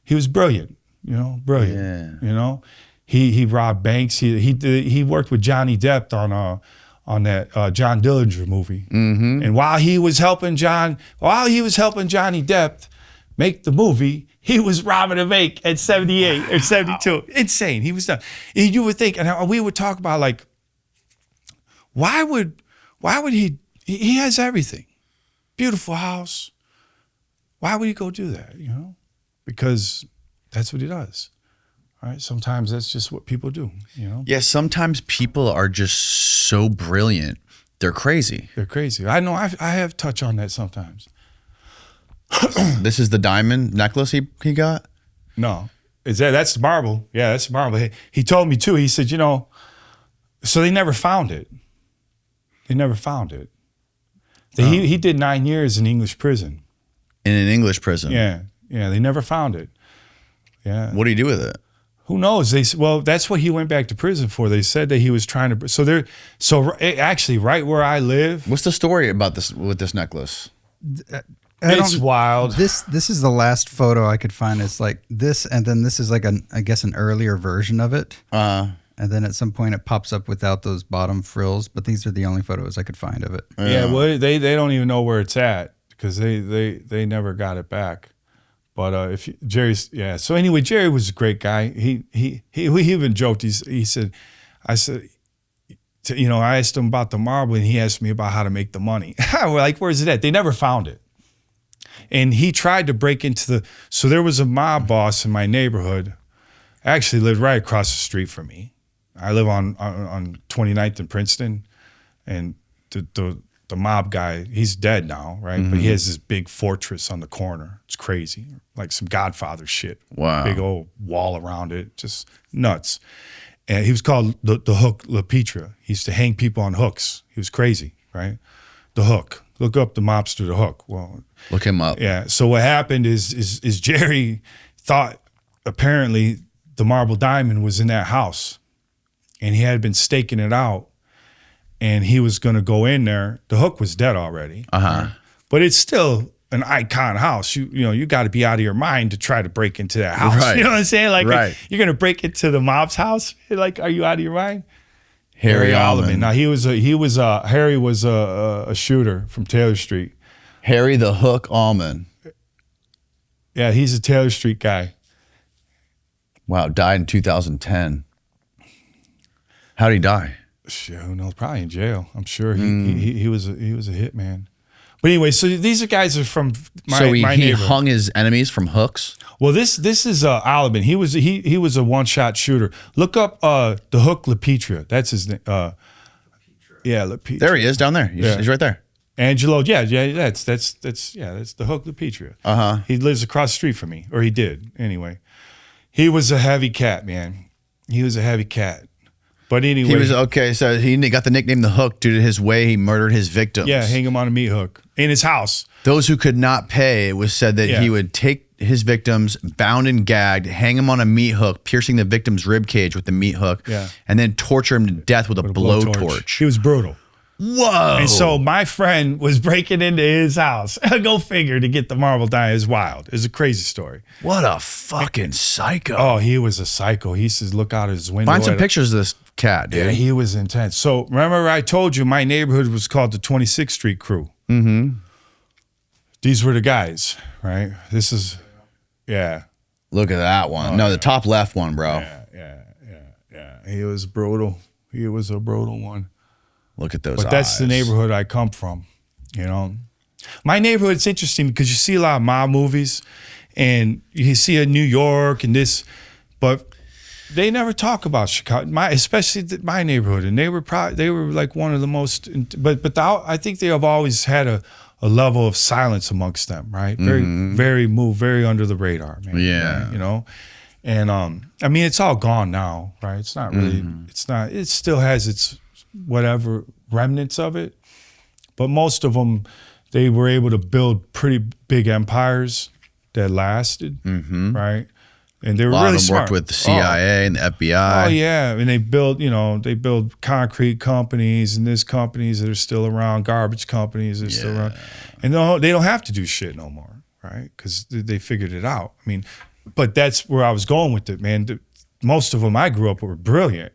B: He was brilliant, you know, brilliant.
A: Yeah.
B: You know, he robbed banks. He worked with Johnny Depp on that John Dillinger movie. And while he was helping Johnny Depp make the movie, he was robbing a bank at 78 or 72. Wow. Insane. He was done. You would think, and we would talk about like, why would he has everything, beautiful house. Why would he go do that? You know, because that's what he does. Right? Sometimes that's just what people do, you know?
A: Yeah, sometimes people are just so brilliant. They're crazy.
B: They're crazy. I know I have touch on that sometimes.
A: This is the diamond necklace he got?
B: No. That's the marble. Yeah, that's the marble. He told me too, he said, you know, so they never found it. They never found it. He did 9 years in English prison.
A: In an English prison?
B: Yeah, they never found it. Yeah.
A: What do you do with it?
B: Who knows? Well, that's what he went back to prison for. They said that he was trying to. So actually, right where I live.
A: What's the story about this with this necklace?
B: It's wild.
C: This is the last photo I could find. It's like this, and then this is like I guess an earlier version of it. And then at some point it pops up without those bottom frills. But these are the only photos I could find of it.
B: Yeah, well, they don't even know where it's at because they never got it back. But Jerry's So anyway, Jerry was a great guy. He even joked. He said, I asked him about the marble, and he asked me about how to make the money. We're like, where's it at? They never found it. And he tried to break into so there was a mob boss in my neighborhood. Actually lived right across the street from me. I live on 29th and Princeton, and the mob guy, he's dead now, right? But he has this big fortress on the corner. It's crazy, like some Godfather shit.
A: Wow.
B: Big old wall around it, just nuts. And he was called the Hook La Petra. He used to hang people on hooks. He was crazy, right? The Hook. Look up the mobster, The Hook. Well,
A: look him up.
B: Yeah. So what happened is Jerry thought apparently the marble diamond was in that house, and he had been staking it out, and he was going to go in there. The Hook was dead already. But it's still an icon house. You got to be out of your mind to try to break into that house.
A: Right.
B: You know what I'm saying? Like,
A: right.
B: You're going to break into the mob's house? Like, are you out of your mind?
A: Harry Allman.
B: Now Harry was a shooter from Taylor Street.
A: Harry the Hook Allman.
B: Yeah, he's a Taylor Street guy.
A: Wow, died in 2010. How'd he die?
B: Shit, who knows? Probably in jail. I'm sure he was a hitman. But anyway, so these guys are from my neighborhood.
A: He hung his enemies from hooks.
B: Well, this is Alabin. He was a one-shot shooter. Look up the Hook La Petra. That's his name. Yeah, La Petra.
A: There he is down there. He's right there.
B: Angelo. Yeah. That's the Hook La Petra. He lives across the street from me, or he did anyway. He was a heavy cat, man. He was a heavy cat. But anyway,
A: he was okay. So he got the nickname the Hook due to his way he murdered his victims.
B: Yeah, hang him on a meat hook in his house.
A: Those who could not pay, it was said that he would take his victims, bound and gagged, hang them on a meat hook, piercing the victim's rib cage with the meat hook, and then torture him to death with a blowtorch.
B: He was brutal.
A: Whoa!
B: And so my friend was breaking into his house. Go figure, to get the marble die. Is wild. It's a crazy story.
A: What a fucking psycho!
B: Oh, he was a psycho. He says, look out his window.
A: Find some pictures of this cat, dude.
B: Yeah, he was intense. So remember I told you my neighborhood was called the 26th Street Crew. These were the guys, right? This is,
A: Look at that one. No, the top left one, bro.
B: Yeah. He was brutal. He was a brutal one.
A: Look at those
B: But that's the neighborhood I come from, you know. My neighborhood's interesting because you see a lot of mob movies, and you see a New York and this, but they never talk about Chicago, especially my neighborhood. And they were like one of the most, but I think they have always had a level of silence amongst them, right? Very under the radar, man.
A: Yeah.
B: Right? You know? And I mean, it's all gone now, right? It's not really, it still has its whatever remnants of it, but most of them, they were able to build pretty big empires that lasted, right? And they were really smart.
A: Worked with the CIA and the FBI.
B: Oh yeah, and they build concrete companies, and there's companies that are still around, garbage companies that are still around, and they don't have to do shit no more, right? Because they figured it out. I mean, but that's where I was going with it, man. Most of them I grew up with were brilliant,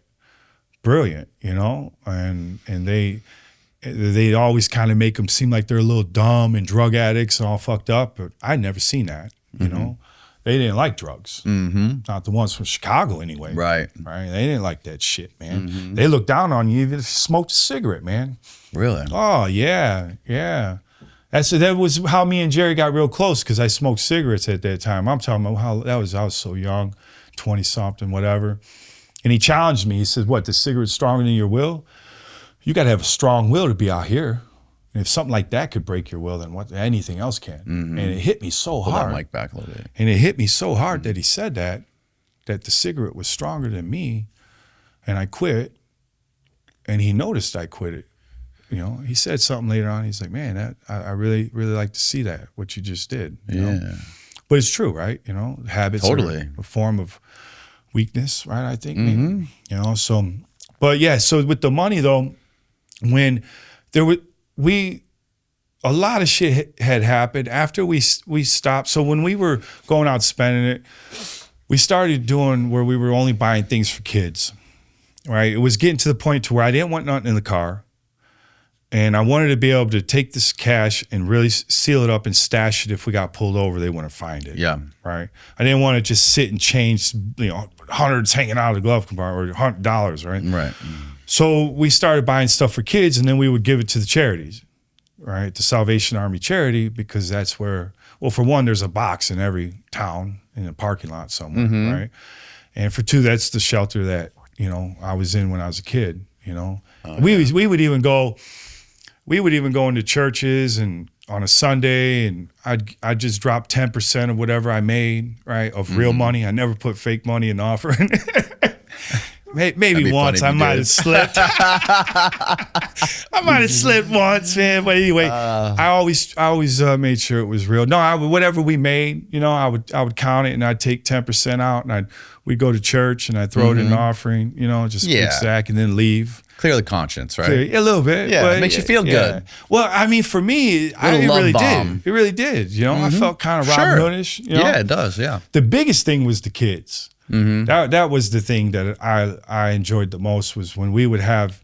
B: you know, and they always kind of make them seem like they're a little dumb and drug addicts and all fucked up, but I never seen that, you know. They didn't like drugs. Not the ones from Chicago anyway.
A: Right.
B: They didn't like that shit, man. They looked down on you even if you smoked a cigarette, man.
A: Really?
B: Oh, yeah. That was how me and Jerry got real close, because I smoked cigarettes at that time. I'm talking about I was so young, 20-something, whatever. And he challenged me. He said, what, the cigarette's stronger than your will? You got to have a strong will to be out here. And if something like that could break your will, then anything else can. And it hit me so hard.
A: Pull that mic back a little bit.
B: And it hit me so hard that he said that the cigarette was stronger than me, and I quit. And he noticed I quit it. You know, he said something later on. He's like, man, I really, really like to see that, what you just did. You know? But it's true, right? You know, habits are a form of weakness, right? I think, maybe. You know, so, but yeah, so with the money though, when there were, a lot of shit had happened after we stopped. So when we were going out spending it, we started doing where we were only buying things for kids, right? It was getting to the point to where I didn't want nothing in the car. And I wanted to be able to take this cash and really seal it up and stash it. If we got pulled over, they wouldn't find it.
A: Yeah.
B: Right. I didn't want to just sit and change, hundreds hanging out of the glove compartment or $100, right?
A: Right.
B: So we started buying stuff for kids, and then we would give it to the charities, right? The Salvation Army charity, because that's where, well, for one, there's a box in every town in a parking lot somewhere, right? And for two, that's the shelter that, I was in when I was a kid, We would even go into churches and on a Sunday, and I'd just drop 10% of whatever I made, right, of real money. I never put fake money in the offering. Maybe once I might have slipped. I might have slipped once, man. But anyway, I always made sure it was real. No, whatever we made, I would count it, and I'd take 10% out, and we'd go to church, and I'd throw it in an offering, just a big sack, and then leave.
A: Clear the conscience, right?
B: A little bit.
A: Yeah,
B: but
A: it makes you feel good.
B: Well, I mean, for me, it really did. It really did. I felt kind of Robin Hoodish.
A: Yeah, it does. Yeah.
B: The biggest thing was the kids. That was the thing that I enjoyed the most, was when we would have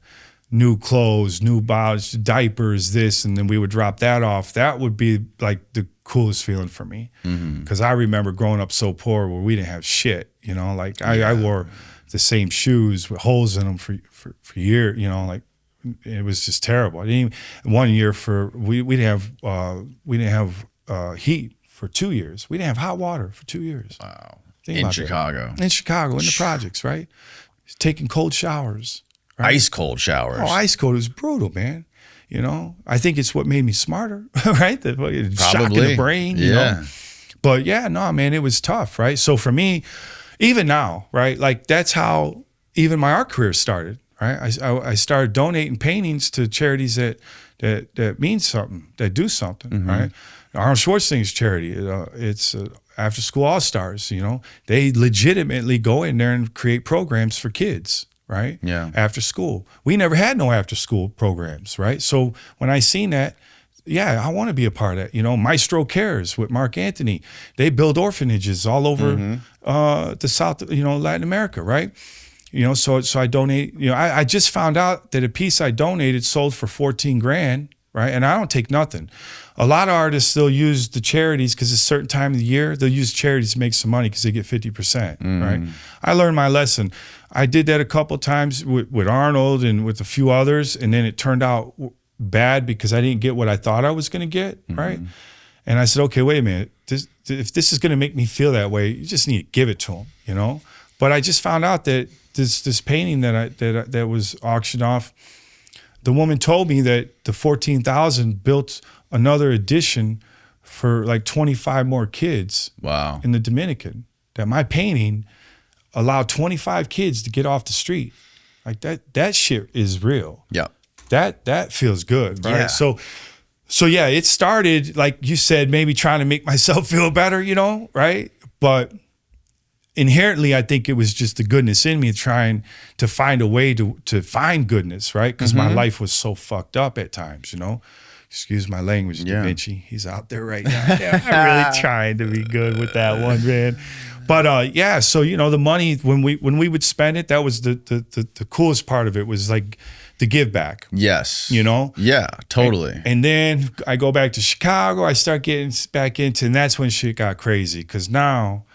B: new clothes, new bottles, diapers, this, and then we would drop that off. That would be like the coolest feeling for me, because I remember growing up so poor where we didn't have shit. I wore the same shoes with holes in them for years. It was just terrible. I didn't even, one year we didn't have heat for 2 years. We didn't have hot water for 2 years.
A: Wow.
B: In
A: Chicago,
B: in the projects, right? Taking cold showers, right?
A: Ice cold showers.
B: Oh, ice cold. It was brutal, man. I think it's what made me smarter, right? The shock in the brain, you know. But yeah, no, man, it was tough, right? So for me, even now, right? Like that's how even my art career started, right? I started donating paintings to charities that mean something, that do something, right? Arnold Schwarzenegger's charity, it's After School All-Stars, they legitimately go in there and create programs for kids, right?
A: Yeah.
B: After school. We never had no after school programs, right? So when I seen that, yeah, I want to be a part of that. Maestro Cares with Mark Anthony. They build orphanages all over the South, Latin America, right? So I donate, I just found out that a piece I donated sold for 14 grand, right? And I don't take nothing. A lot of artists, they'll use the charities because it's a certain time of the year. They'll use charities to make some money because they get 50%, right? I learned my lesson. I did that a couple of times with Arnold and with a few others, and then it turned out bad because I didn't get what I thought I was going to get, right? And I said, okay, wait a minute. If this is going to make me feel that way, you just need to give it to them, But I just found out that this painting that was auctioned off, the woman told me that the 14,000 built another edition for like 25 more kids.
A: Wow.
B: In the Dominican. That my painting allowed 25 kids to get off the street. Like that shit is real.
A: Yeah.
B: That feels good, right?
A: Yeah.
B: So yeah, it started, like you said, maybe trying to make myself feel better, right? But inherently, I think it was just the goodness in me trying to find a way to find goodness, right? Because my life was so fucked up at times, Excuse my language, Da Vinci. He's out there right now. Yeah, I'm really trying to be good with that one, man. But yeah, so the money when we would spend it, that was the coolest part of it, was like the give back.
A: Yes.
B: Yeah,
A: totally.
B: And then I go back to Chicago. I start getting back into, and that's when shit got crazy. Because now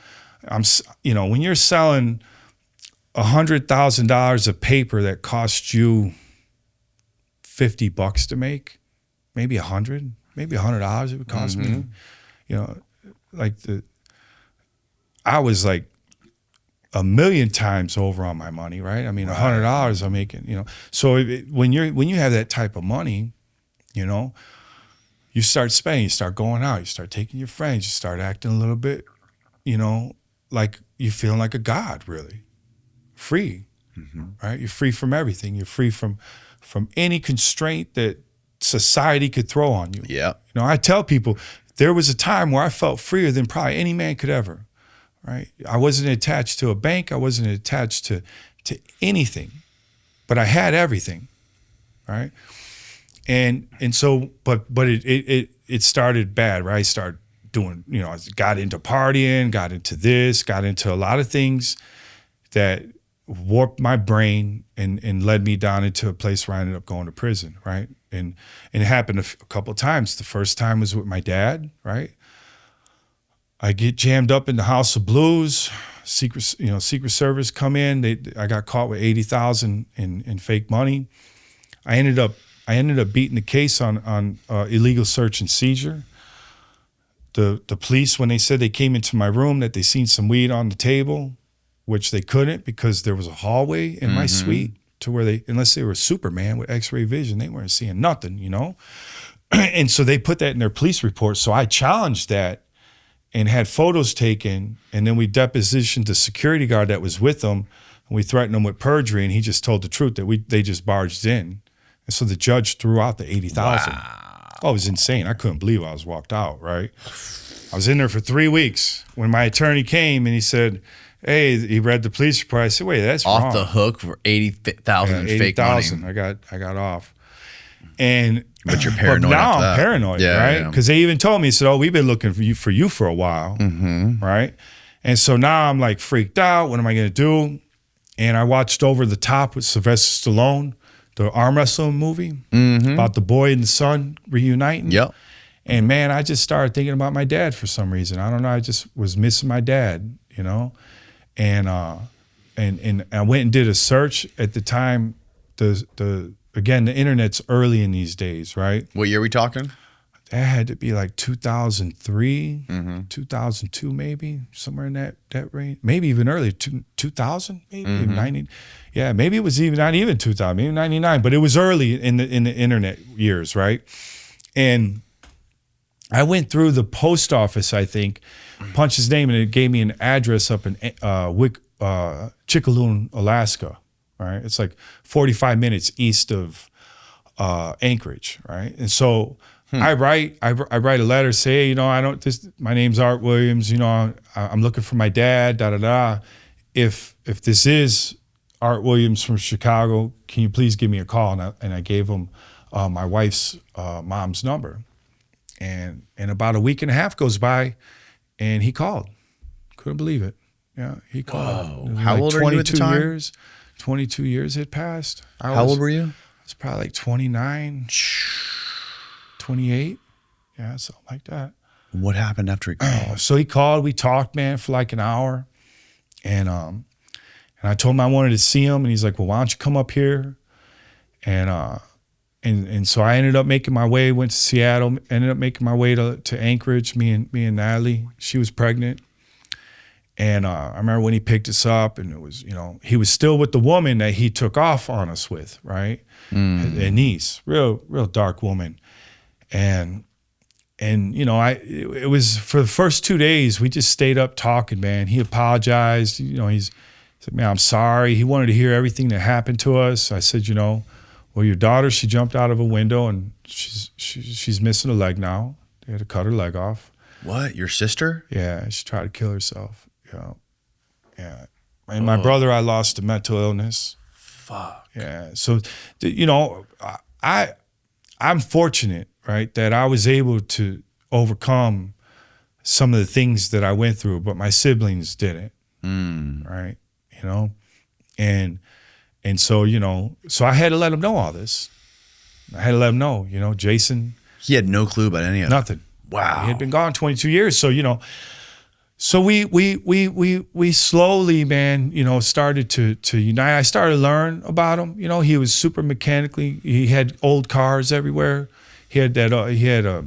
B: when you're selling $100,000 of paper that costs you $50 to make, maybe $100 it would cost me. I was like a million times over on my money, right? I mean, $100 I'm making, So when you have that type of money, you start spending, you start going out, you start taking your friends, you start acting a little bit, like you feeling like a god, really. Free, right? You're free from everything. You're free from any constraint that society could throw on you.
A: Yeah.
B: I tell people there was a time where I felt freer than probably any man could ever, right? I wasn't attached to a bank. I wasn't attached to anything, but I had everything, right? And so, but it started bad, right? I started doing, I got into partying, got into this, got into a lot of things that warped my brain and led me down into a place where I ended up going to prison, right? And it happened a couple of times. The first time was with my dad, right? I get jammed up in the House of Blues. Secret Service come in. I got caught with $80,000 in fake money. I ended up beating the case on illegal search and seizure. The police, when they said they came into my room, that they seen some weed on the table, which they couldn't because there was a hallway in my suite to where unless they were Superman with X-ray vision, they weren't seeing nothing, And so they put that in their police report. So I challenged that and had photos taken, and then we depositioned the security guard that was with them, and we threatened him with perjury, and he just told the truth that they just barged in. And so the judge threw out the $80,000.
A: Wow.
B: Oh, it was insane. I couldn't believe I was walked out, right? I was in there for 3 weeks. When my attorney came and he said, hey, he read the police report, I said, wait, that's
A: Off
B: wrong.
A: the hook for $80,000 in fake money.
B: I got off.
A: But you're paranoid.
B: But now
A: after
B: I'm
A: that.
B: paranoid,
A: Yeah,
B: right? Because they even told me, said, "Oh, we've been looking for you for a while, right?" And so now I'm like freaked out. What am I going to do? And I watched Over the Top with Sylvester Stallone, the arm wrestling movie about the boy and the son reuniting.
A: Yep.
B: And man, I just started thinking about my dad for some reason. I don't know. I just was missing my dad, And I went and did a search at the time. Again, the internet's early in these days, right?
A: What year are we talking?
B: That had to be like 2003, 2002, maybe somewhere in that range. Maybe even earlier, 2000, maybe 90. Yeah, maybe it was not even 2000, maybe 99. But it was early in the internet years, right? And I went through the post office, I think, punched his name, and it gave me an address up in Chickaloon, Alaska. Right, it's like 45 minutes east of Anchorage, right? And so I write a letter, say, hey, my name's Art Williams, I'm looking for my dad, If this is Art Williams from Chicago, can you please give me a call? And I gave him my wife's mom's number, and about a week and a half goes by, and he called. Couldn't believe it. Yeah, he called.
A: Whoa. How old are you at the time?
B: 22 years had passed.
A: How old were you?
B: I was probably like 29, 28. Yeah, something like that.
A: What happened after he called?
B: So he called. We talked, man, for like an hour. And I told him I wanted to see him. And he's like, well, why don't you come up here? And so I ended up making my way, went to Seattle, ended up making my way to Anchorage, me and Natalie. She was pregnant. And I remember when he picked us up, and it was, he was still with the woman that he took off on us with, right? A niece, real dark woman. And it was for the first 2 days, we just stayed up talking, man. He apologized. He said, man, I'm sorry. He wanted to hear everything that happened to us. I said, well, your daughter, she jumped out of a window, and she's missing a leg now. They had to cut her leg off.
A: What? Your sister?
B: Yeah, she tried to kill herself. Yeah. And my brother, I lost to mental illness.
A: Fuck.
B: Yeah. So, I'm fortunate, right, that I was able to overcome some of the things that I went through, but my siblings didn't. Right. And so, so I had to let them know all this. I had to let them know, Jason.
A: He had no clue about any of it.
B: Nothing.
A: Wow.
B: He had been gone 22 years. So, so we slowly, man, started to unite. I started to learn about him. He was super mechanically. He had old cars everywhere. He had a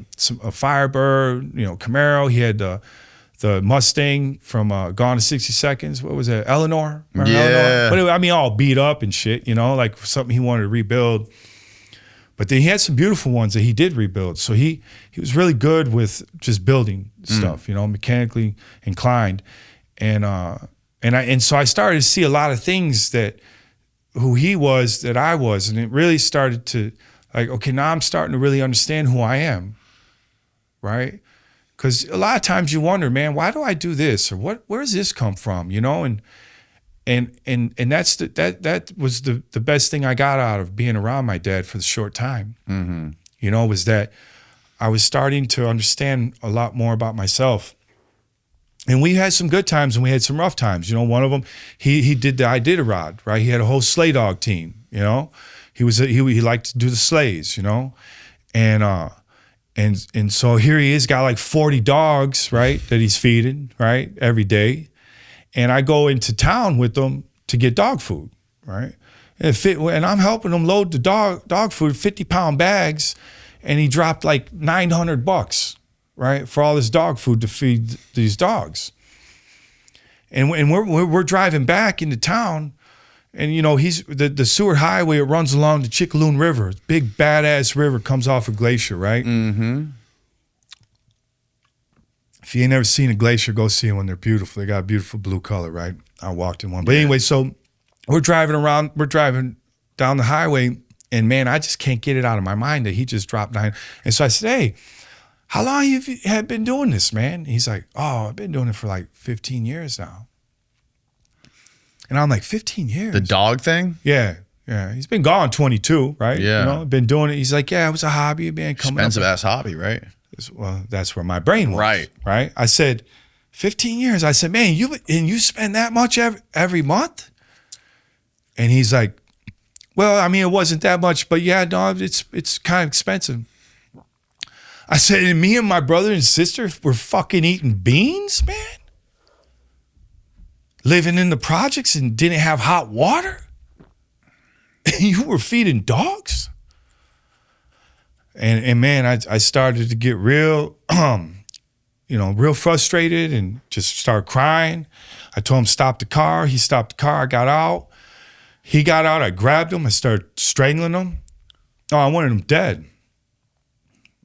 B: Firebird, Camaro. He had the Mustang from Gone in 60 Seconds. What was that? Eleanor? Remember
A: Yeah.
B: Eleanor? But all beat up and shit, like something he wanted to rebuild. But then he had some beautiful ones that he did rebuild. So he was really good with just building stuff, mechanically inclined. And so I started to see a lot of things that who he was that I was. And it really started to like, okay, now I'm starting to really understand who I am, right? Because a lot of times you wonder, man, why do I do this? Or where does this come from, that's that was the best thing I got out of being around my dad for the short time.
A: Mm-hmm.
B: You know, was that I was starting to understand a lot more about myself. And we had some good times and we had some rough times. You know, one of them, he did the Iditarod, right? He had a whole sleigh dog team, you know? He liked to do the sleighs, you know? And so here he is, got like 40 dogs, right? That he's feeding, right? Every day. And I go into town with them to get dog food, right? And I'm helping him load the dog food, 50-pound bags, and he dropped like $900, right, for all this dog food to feed these dogs. And we're driving back into town, and you know he's the Seward Highway. It runs along the Chickaloon River, big badass river, comes off a glacier, right?
A: Mm-hmm.
B: If you ain't never seen a glacier, go see them when they're beautiful. They got a beautiful blue color, right? I walked in one, but anyway, so we're driving down the highway, and man, I just can't get it out of my mind that he just dropped 9. And so I said, hey, how long have you been doing this, man? He's like, oh, I've been doing it for like 15 years now. And I'm like, 15 years?
A: The dog thing?
B: Yeah. He's been gone 22, right?
A: Yeah.
B: You know, been doing it. He's like, yeah, it was a hobby, man.
A: Expensive ass hobby, right?
B: Well, that's where my brain was. Right. I said, 15 years. I said, man, you spend that much every month? And he's like, well, I mean, it wasn't that much, but yeah, no, it's kind of expensive. I said, and me and my brother and sister were fucking eating beans, man? Living in the projects and didn't have hot water? And you were feeding dogs? And man, I started to get real, real frustrated and just start crying. I told him, stop the car. He stopped the car. I got out. He got out. I grabbed him. I started strangling him. Oh, I wanted him dead.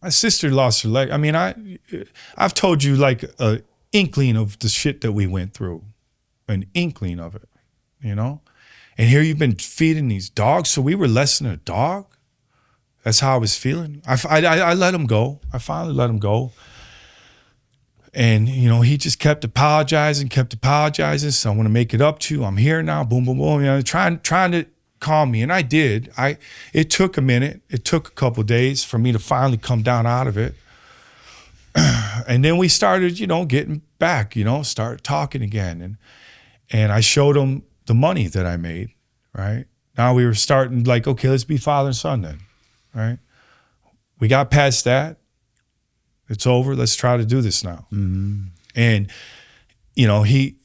B: My sister lost her leg. I mean, I've told you like an inkling of the shit that we went through, an inkling of it, you know? And here you've been feeding these dogs, so we were less than a dog. That's how I was feeling. I let him go. I finally let him go. And, you know, he just kept apologizing. So I want to make it up to you. I'm here now. Boom, boom, boom. You know, trying to calm me, and I did. It took a minute. It took a couple days for me to finally come down out of it. And then we started, you know, getting back, you know, started talking again. And I showed him the money that I made, right? Now we were starting like, okay, let's be father and son then, right? We got past that. It's over. Let's try to do this now. Mm-hmm. And, you know, he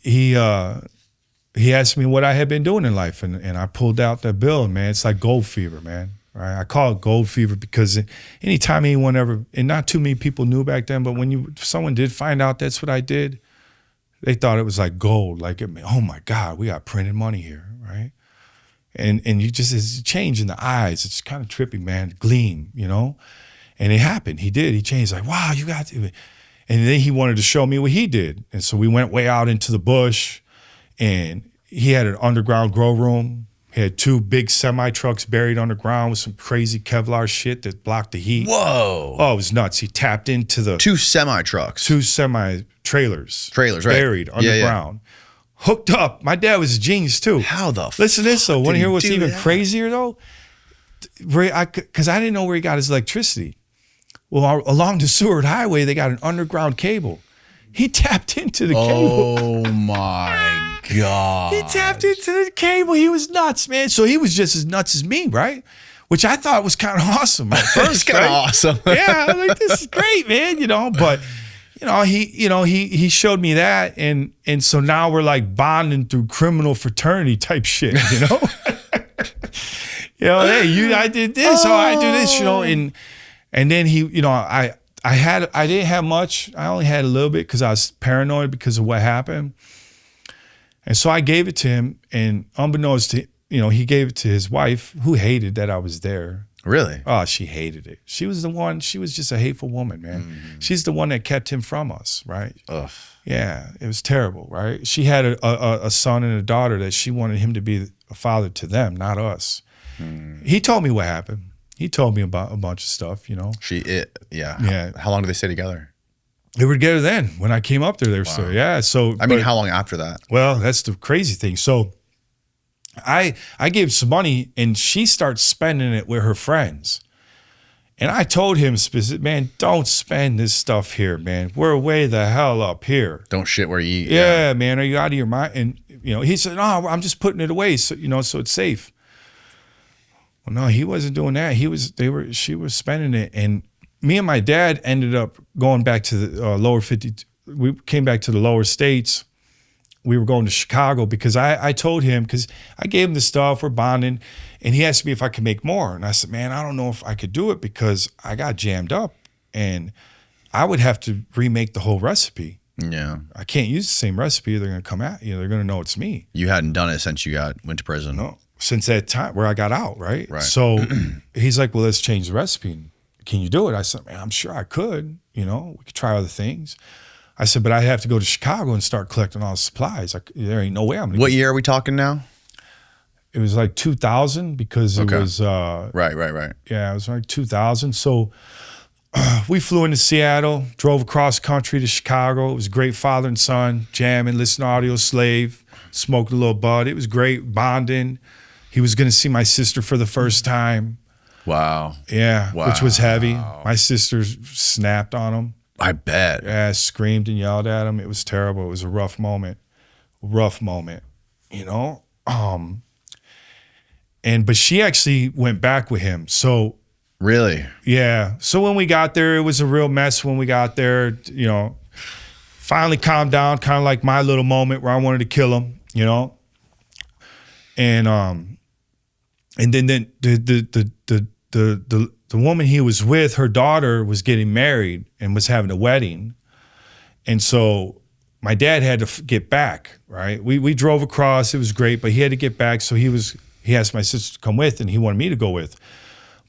B: asked me what I had been doing in life, and I pulled out that bill, and man, it's like gold fever, man. Right? I call it gold fever because anytime anyone ever, and not too many people knew back then, but when someone did find out that's what I did, they thought it was like gold. Like, oh my God, we got printed money here, right? And you just, it's a change in the eyes. It's kind of trippy, man. Gleam, you know? And it happened. He did. He changed. Like, wow, you got to. And then he wanted to show me what he did. And so we went way out into the bush, and he had an underground grow room. He had 2 big semi-trucks buried underground with some crazy Kevlar shit that blocked the heat.
A: Whoa.
B: Oh, it was nuts. He tapped into the
A: 2 semi-trucks.
B: 2 semi-trailers.
A: Trailers, right.
B: Buried underground. Yeah. Hooked up. My dad was a genius too.
A: How the fuck?
B: Listen to this though. Want to hear what's even
A: that?
B: crazier though? Because I didn't know where he got his electricity. Well, along the Seward Highway, they got an underground cable. He tapped into the cable.
A: Oh my God.
B: He tapped into the cable. He was nuts, man. So he was just as nuts as me, right? Which I thought was kind of awesome at first.
A: It's kind of awesome.
B: Yeah, like this is great, man. You know, but he showed me that, and so now we're like bonding through criminal fraternity type shit. You know, hey, I did this, so I do this. You know, and then he, you know, I didn't have much. I only had a little bit because I was paranoid because of what happened. And so I gave it to him, and unbeknownst to, you know, he gave it to his wife, who hated that I was there.
A: Really?
B: Oh, she hated it. She was just a hateful woman, man. Mm. She's the one that kept him from us, right?
A: Ugh.
B: Yeah, it was terrible, right? She had a son and a daughter that she wanted him to be a father to them, not us. Mm. He told me what happened. He told me about a bunch of stuff, you know.
A: Yeah. How long did they stay together?
B: They were together then. When I came up there, they were still, yeah. So
A: I mean, how long after that?
B: Well, that's the crazy thing. So I gave some money and she starts spending it with her friends. And I told him, man, don't spend this stuff here, man. We're way the hell up here.
A: Don't shit where you eat.
B: Yeah, man, are you out of your mind? And, he said, no, I'm just putting it away, so, so it's safe. Well, no, he wasn't doing that. She was spending it. And me and my dad ended up going back to the lower 50. We came back to the lower states. We were going to Chicago because I told him, because I gave him the stuff, we're bonding, and he asked me if I could make more. And I said, man, I don't know if I could do it because I got jammed up and I would have to remake the whole recipe.
A: Yeah.
B: I can't use the same recipe. They're going to come at you. They're going to know it's me.
A: You hadn't done it since you went to prison.
B: No, since that time where I got out, right?
A: Right.
B: So he's like, well, let's change the recipe. Can you do it? I said, man, I'm sure I could. We could try other things. I said, but I have to go to Chicago and start collecting all the supplies. There ain't no way I'm going to.
A: What year are we talking now?
B: It was like 2000 because it was.
A: Right.
B: Yeah, it was like 2000. So we flew into Seattle, drove across country to Chicago. It was great, father and son, jamming, listening to Audio Slave, smoked a little bud. It was great, bonding. He was going to see my sister for the first time.
A: Wow.
B: Yeah,
A: Wow.
B: which was heavy. My sister snapped on him.
A: I bet.
B: Yeah, screamed and yelled at him. It was terrible. It was a rough moment. But she actually went back with him. So
A: Really?
B: yeah. So when we got there, it was a real mess when we got there, finally calmed down, kind of like my little moment where I wanted to kill him, And then the woman he was with, her daughter was getting married and was having a wedding. And so my dad had to get back, right? We drove across, it was great, but he had to get back. So he asked my sister to come with and he wanted me to go with.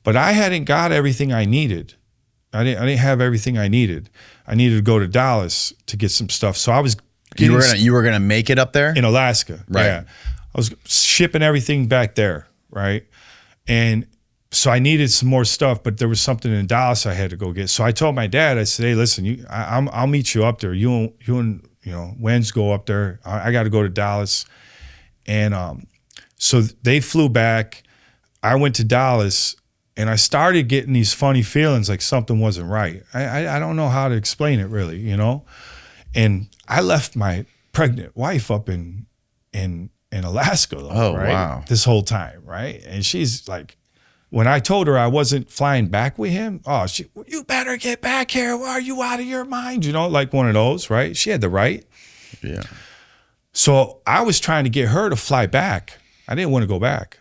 B: But I hadn't got everything I needed. I didn't have everything I needed. I needed to go to Dallas to get some stuff. So I was
A: You were gonna make it up there?
B: in Alaska.
A: Right.
B: Yeah. I was shipping everything back there, right? And so I needed some more stuff, but there was something in Dallas I had to go get. So I told my dad, I said, hey, listen, I'll meet you up there. You and Wens go up there. I got to go to Dallas. And so they flew back. I went to Dallas and I started getting these funny feelings like something wasn't right. I don't know how to explain it really, And I left my pregnant wife up in Alaska, though, right?
A: Wow.
B: This whole time, right? And she's like, when I told her I wasn't flying back with him, you better get back here. Why are you out of your mind? Like one of those, right? She had the right.
A: Yeah.
B: So I was trying to get her to fly back. I didn't want to go back.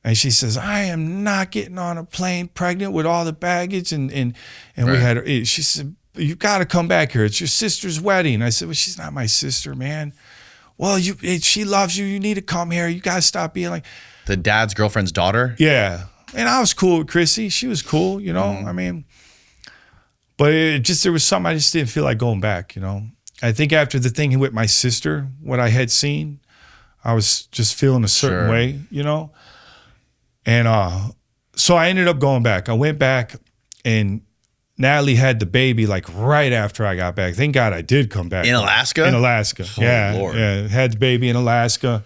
B: And she says, I am not getting on a plane pregnant with all the baggage. And we had her, she said, you got to come back here. It's your sister's wedding. I said, well, she's not my sister, man. Well, she loves you. You need to come here. You got to stop being like.
A: The dad's girlfriend's daughter?
B: Yeah. And I was cool with Chrissy. She was cool, I mean. But there was something I just didn't feel like going back, I think after the thing with my sister, what I had seen, I was just feeling a certain way, And so I ended up going back. I went back and Natalie had the baby like right after I got back. Thank God I did come back.
A: In Alaska?
B: In Alaska.
A: Oh,
B: yeah.
A: Lord.
B: Yeah. Had the baby in Alaska.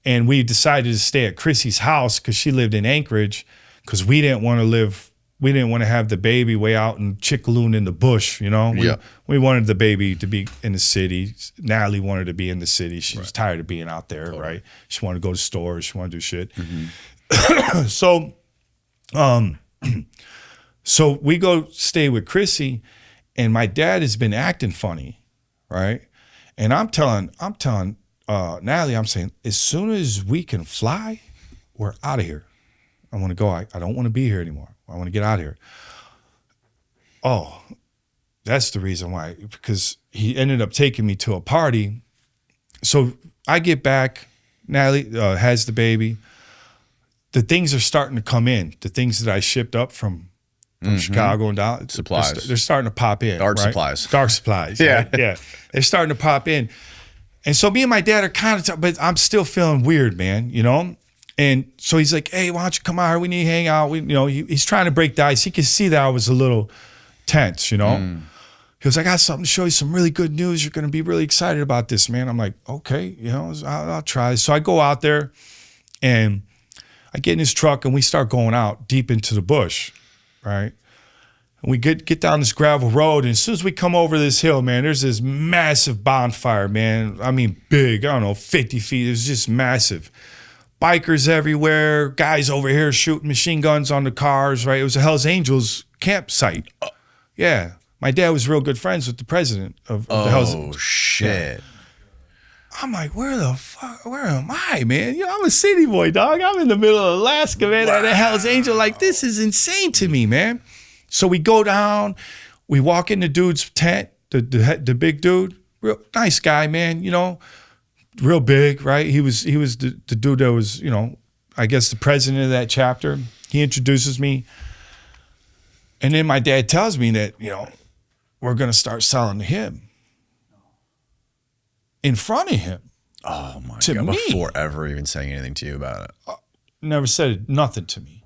B: And we decided to stay at Chrissy's house because she lived in Anchorage because we didn't want to have the baby way out in Chickaloon in the bush, We wanted the baby to be in the city. Natalie wanted to be in the city. She was tired of being out there, right? She wanted to go to stores. She wanted to do shit. Mm-hmm. So we go stay with Chrissy, and my dad has been acting funny, right? And I'm telling Natalie, I'm saying, as soon as we can fly, we're out of here. I want to go. I don't want to be here anymore. I want to get out of here. Oh, that's the reason why, because he ended up taking me to a party. So I get back, Natalie has the baby. The things are starting to come in. The things that I shipped up from Chicago and Dallas.
A: Supplies.
B: They're starting to pop in.
A: Dark
B: right?
A: supplies.
B: Dark supplies.
A: Yeah.
B: Right? Yeah. They're starting to pop in. And so me and my dad are kind of, but I'm still feeling weird, man, And so he's like, hey, why don't you come out here? We need to hang out. He's trying to break the ice. He could see that I was a little tense, He goes, I got something to show you, some really good news. You're going to be really excited about this, man. I'm like, okay, I'll try. So I go out there And I get in his truck and we start going out deep into the bush, right? And we get down this gravel road, and as soon as we come over this hill, man, there's this massive bonfire, man. I mean, big, I don't know, 50 feet. It was just massive. Bikers everywhere, guys over here shooting machine guns on the cars, right? It was a Hells Angels campsite. Yeah. My dad was real good friends with the president of the Hells Angels.
A: Oh, shit.
B: Yeah. I'm like, where am I, man? You know, I'm a city boy, dog. I'm in the middle of Alaska, man, at a Hells Angel. Like, this is insane to me, man. So we go down, we walk in the dude's tent, the big dude, real nice guy, man, you know, real big, right? He was the dude that was, you know, I guess the president of that chapter. He introduces me. And then my dad tells me that, you know, we're going to start selling to him. In front of him.
A: Oh my
B: to
A: God.
B: Me.
A: Before ever even saying anything to you about it.
B: Never said nothing to me.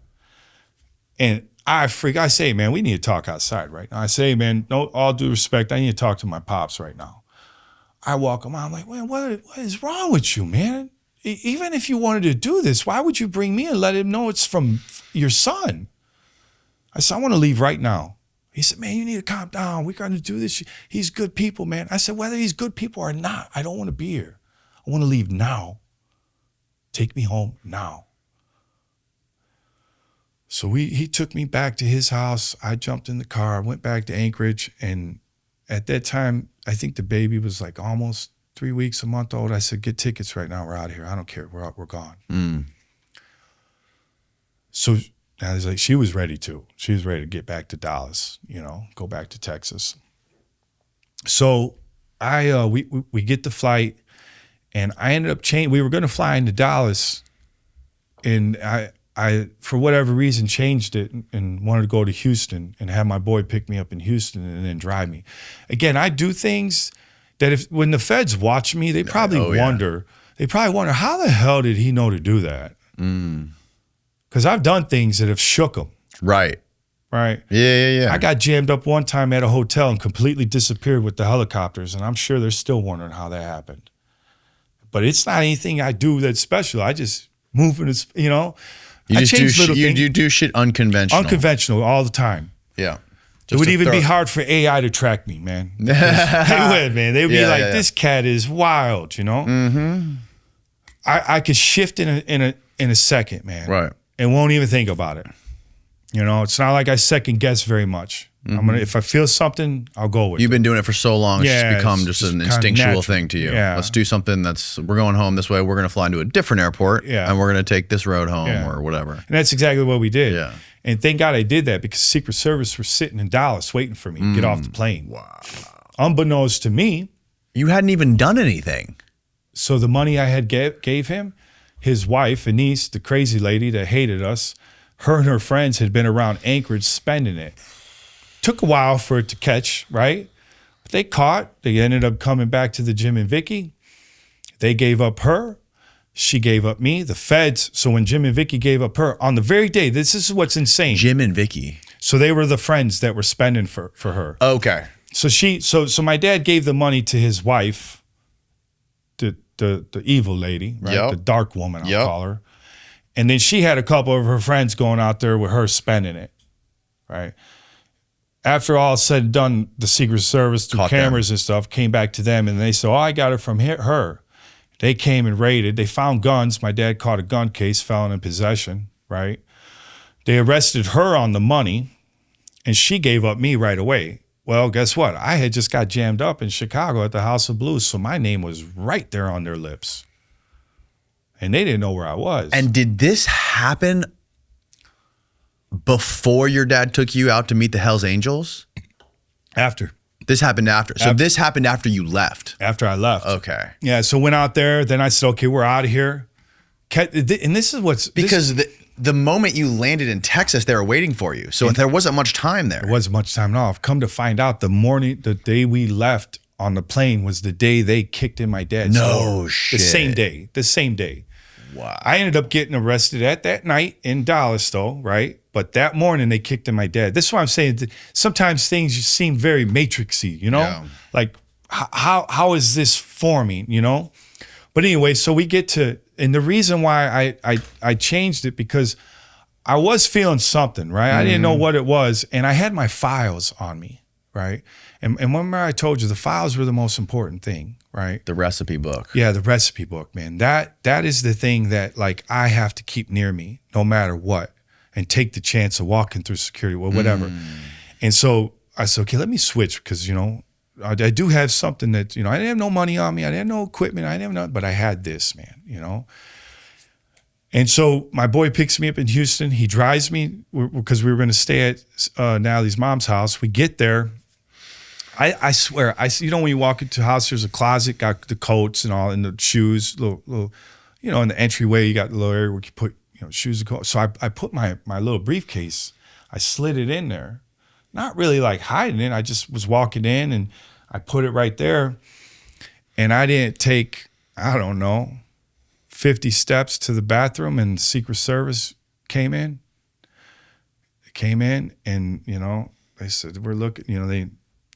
B: And I say, man, we need to talk outside right now. I say, man, no, all due respect, I need to talk to my pops right now. I walk him out. I'm like, man, what is wrong with you, man? Even if you wanted to do this, why would you bring me and let him know it's from your son? I said, I want to leave right now. He said, man, you need to calm down. We're going to do this. He's good people, man. I said, whether he's good people or not, I don't want to be here. I want to leave now. Take me home now. So he took me back to his house. I jumped in the car, went back to Anchorage. And at that time, I think the baby was like almost 3 weeks, a month old. I said, get tickets right now. We're out of here. I don't care. We're gone. Mm. So I was like, she was ready to. She was ready to get back to Dallas, you know, go back to Texas. So we get the flight, and I ended up we were going to fly into Dallas, and I for whatever reason changed it and wanted to go to Houston and have my boy pick me up in Houston and then drive me. Again, I do things that when the feds watch me, they probably wonder. They probably wonder, how the hell did he know to do that? Because I've done things that have shook them.
A: Right.
B: Right.
A: Yeah.
B: I got jammed up one time at a hotel and completely disappeared with the helicopters, and I'm sure they're still wondering how that happened. But it's not anything I do that's special. I just move and you know.
A: You do shit unconventional.
B: Unconventional all the time.
A: Yeah.
B: It would even be hard for AI to track me, man. They would, man. They would be like, this cat is wild, you know? Mm-hmm. I could shift in a second, man.
A: Right.
B: And won't even think about it. You know, it's not like I second guess very much. Mm-hmm. If I feel something, I'll go with it.
A: You've been doing it for so long, it's just become just an instinctual thing to you.
B: Yeah.
A: Let's do something we're going home this way, we're going to fly into a different airport, and we're going to take this road home or whatever.
B: And that's exactly what we did.
A: Yeah.
B: And thank God I did that, because Secret Service were sitting in Dallas waiting for me to get off the plane.
A: Wow.
B: Unbeknownst to me.
A: You hadn't even done anything.
B: So the money I had gave him, his wife, Anise, the crazy lady that hated us, her and her friends had been around Anchorage spending it. Took a while for it to catch, right? But they caught. They ended up coming back to the Jim and Vicky. They gave up her. She gave up me. The feds. So when Jim and Vicky gave up her, on the very day, this is what's insane.
A: Jim and Vicky.
B: So they were the friends that were spending for her.
A: Okay.
B: So my dad gave the money to his wife, the evil lady, right?
A: Yep.
B: The dark woman, I'll call her. And then she had a couple of her friends going out there with her spending it, right? After all said and done, the Secret Service, through cameras and stuff, came back to them, and they said, oh, I got it from her. They came and raided. They found guns. My dad caught a gun case, felon in possession, right? They arrested her on the money, and she gave up me right away. Well, guess what? I had just got jammed up in Chicago at the House of Blues, so my name was right there on their lips. And they didn't know where I was.
A: And did this happen before your dad took you out to meet the Hells Angels?
B: After.
A: This happened after. So this happened after you left.
B: After I left.
A: Okay.
B: Yeah, so went out there. Then I said, okay, we're out of here. And this is what's...
A: Because the moment you landed in Texas, they were waiting for you. So there wasn't much time there.
B: There wasn't much time at all. I've come to find out the day we left on the plane was the day they kicked in my dad's door.
A: No shit.
B: The same day.
A: Wow.
B: I ended up getting arrested at that night in Dallas, though, right? But that morning they kicked in my dad. This is why I'm saying sometimes things just seem very matrixy, you know?
A: Yeah.
B: Like how is this forming, you know? But anyway, so we get to And the reason why I changed it because I was feeling something, right? I didn't know what it was, and I had my files on me, right? And remember I told you the files were the most important thing, right?
A: The recipe book.
B: Yeah, the recipe book, man. That is the thing that like I have to keep near me no matter what, and take the chance of walking through security or whatever. And so I said, okay, let me switch because, you know, I do have something that, you know, I didn't have no money on me. I didn't have no equipment. I didn't have nothing, but I had this, man, you know. And so my boy picks me up in Houston. He drives me because we were going to stay at Natalie's mom's house. We get there. I swear, you know, when you walk into a house, there's a closet, got the coats and all, and the shoes, little, you know, in the entryway, you got the little area where you put, you know, shoes and coats. So I put my little briefcase, I slid it in there, not really like hiding it. I just was walking in and I put it right there. And I didn't take, I don't know, 50 steps to the bathroom, and the Secret Service came in. They came in and, you know, they said, we're looking, you know, they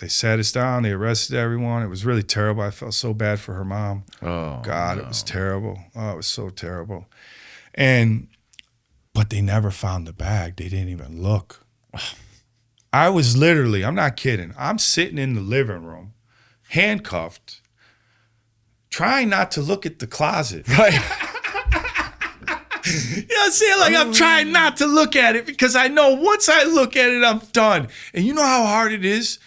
B: sat us down, they arrested everyone. It was really terrible. I felt so bad for her mom. Oh, God, no. It was terrible. Oh, it was so terrible. But they never found the bag. They didn't even look. I was literally, I'm not kidding, I'm sitting in the living room, handcuffed, trying not to look at the closet. Right? You know what I'm saying? Like, I'm trying not to look at it because I know once I look at it, I'm done. And you know how hard it is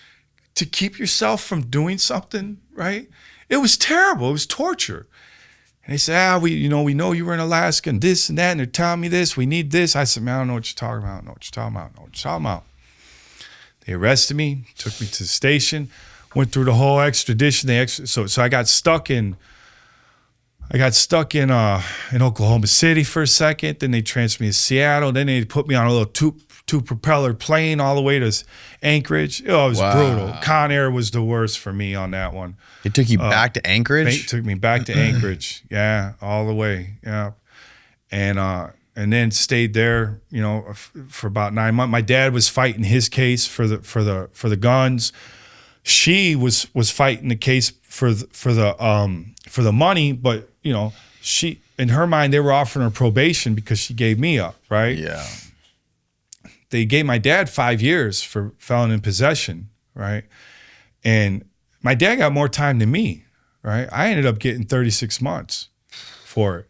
B: to keep yourself from doing something, right? It was terrible. It was torture. And they said, we know you were in Alaska and this and that, and they're telling me this, we need this. I said, man, I don't know what you're talking about. I don't know what you're talking about. I don't know what you're talking about. They arrested me, took me to the station, went through the whole extradition. So I got stuck in Oklahoma City for a second. Then they transferred me to Seattle. Then they put me on a little two propeller plane all the way to Anchorage. Oh, it was brutal. Con Air was the worst for me on that one.
A: It took you back to Anchorage?
B: It took me back to Anchorage. Yeah, all the way. Yeah, and then stayed there, you know, for about 9 months. My dad was fighting his case for the guns. She was fighting the case for the money, but you know, she, in her mind, they were offering her probation because she gave me up, right?
A: Yeah.
B: They gave my dad 5 years for felon in possession, right? And my dad got more time than me, right? I ended up getting 36 months for it.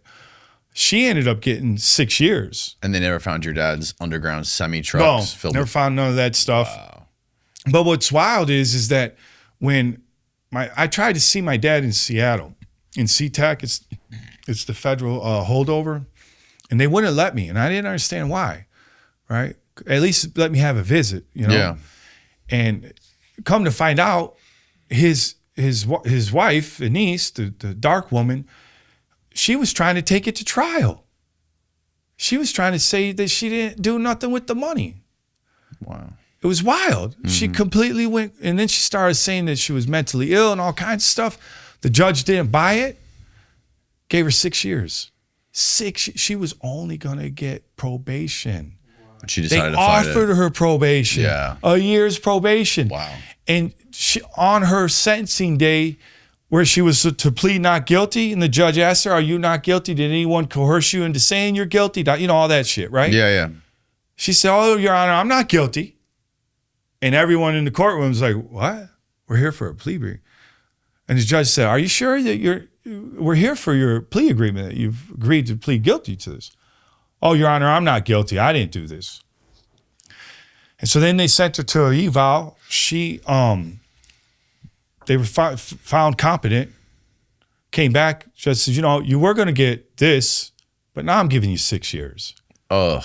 B: She ended up getting 6 years.
A: And they never found your dad's underground semi-trucks?
B: No, never found none of that stuff. Wow. But what's wild is that when I tried to see my dad in Seattle, in SeaTac, it's the federal holdover, and they wouldn't let me, and I didn't understand why, right? At least let me have a visit, you know? Yeah. And come to find out, his wife, Denise, the dark woman, she was trying to take it to trial. She was trying to say that she didn't do nothing with the money.
A: Wow.
B: It was wild. Mm-hmm. She completely went, and then she started saying that she was mentally ill and all kinds of stuff. The judge didn't buy it, gave her 6 years. She was only going to get probation.
A: But she decided to fight it.
B: They offered her probation.
A: Yeah.
B: A year's probation.
A: Wow.
B: And she, on her sentencing day, where she was to plead not guilty, and the judge asked her, are you not guilty? Did anyone coerce you into saying you're guilty? You know, all that shit, right?
A: Yeah, yeah.
B: She said, oh, Your Honor, I'm not guilty. And everyone in the courtroom was like, what? We're here for a plea agreement. And the judge said, are you sure that we're here for your plea agreement, that you've agreed to plead guilty to this? Oh, Your Honor, I'm not guilty. I didn't do this. And so then they sent her to an eval. They were found competent, came back, judge says, you know, you were going to get this, but now I'm giving you 6 years.
A: Ugh.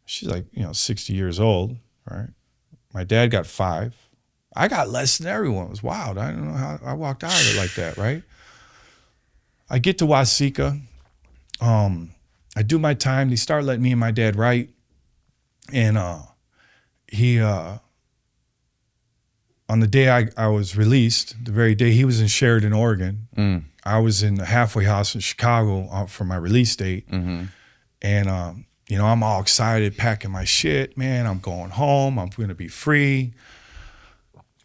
B: She's like, 60 years old, right? My dad got 5. I got less than everyone. It was wild. I don't know how I walked out of it like that, right? I get to Wasika. I do my time. They start letting me and my dad write. And he... on the day I was released, the very day he was in Sheridan, Oregon, I was in the halfway house in Chicago for my release date. Mm-hmm. And, I'm all excited, packing my shit. Man, I'm going home. I'm going to be free.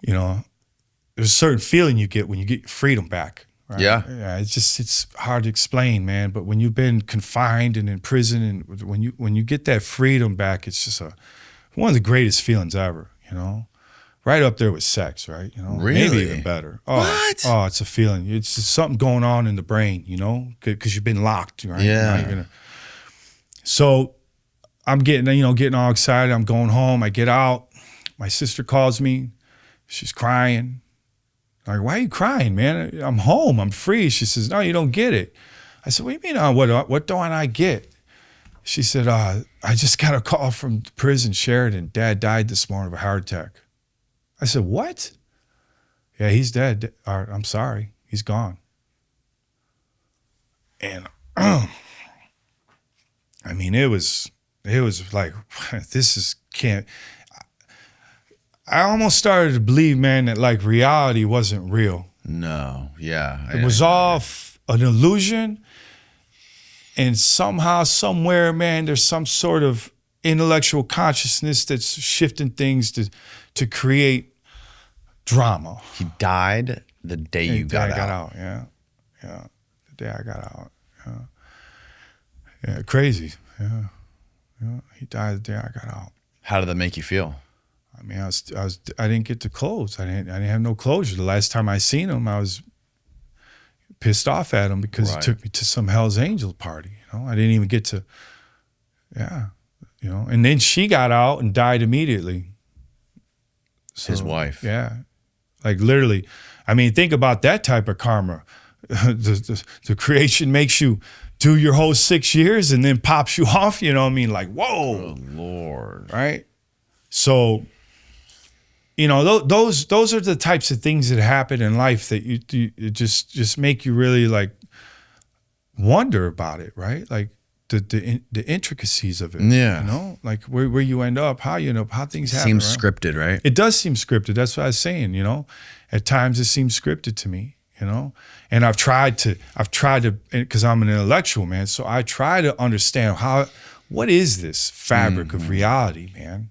B: There's a certain feeling you get when you get your freedom back, Right?
A: Yeah.
B: It's hard to explain, man. But when you've been confined and in prison, and when you get that freedom back, it's just one of the greatest feelings ever, you know? Right up there with sex, right? You know,
A: Really?
B: maybe even better. Oh,
A: What?
B: Oh, it's a feeling. It's just something going on in the brain, you know, because you've been locked, right?
A: Yeah.
B: So I'm getting all excited. I'm going home. I get out. My sister calls me. She's crying. I'm like, why are you crying, man? I'm home. I'm free. She says, no, you don't get it. I said, what do you mean? What don't I get? She said, I just got a call from prison, Sheridan. Dad died this morning of a heart attack. I said, what? Yeah, he's dead. I'm sorry. He's gone. And I mean, it was like, I almost started to believe, man, that like reality wasn't real.
A: No. Yeah.
B: It was all an illusion. And somehow, somewhere, man, there's some sort of intellectual consciousness that's shifting things to create drama.
A: He died the day you got out.
B: Yeah. The day I got out. Yeah. Crazy. Yeah. He died the day I got out.
A: How did that make you feel?
B: I mean, I didn't get to close. I didn't have no closure. The last time I seen him, I was pissed off at him because he took me to some Hell's Angel party. You know, I didn't even get to. Yeah. You know, and then she got out and died immediately. So,
A: his wife.
B: Yeah. Like literally, I mean, think about that type of karma. The creation makes you do your whole 6 years and then pops you off, you know what I mean? Like, whoa.
A: Oh, Lord.
B: Right? So, you know, those are the types of things that happen in life that you just make you really like wonder about it, right? Like the intricacies of it.
A: Yeah.
B: You know, like where you end up, how you end up, how things happen.
A: Seems
B: right?
A: scripted, right?
B: It does seem scripted. That's what I was saying, you know. At times it seems scripted to me, you know. And I've tried to, because I'm an intellectual, man. So I try to understand what is this fabric of reality, man?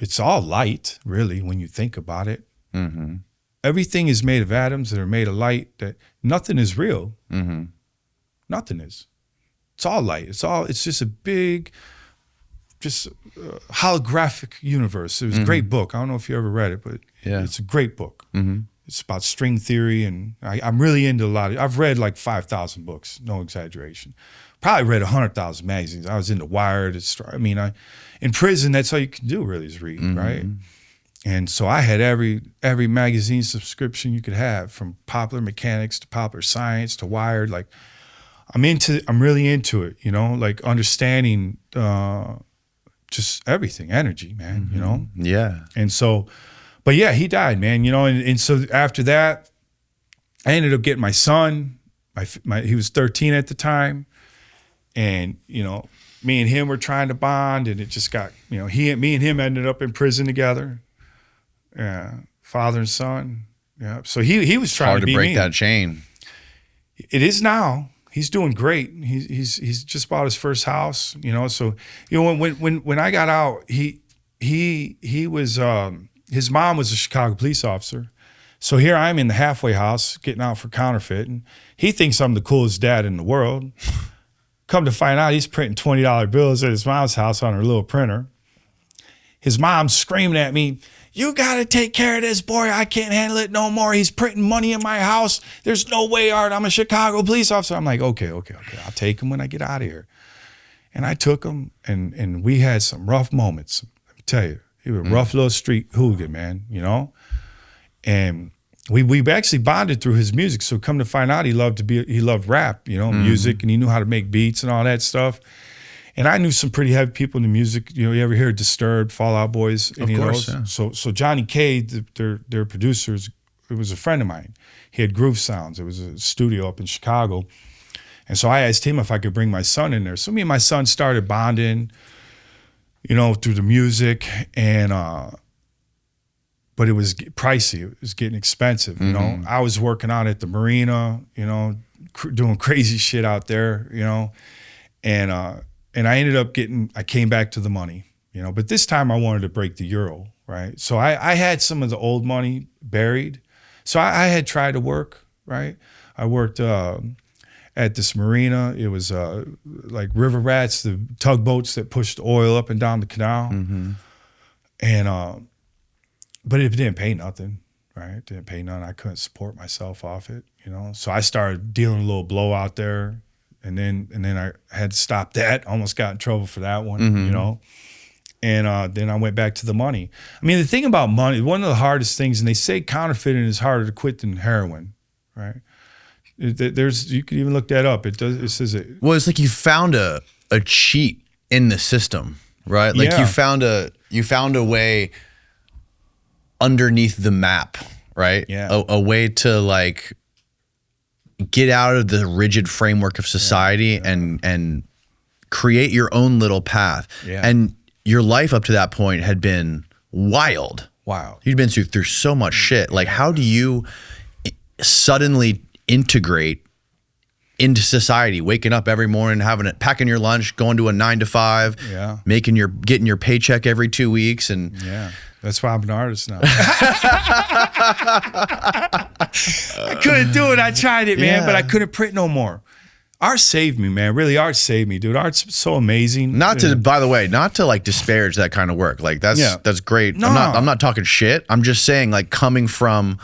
B: It's all light, really, when you think about it.
A: Mm-hmm.
B: Everything is made of atoms that are made of light. That nothing is real.
A: Mm-hmm.
B: Nothing is. It's all light. It's just a big, holographic universe. It was a great book. I don't know if you ever read it, but it's a great book.
A: Mm-hmm.
B: It's about string theory, and I'm really into a lot of. I've read like 5,000 books, no exaggeration. Probably read 100,000 magazines. I was into Wired. In prison, that's all you can do really is read, right? And so I had every magazine subscription you could have, from Popular Mechanics to Popular Science to Wired. Like, I'm really into it, you know, like understanding just everything, energy, man, you know?
A: Yeah.
B: And so, but yeah, he died, man, you know, and so after that, I ended up getting my son. He was 13 at the time. And, you know, me and him were trying to bond, and it just got, you know, me and him ended up in prison together. Yeah, father and son. Yeah, so he was trying to be
A: break
B: me.
A: that chain.
B: It is now. He's doing great. He's just bought his first house. You know, so you know when I got out, he was his mom was a Chicago police officer. So here I'm in the halfway house getting out for counterfeit, and he thinks I'm the coolest dad in the world. Come to find out, he's printing $20 bills at his mom's house on her little printer. His mom's screaming at me, "You got to take care of this boy. I can't handle it no more. He's printing money in my house. There's no way, Art. I'm a Chicago police officer." I'm like, okay. I'll take him when I get out of here. And I took him, and we had some rough moments. Let me tell you, he was a rough little street hooligan, man, you know? And we actually bonded through his music. So come to find out, he loved rap, you know, music, and he knew how to make beats and all that stuff. And I knew some pretty heavy people in the music. You know, you ever hear Disturbed, Fall Out Boys, any of those? Yeah. So Johnny K, their producers, it was a friend of mine. He had Groove Sounds. It was a studio up in Chicago. And so I asked him if I could bring my son in there. So me and my son started bonding, you know, through the music. And but it was pricey. It was getting expensive, you know. I was working out at the marina, you know, doing crazy shit out there, you know. And I ended up I came back to the money, you know, but this time I wanted to break the euro, right? So I had some of the old money buried. So I had tried to work, right? I worked at this marina. It was like river rats, the tugboats that pushed oil up and down the canal. And but it didn't pay nothing, right? It didn't pay nothing. I couldn't support myself off it, you know. So I started dealing a little blow out there, and then I had to stop that. Almost got in trouble for that one, you know. And then I went back to the money. I mean, the thing about money, one of the hardest things, and they say counterfeiting is harder to quit than heroin, right? There's, you can even look that up. It does. It says it.
A: Well, it's like you found a cheat in the system, right? Like you found a way underneath the map, right?
B: Yeah.
A: A way to like get out of the rigid framework of society and create your own little path.
B: Yeah.
A: And your life up to that point had been wild.
B: Wow.
A: You'd been through so much shit. Like, how do you suddenly integrate into society, waking up every morning, packing your lunch, going to a 9 to 5, getting your paycheck every 2 weeks, and
B: that's why I'm an artist now. I couldn't do it. I tried it, man, but I couldn't print no more. Art saved me, man. Really, art saved me, dude. Art's so amazing.
A: By the way, not to like disparage that kind of work. Like that's great.
B: No.
A: I'm not talking shit. I'm just saying, like, coming from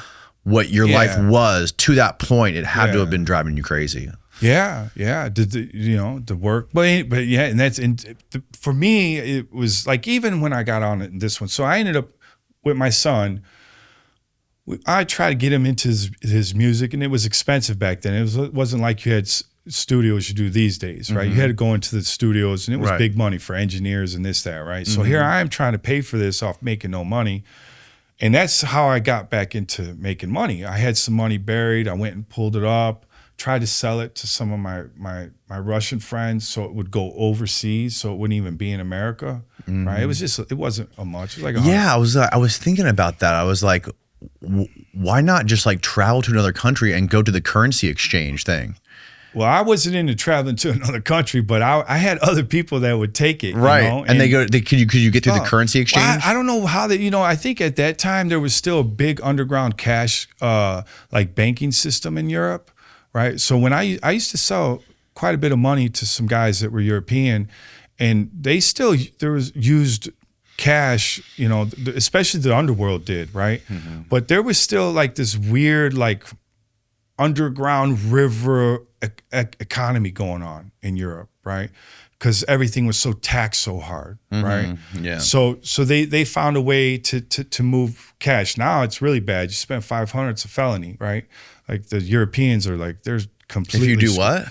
A: what your life was to that point, it had to have been driving you crazy.
B: Yeah. The work, but yeah, and for me, it was like, even when I got on it in this one. So I ended up with my son. I tried to get him into his music, and it was expensive back then. It wasn't like you had studios you do these days, right? You had to go into the studios, and it was big money for engineers and this, that, right? So here I am trying to pay for this off making no money. And that's how I got back into making money. I had some money buried. I went and pulled it up, tried to sell it to some of my Russian friends so it would go overseas, so it wouldn't even be in America, right? It wasn't a much. It was like
A: I was thinking about that. I was like, why not just like travel to another country and go to the currency exchange thing?
B: Well, I wasn't into traveling to another country, but I had other people that would take it,
A: right?
B: You know?
A: And could you get through the currency exchange?
B: Well, I don't know how they. You know, I think at that time there was still a big underground cash, like banking system in Europe, right? So when I used to sell quite a bit of money to some guys that were European, and there was used cash, you know, especially the underworld did, right? But there was still like this weird like underground river economy going on in Europe, right? Because everything was so taxed so hard, right?
A: Yeah.
B: So they found a way to move cash. Now it's really bad. You spend $500, it's a felony, right? Like the Europeans are like, they're completely.
A: If you do what?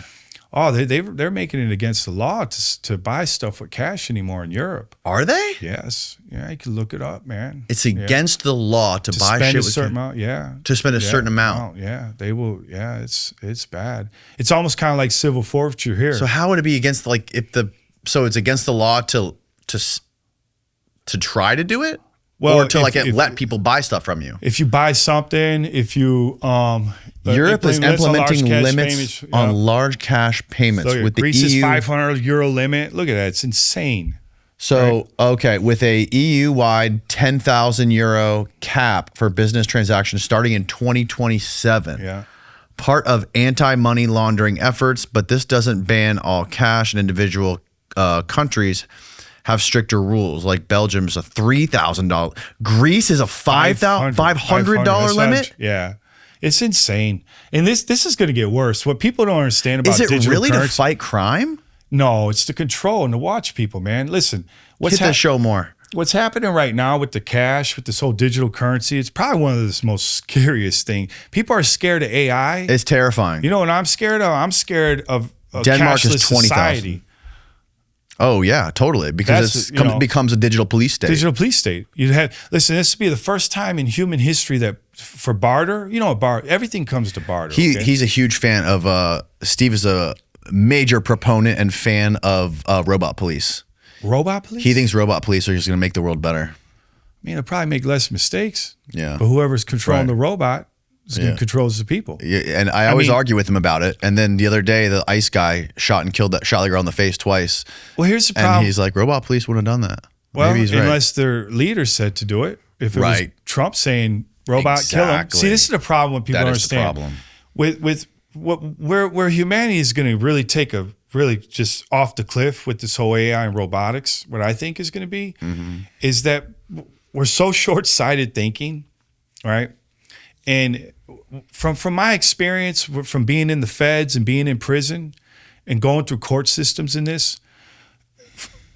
B: Oh, they're making it against the law to buy stuff with cash anymore in Europe.
A: Are they?
B: Yes. Yeah, you can look it up, man.
A: It's against the law to buy
B: spend
A: shit
B: a
A: with
B: certain amount. Yeah.
A: To spend a certain amount.
B: Yeah, they will. Yeah, it's bad. It's almost kind of like civil forfeiture here.
A: So how would it be against so it's against the law to try to do it? Well, or to let people buy stuff from you.
B: If you buy something, if you
A: Europe is implementing limits on large cash payments with the
B: Greece's
A: EU.
B: €500 limit. Look at that; it's insane.
A: So okay, with a EU-wide €10,000 cap for business transactions starting in 2027.
B: Yeah.
A: Part of anti-money laundering efforts, but this doesn't ban all cash, and individual countries have stricter rules. Like Belgium's a $3,000. Greece is a $500 limit.
B: Yeah, it's insane. And this is going to get worse. What people don't understand about
A: is it really
B: currency,
A: to fight crime?
B: No, it's to control and to watch people, man. Listen,
A: hit the show more.
B: What's happening right now with the cash, with this whole digital currency, it's probably one of the most scariest things. People are scared of AI.
A: It's terrifying.
B: You know what I'm scared of? I'm scared of
A: Denmark
B: cashless
A: is 20,000.
B: society.
A: Oh yeah, totally. Because it becomes a digital police state.
B: Digital police state. Listen, this would be the first time in human history that for barter, everything comes to barter.
A: He's a huge fan of Steve is a major proponent and fan of robot police.
B: Robot police?
A: He thinks robot police are just going to make the world better.
B: I mean, it'll probably make less mistakes.
A: Yeah.
B: But whoever's controlling the robot controls the people.
A: Yeah, and I always argue with him about it. And then the other day, the ICE guy shot the girl in the face twice.
B: Well, here's the problem.
A: And he's like, robot police wouldn't have done that.
B: Well,
A: maybe he's
B: unless their leader said to do it. If it was Trump saying robot kill him. See, this is the problem when people don't understand.
A: That is the problem.
B: where humanity is going to really take a really just off the cliff with this whole AI and robotics, what I think is going to be is that we're so short-sighted thinking, right? And from my experience, from being in the feds and being in prison and going through court systems in this,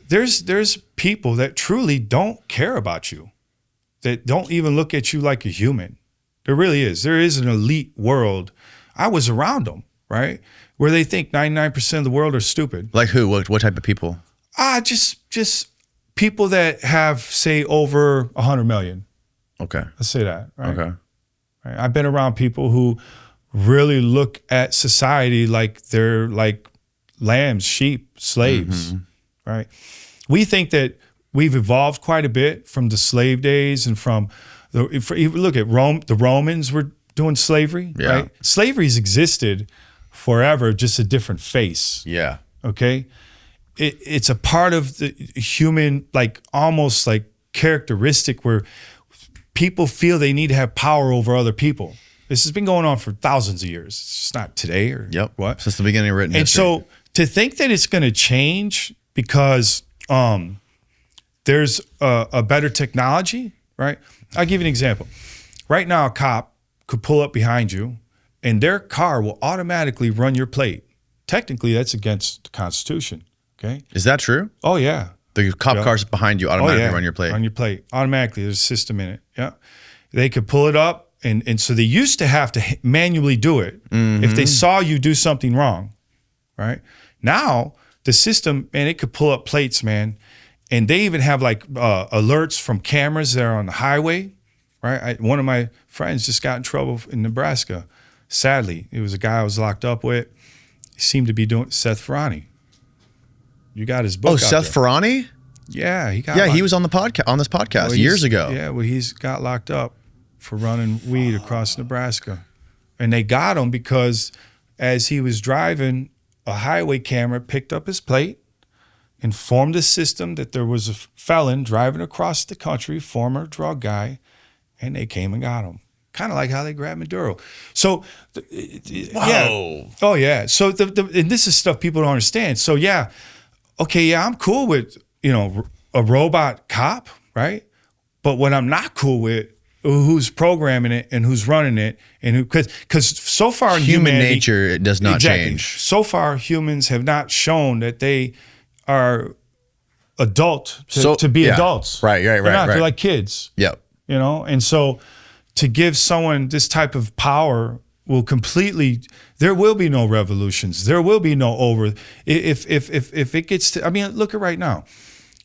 B: there's people that truly don't care about you, that don't even look at you like a human. There really is. There is an elite world. I was around them, right? Where they think 99% of the world are stupid.
A: Like who? What type of people?
B: Just people that have, say, over 100 million.
A: Okay.
B: Let's say that, right?
A: Okay.
B: Right? I've been around people who really look at society like they're like lambs, sheep, slaves, right? We think that we've evolved quite a bit from the slave days and from look at Rome. The Romans were doing slavery, right? Slavery's existed forever, just a different face.
A: Yeah.
B: Okay. It's a part of the human, like almost like characteristic where people feel they need to have power over other people. This has been going on for thousands of years. It's just not today or what.
A: Since the beginning of written
B: history.
A: And
B: so to think that it's going to change because there's a better technology, right? I'll give you an example. Right now, a cop could pull up behind you and their car will automatically run your plate. Technically, that's against the Constitution, okay?
A: Is that true?
B: Oh, yeah.
A: The cop cars behind you automatically run your plate?
B: On your plate, automatically. There's a system in it, yeah. They could pull it up, and so they used to have to manually do it if they saw you do something wrong, right? Now, the system, man, it could pull up plates, man, and they even have like alerts from cameras that are on the highway, right? One of my friends just got in trouble in Nebraska. Sadly, it was a guy I was locked up with. He seemed to be doing Seth Ferrani. You got his book.
A: Oh,
B: out
A: Seth
B: there.
A: Ferrani?
B: Yeah, he got.
A: Yeah, he was on the podcast on this podcast years ago.
B: Yeah, well, he's got locked up for running weed across Nebraska, and they got him because as he was driving, a highway camera picked up his plate, informed the system that there was a felon driving across the country, former drug guy, and they came and got him. Kind of like how they grabbed Maduro. So, yeah. Oh, yeah. So, and this is stuff people don't understand. So, yeah, okay, yeah, I'm cool with, a robot cop, right? But what I'm not cool with, who's programming it and who's running it, and who, because so far in
A: human
B: humanity,
A: nature, it does not change.
B: So far, humans have not shown that they are adult to be adults.
A: Right.
B: They're like kids.
A: Yep.
B: And so to give someone this type of power will completely, there will be no revolutions. There will be no if it gets to, I mean, look at right now.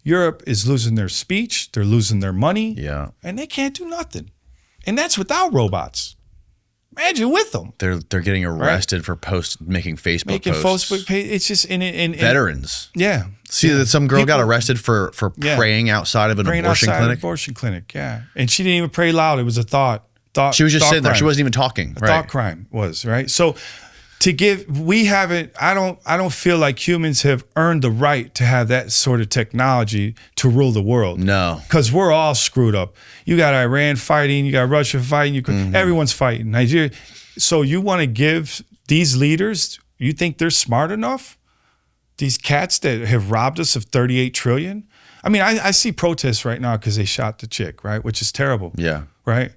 B: Europe is losing their speech. They're losing their money.
A: Yeah.
B: And they can't do nothing. And that's without robots. Imagine with them.
A: They're getting arrested for making Facebook posts.
B: It's just
A: veterans.
B: Yeah.
A: See that some girl got arrested for praying outside of an abortion clinic.
B: Abortion clinic, yeah. And she didn't even pray loud. It was a thought.
A: She was just sitting there. She wasn't even talking.
B: A thought crime was, right? So I don't feel like humans have earned the right to have that sort of technology to rule the world.
A: No.
B: Because we're all screwed up. You got Iran fighting, you got Russia fighting, everyone's fighting. Nigeria. So you want to give these leaders, you think they're smart enough? These cats that have robbed us of 38 trillion? I mean, I see protests right now because they shot the chick, right? Which is terrible. Yeah. Right?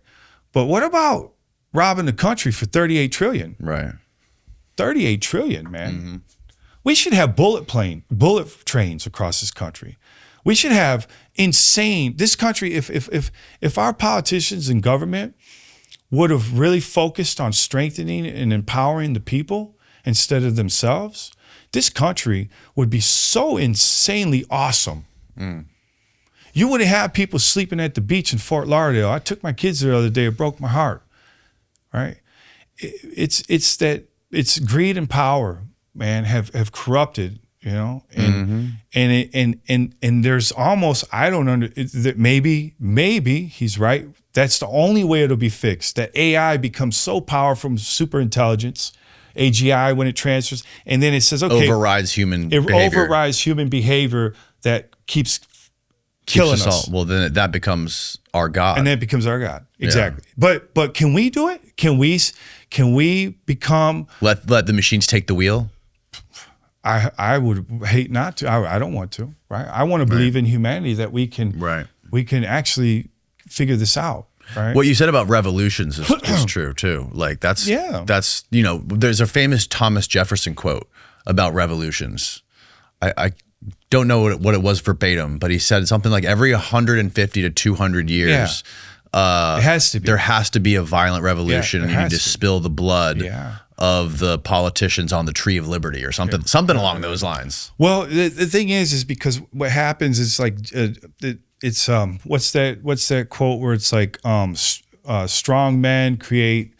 B: But what about robbing the country for 38 trillion? Right. 38 trillion, man. We should have bullet trains across this country. We should have this country, if our politicians and government would have really focused on strengthening and empowering the people instead of themselves, this country would be so insanely awesome. You wouldn't have people sleeping at the beach in Fort Lauderdale. I took my kids there the other day. It broke my heart, right? It's greed and power, man, have corrupted, and there's almost, I don't that maybe he's right. That's the only way it'll be fixed. That AI becomes so powerful, super intelligence, AGI when it transfers, and then it says, okay,
A: overrides human behavior
B: that keeps killing us.
A: Well, then that becomes our God,
B: and then it becomes our God. Exactly. Yeah. But can we do it? Can Can we become?
A: Let the machines take the wheel.
B: I would hate not to. I don't want to. Right. I want to believe in humanity that we can.
A: Right.
B: We can actually figure this out. Right.
A: What you said about revolutions is true too. Like that's there's a famous Thomas Jefferson quote about revolutions. I don't know what it was verbatim, but he said something like every 150 to 200 years,
B: it has to be.
A: There has to be a violent revolution, and you need to spill the blood of the politicians on the tree of liberty or something along those lines.
B: Well, the thing is because what happens is like it's what's that quote where it's like strong men create.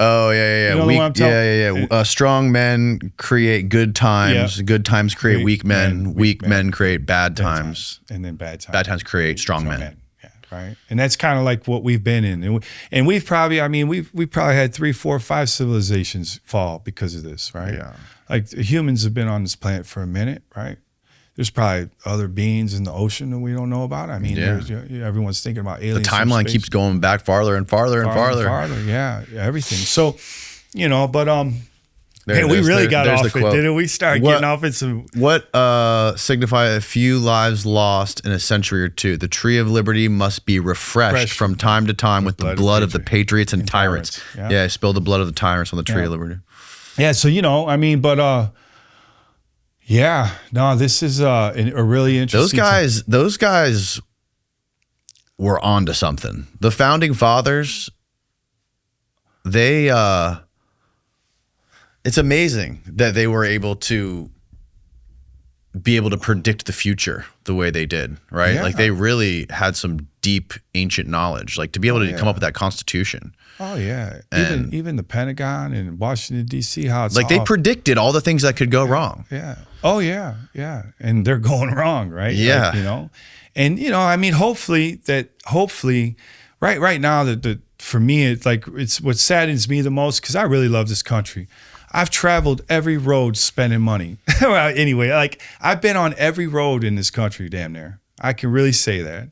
A: Oh yeah.
B: You know
A: strong men create good times. Yeah. Good times create weak men. Weak men create bad times.
B: And then bad times
A: create strong men.
B: Yeah, right. And that's kind of like what we've been in, and we've probably, we've probably had 3, 4, 5 civilizations fall because of this, right?
A: Yeah.
B: Like humans have been on this planet for a minute, right? There's probably other beings in the ocean that we don't know about. I mean, everyone's thinking about aliens.
A: The timeline keeps going back farther and farther and farther.
B: Yeah, everything. So, but we really got off it, didn't we? Start getting off it.
A: What signify a few lives lost in a century or two? The tree of liberty must be refreshed from time to time with the blood of the patriots and tyrants. Yeah, spill the blood of the tyrants on the tree of liberty.
B: Yeah, so yeah, no, this is a really interesting.
A: Those guys were onto something. The founding fathers, it's amazing that they were able to predict the future the way they did, right?
B: Yeah.
A: Like they really had some deep ancient knowledge, like to be able to come up with that constitution.
B: Oh yeah, even the Pentagon and Washington D.C. how it's
A: like they predicted all the things that could go wrong.
B: Yeah. Oh yeah, and they're going wrong, right?
A: Yeah.
B: Like, and hopefully right now that for me it's what saddens me the most because I really love this country. I've traveled every road spending money. Well, anyway, like I've been on every road in this country, damn near. I can really say that.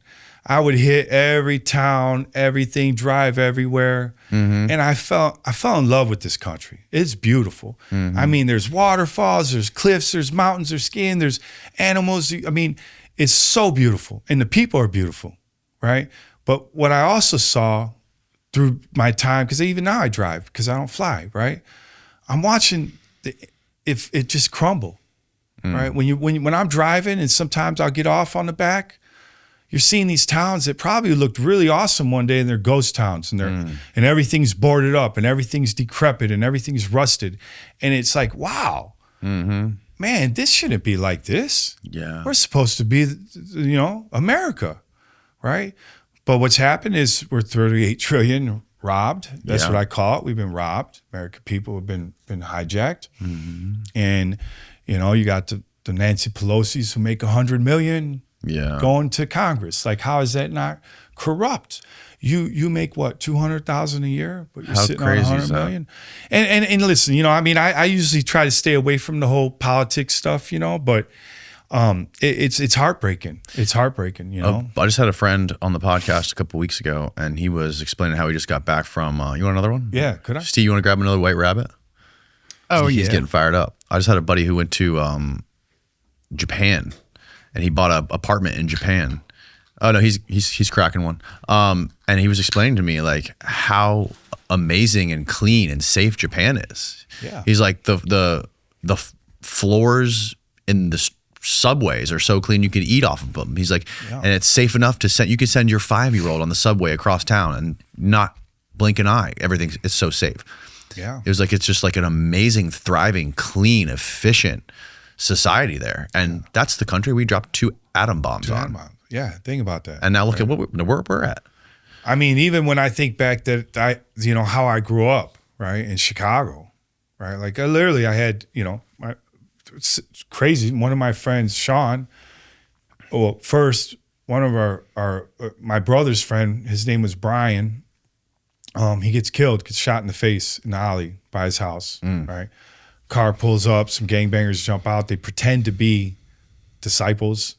B: I would hit every town, everything, drive everywhere. Mm-hmm. And I fell in love with this country. It's beautiful. Mm-hmm. I mean, there's waterfalls, there's cliffs, there's mountains, there's skiing, there's animals. I mean, it's so beautiful. And the people are beautiful, right? But what I also saw through my time, because even now I drive because I don't fly, right? I'm watching if it just crumble, right? When I'm driving and sometimes I'll get off on the back, you're seeing these towns that probably looked really awesome one day and they're ghost towns and and everything's boarded up and everything's decrepit and everything's rusted. And it's like, wow, man, this shouldn't be like this.
A: Yeah.
B: We're supposed to be, America, right? But what's happened is we're 38 trillion robbed. That's what I call it. We've been robbed. American people have been hijacked. Mm-hmm. And, you got the Nancy Pelosi's who make 100 million going to Congress. Like, how is that not corrupt? You make what, 200,000 a year, but you're sitting on 100 million. And listen, I usually try to stay away from the whole politics stuff, but it's heartbreaking. It's heartbreaking,
A: I just had a friend on the podcast a couple weeks ago, and he was explaining how he just got back from. You want another one?
B: Yeah, could I?
A: Steve, you want to grab another white rabbit?
C: Oh,
A: He's getting fired up. I just had a buddy who went to Japan, and he bought an apartment in Japan. Oh no, he's cracking one. And he was explaining to me like how amazing and clean and safe Japan is.
B: Yeah.
A: He's like the floors in the subways are so clean you could eat off of them. He's like, and it's safe enough to send. You could send your 5-year-old on the subway across town and not blink an eye. It's so safe.
B: Yeah.
A: It was like, it's just like an amazing, thriving, clean, efficient society there. And that's the country we dropped 2 atom bombs on.
B: Yeah, think about that.
A: And now look at where we're at.
B: I mean, even when I think back that how I grew up, right, in Chicago, right? Like I had, it's crazy. One of my friends, Sean, first, one of my brother's friend, his name was Brian. He gets shot in the face in the alley by his house, right? Car pulls up, some gangbangers jump out. They pretend to be disciples.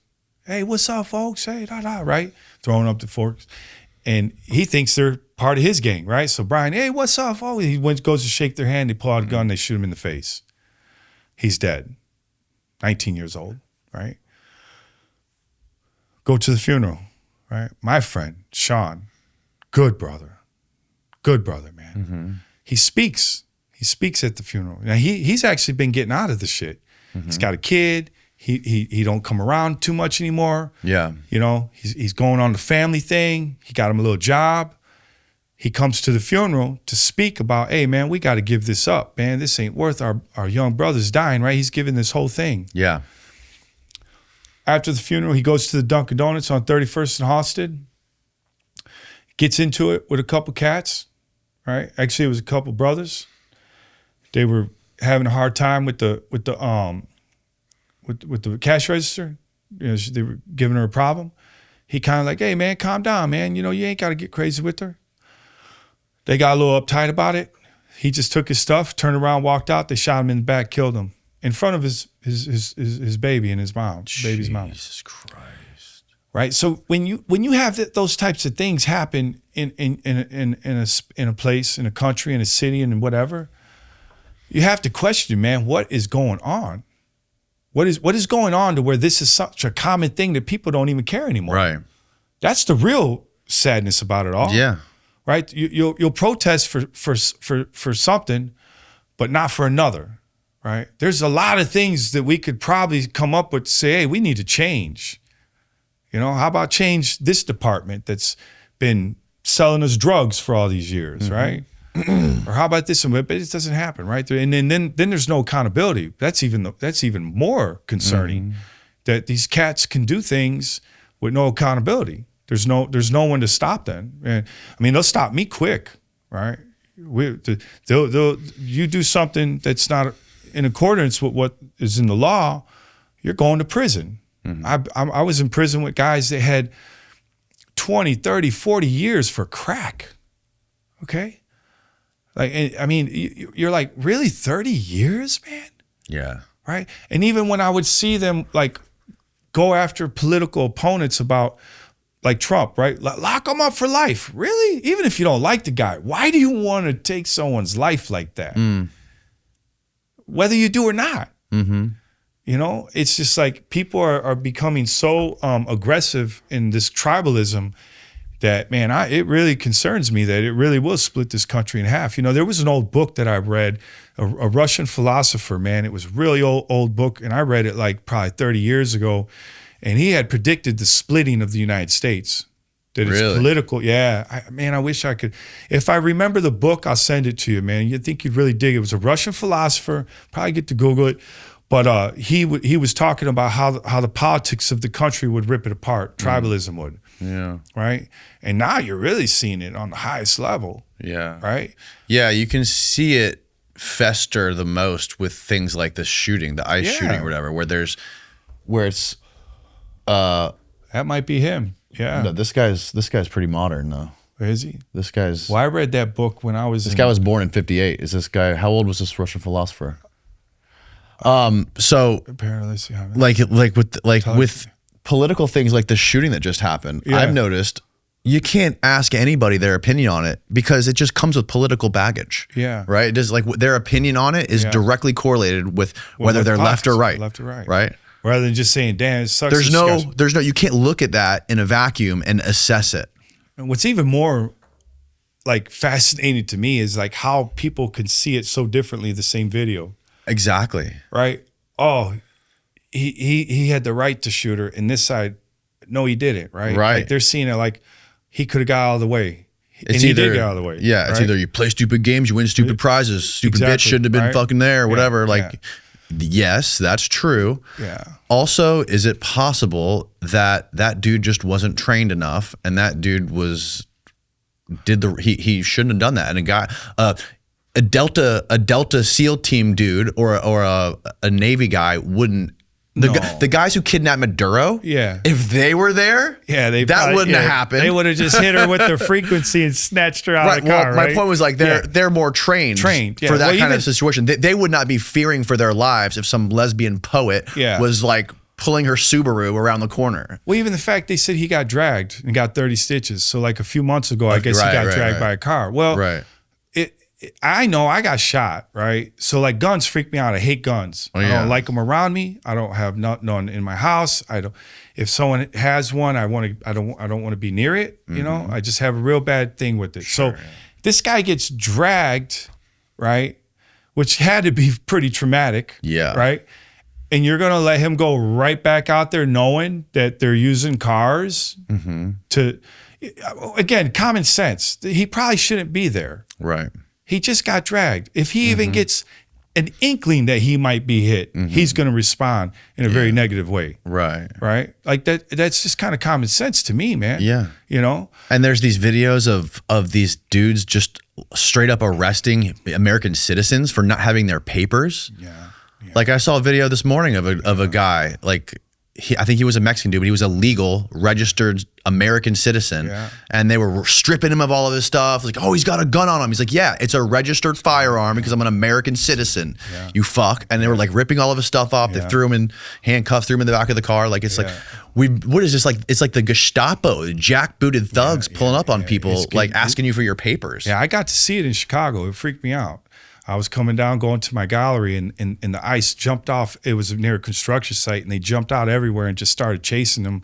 B: Hey, what's up, folks? Hey, right? Throwing up the forks. And he thinks they're part of his gang, right? So Brian, hey, what's up? Oh, he goes to shake their hand. They pull out a gun. They shoot him in the face. He's dead. 19 years old, right? Go to the funeral, right? My friend, Sean, good brother, man.
A: Mm-hmm.
B: He speaks at the funeral. Now he's actually been getting out of the shit.
A: Mm-hmm.
B: He's got a kid. He don't come around too much anymore.
A: Yeah.
B: You know, he's going on the family thing. He got him a little job. He comes to the funeral to speak about, hey man, we got to give this up, man. This ain't worth our young brother's dying, right? He's giving this whole thing.
A: Yeah.
B: After the funeral, he goes to the Dunkin' Donuts on 31st and Halsted. Gets into it with a couple cats, right? Actually, it was a couple brothers. They were having a hard time with the cash register. You know, they were giving her a problem. He kind of like, hey man, calm down, man. You know, you ain't got to get crazy with her. They got a little uptight about it. He just took his stuff, turned around, walked out. They shot him in the back, killed him in front of his baby and his mom, baby's mom.
A: Jesus Christ!
B: Right. So when you have those types of things happen in a place, in a country, in a city, and whatever, you have to question, man, what is going on? What is going on to where this is such a common thing that people don't even care anymore?
A: Right.
B: That's the real sadness about it all.
A: Yeah.
B: Right. You'll protest for something, but not for another. Right. There's a lot of things that we could probably come up with to say, hey, we need to change. You know, how about change this department that's been selling us drugs for all these years, right? Or how about this? But it doesn't happen, right? And then there's no accountability. That's even more concerning, that these cats can do things with no accountability. There's no one to stop them. And I mean, they'll stop me quick, right? You do something that's not in accordance with what is in the law, you're going to prison. I was in prison with guys that had 20, 30, 40 years for crack. Okay? Like, I mean, you're like, really 30 years, man?
A: Yeah.
B: Right? And even when I would see them like go after political opponents about like Trump, right? Lock them up for life. Really? Even if you don't like the guy, why do you want to take someone's life like that? Whether you do or not.
A: Mm-hmm.
B: You know, it's just like people are becoming so aggressive in this tribalism that, man, it really concerns me that it really will split this country in half. You know, there was an old book that I read, a Russian philosopher, man. It was a really old book, and I read it like probably 30 years ago, and he had predicted the splitting of the United States. That it's political. Yeah. I wish I could. If I remember the book, I'll send it to you, man. You'd think you'd really dig it. It was a Russian philosopher. Probably get to Google it. But he was talking about how the politics of the country would rip it apart. Tribalism would.
A: Yeah.
B: Right? And now you're really seeing it on the highest level.
A: Yeah.
B: Right?
A: Yeah, you can see it fester the most with things like the shooting, the ICE shooting or whatever, where it's
B: that might be him. Yeah.
A: No, this guy's pretty modern though.
B: Is he?
A: This guy's
B: Well, I read that book when I was
A: This guy was born in 58. Is this guy, how old was this Russian philosopher? So
B: apparently
A: with political things like the shooting that just happened, I've noticed you can't ask anybody their opinion on it because it just comes with political baggage.
B: Yeah.
A: Right? It does, like, their opinion on it is directly correlated with whether they're left or right.
B: Left or right.
A: Right?
B: Rather than just saying, damn, it sucks.
A: There's no, you can't look at that in a vacuum and assess it.
B: And what's even more like fascinating to me is like how people can see it so differently, the same video.
A: Exactly.
B: Right? Oh, he had the right to shoot her, and this side, no, he didn't, right?
A: Right.
B: Like they're seeing it like he could have got out of the way.
A: He
B: did get out of the way.
A: Yeah, it's
B: right?
A: either you play stupid games, you win stupid prizes, stupid bitch shouldn't have been fucking there, or whatever. Like, yes, that's true.
B: Yeah.
A: Also, is it possible that that dude just wasn't trained enough, and that dude he shouldn't have done that, and a guy, a Delta SEAL team dude or a Navy guy wouldn't. The guys who kidnapped Maduro, if they were there, that wouldn't have happened.
B: They would have just hit her with their frequency and snatched her out of the car.
A: Well, my point was like they're more trained for that kind of situation. They would not be fearing for their lives if some lesbian poet was like pulling her Subaru around the corner.
B: Well, even the fact they said he got dragged and got 30 stitches. So like a few months ago, I guess he got dragged by a car. Well, I know I got shot, right? So like guns freak me out. I hate guns. I don't like them around me. I don't have none in my house. I don't. If someone has one, I don't want to be near it. You know, I just have a real bad thing with it. Sure. So this guy gets dragged, right? Which had to be pretty traumatic. Yeah. Right. And you're gonna let him go right back out there, knowing that they're using cars to. Again, common sense. He probably shouldn't be there. Right. He just got dragged. If he even gets an inkling that he might be hit, he's going to respond in a very negative way. Right. Right. Like that's just kind of common sense to me, man. Yeah. You know?
A: And there's these videos of these dudes just straight up arresting American citizens for not having their papers. Yeah. Like I saw a video this morning of a guy, like I think he was a Mexican dude, but he was a legal, registered American citizen. Yeah. And they were stripping him of all of his stuff. Like, oh, he's got a gun on him. He's like, yeah, it's a registered firearm because I'm an American citizen. Yeah. You fuck. And they were like ripping all of his stuff off. They threw him in handcuffs, threw him in the back of the car. Like, it's like, what is this? Like, it's like the Gestapo, jackbooted thugs pulling up on people, like asking you for your papers.
B: Yeah, I got to see it in Chicago. It freaked me out. I was coming down, going to my gallery, and the ICE jumped off. It was near a construction site, and they jumped out everywhere and just started chasing them.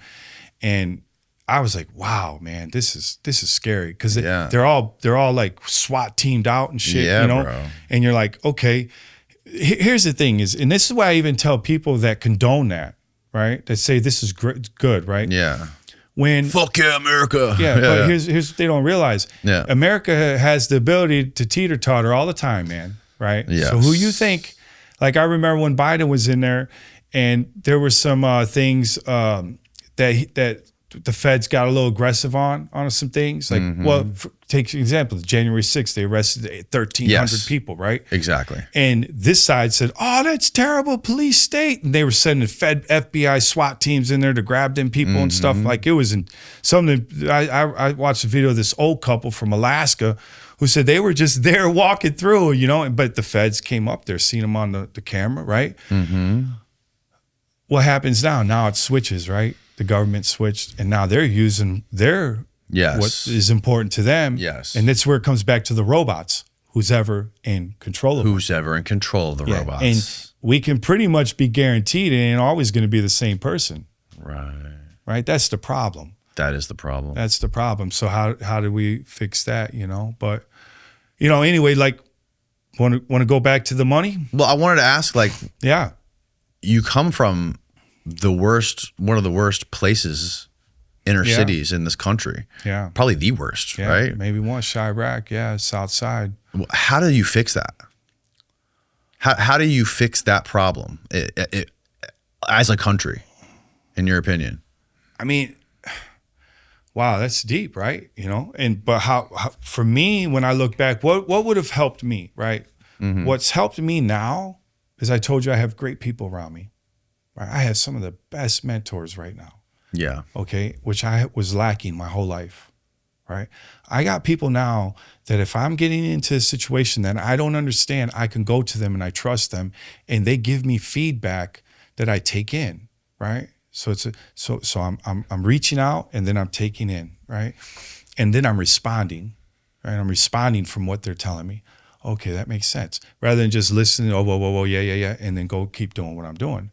B: And I was like, "Wow, man, this is scary," because they're all like SWAT teamed out and shit, you know. Bro. And you're like, okay. Here's the thing is, and this is why I even tell people that condone that, right? That say this is good, right? Yeah. When
A: fuck yeah, America.
B: Yeah, but here's what they don't realize. Yeah. America has the ability to teeter-totter all the time, man. Right? Yes. So who you think, like I remember when Biden was in there and there were some things that the feds got a little aggressive on some things. Like, well, take an example, January 6th, they arrested 1,300 people, right?
A: Exactly.
B: And this side said, oh, that's terrible, police state. And they were sending FBI SWAT teams in there to grab them people and stuff. Like it was something, I watched a video of this old couple from Alaska who said they were just there walking through, you know, but the feds came up there, seen them on the camera, right? What happens now? Now it switches, right? The government switched, and now they're using what is important to them. Yes. And that's where it comes back to the robots. Who's ever in control of
A: Who's ever in control of the robots.
B: And we can pretty much be guaranteed it ain't always going to be the same person.
A: Right.
B: Right? That's the problem.
A: That is the problem.
B: That's the problem. So how do we fix that, you know? But, you know, anyway, like, want to go back to the money?
A: Well, I wanted to ask, like, you come from one of the worst places, inner cities in this country. Yeah. Probably the worst, right?
B: Maybe one, Chirac, South Side.
A: How do you fix that? How do you fix that problem as a country, in your opinion?
B: I mean, wow, that's deep, right? You know, but how for me, when I look back, what would have helped me, right? What's helped me now is I told you I have great people around me. Right? I have some of the best mentors right now. Yeah. Okay. Which I was lacking my whole life. Right. I got people now that if I'm getting into a situation that I don't understand, I can go to them and I trust them and they give me feedback that I take in. Right. So I'm reaching out and then I'm taking in. Right. And then I'm responding. Right. I'm responding from what they're telling me. Okay, that makes sense. Rather than just listening, whoa, yeah, and then go keep doing what I'm doing.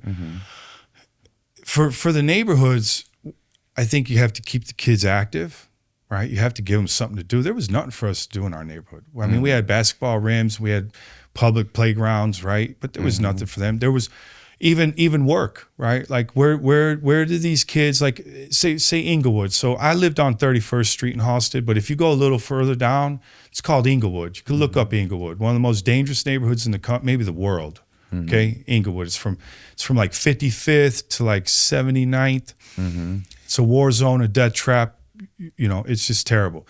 B: For the neighborhoods, I think you have to keep the kids active, right? You have to give them something to do. There was nothing for us to do in our neighborhood. I mean, we had basketball rims, we had public playgrounds, right? But there was nothing for them. There was even work, right? Like where did these kids, like say Inglewood? So I lived on 31st Street in Halsted, but if you go a little further down, it's called Inglewood. You can look up Inglewood, one of the most dangerous neighborhoods in maybe the world. Okay, Inglewood. It's from like 55th to like 79th. It's a war zone, a death trap. You know, it's just terrible.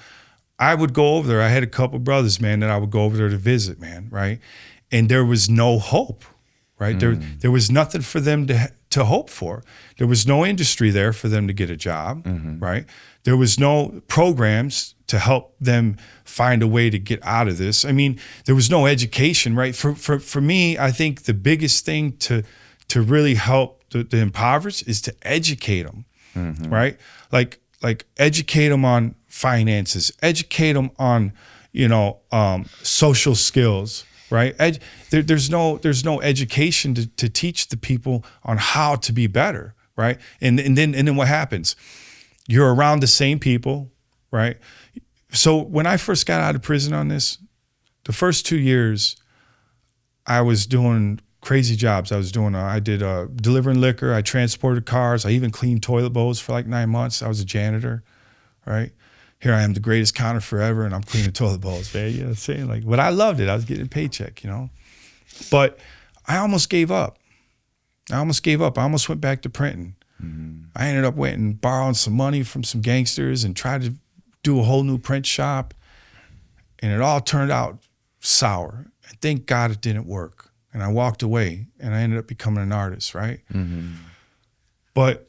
B: I would go over there. I had a couple brothers, man, that I would go over there to visit, man, right? And there was no hope. Right? There was nothing for them to hope for. There was no industry there for them to get a job, right? There was no programs to help them find a way to get out of this. I mean, there was no education, right? For me, I think the biggest thing to really help the impoverished is to educate them, right? Like educate them on finances, educate them on, social skills, right? There's no education to teach the people on how to be better, right? And then what happens? You're around the same people, right? So when I first got out of prison on this, the first 2 years, I was doing crazy jobs. I did delivering liquor. I transported cars. I even cleaned toilet bowls for like 9 months. I was a janitor, right? Here I am, the greatest counterfeit ever, and I'm cleaning toilet bowls, man. You know what I'm saying? But I loved it. I was getting a paycheck, But I almost gave up. I almost went back to printing. I ended up went and borrowing some money from some gangsters and tried to do a whole new print shop, and it all turned out sour. And thank God it didn't work. And I walked away, and I ended up becoming an artist, right? But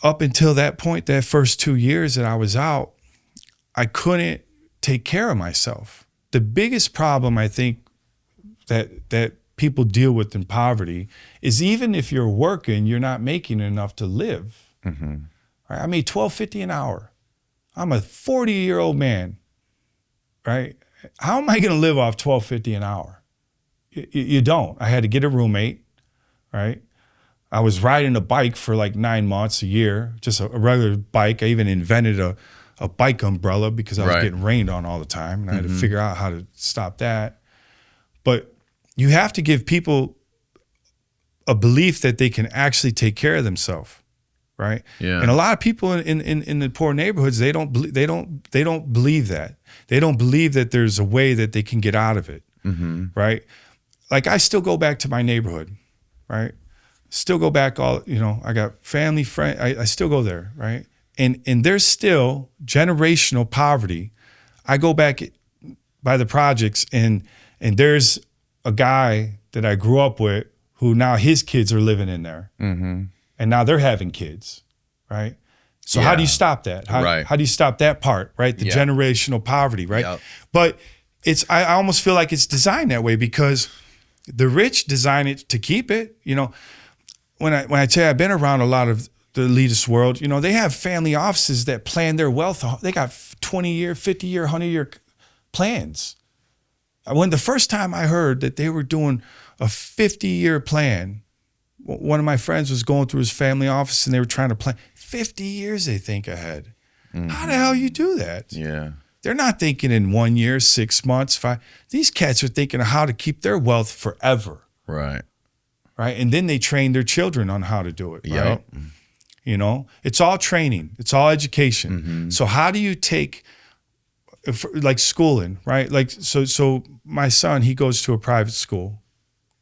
B: up until that point, that first 2 years that I was out, I couldn't take care of myself. The biggest problem I think that people deal with in poverty is even if you're working, you're not making enough to live. Right? I made $12.50 an hour. I'm a 40-year-old man, right? How am I going to live off $12.50 an hour? You don't. I had to get a roommate, right? I was riding a bike for like 9 months, a year, just a regular bike. I even invented a bike umbrella because I was getting rained on all the time, and I had to figure out how to stop that. But you have to give people a belief that they can actually take care of themselves, right? Yeah. And a lot of people in the poor neighborhoods, they don't believe that. They don't believe that there's a way that they can get out of it, right? Like I still go back to my neighborhood, right? Still go back I got family, friends. I still go there, right? And there's still generational poverty. I go back by the projects and there's a guy that I grew up with who now his kids are living in there. And now they're having kids, right? So how do you stop that? How do you stop that part, right? The generational poverty, right? Yep. But I almost feel like it's designed that way because the rich design it to keep it. When I tell you I've been around a lot of the elitist world, they have family offices that plan their wealth. They got 20-year, 50-year, 100-year plans. When the first time I heard that they were doing a 50-year plan, one of my friends was going through his family office and they were trying to plan 50 years they think ahead. How the hell you do that? Yeah. They're not thinking in 1 year, 6 months, 5. These cats are thinking of how to keep their wealth forever. Right. Right. And then they train their children on how to do it. Right. Yep. It's all training. It's all education. So how do you take like schooling, right? Like, so my son, he goes to a private school,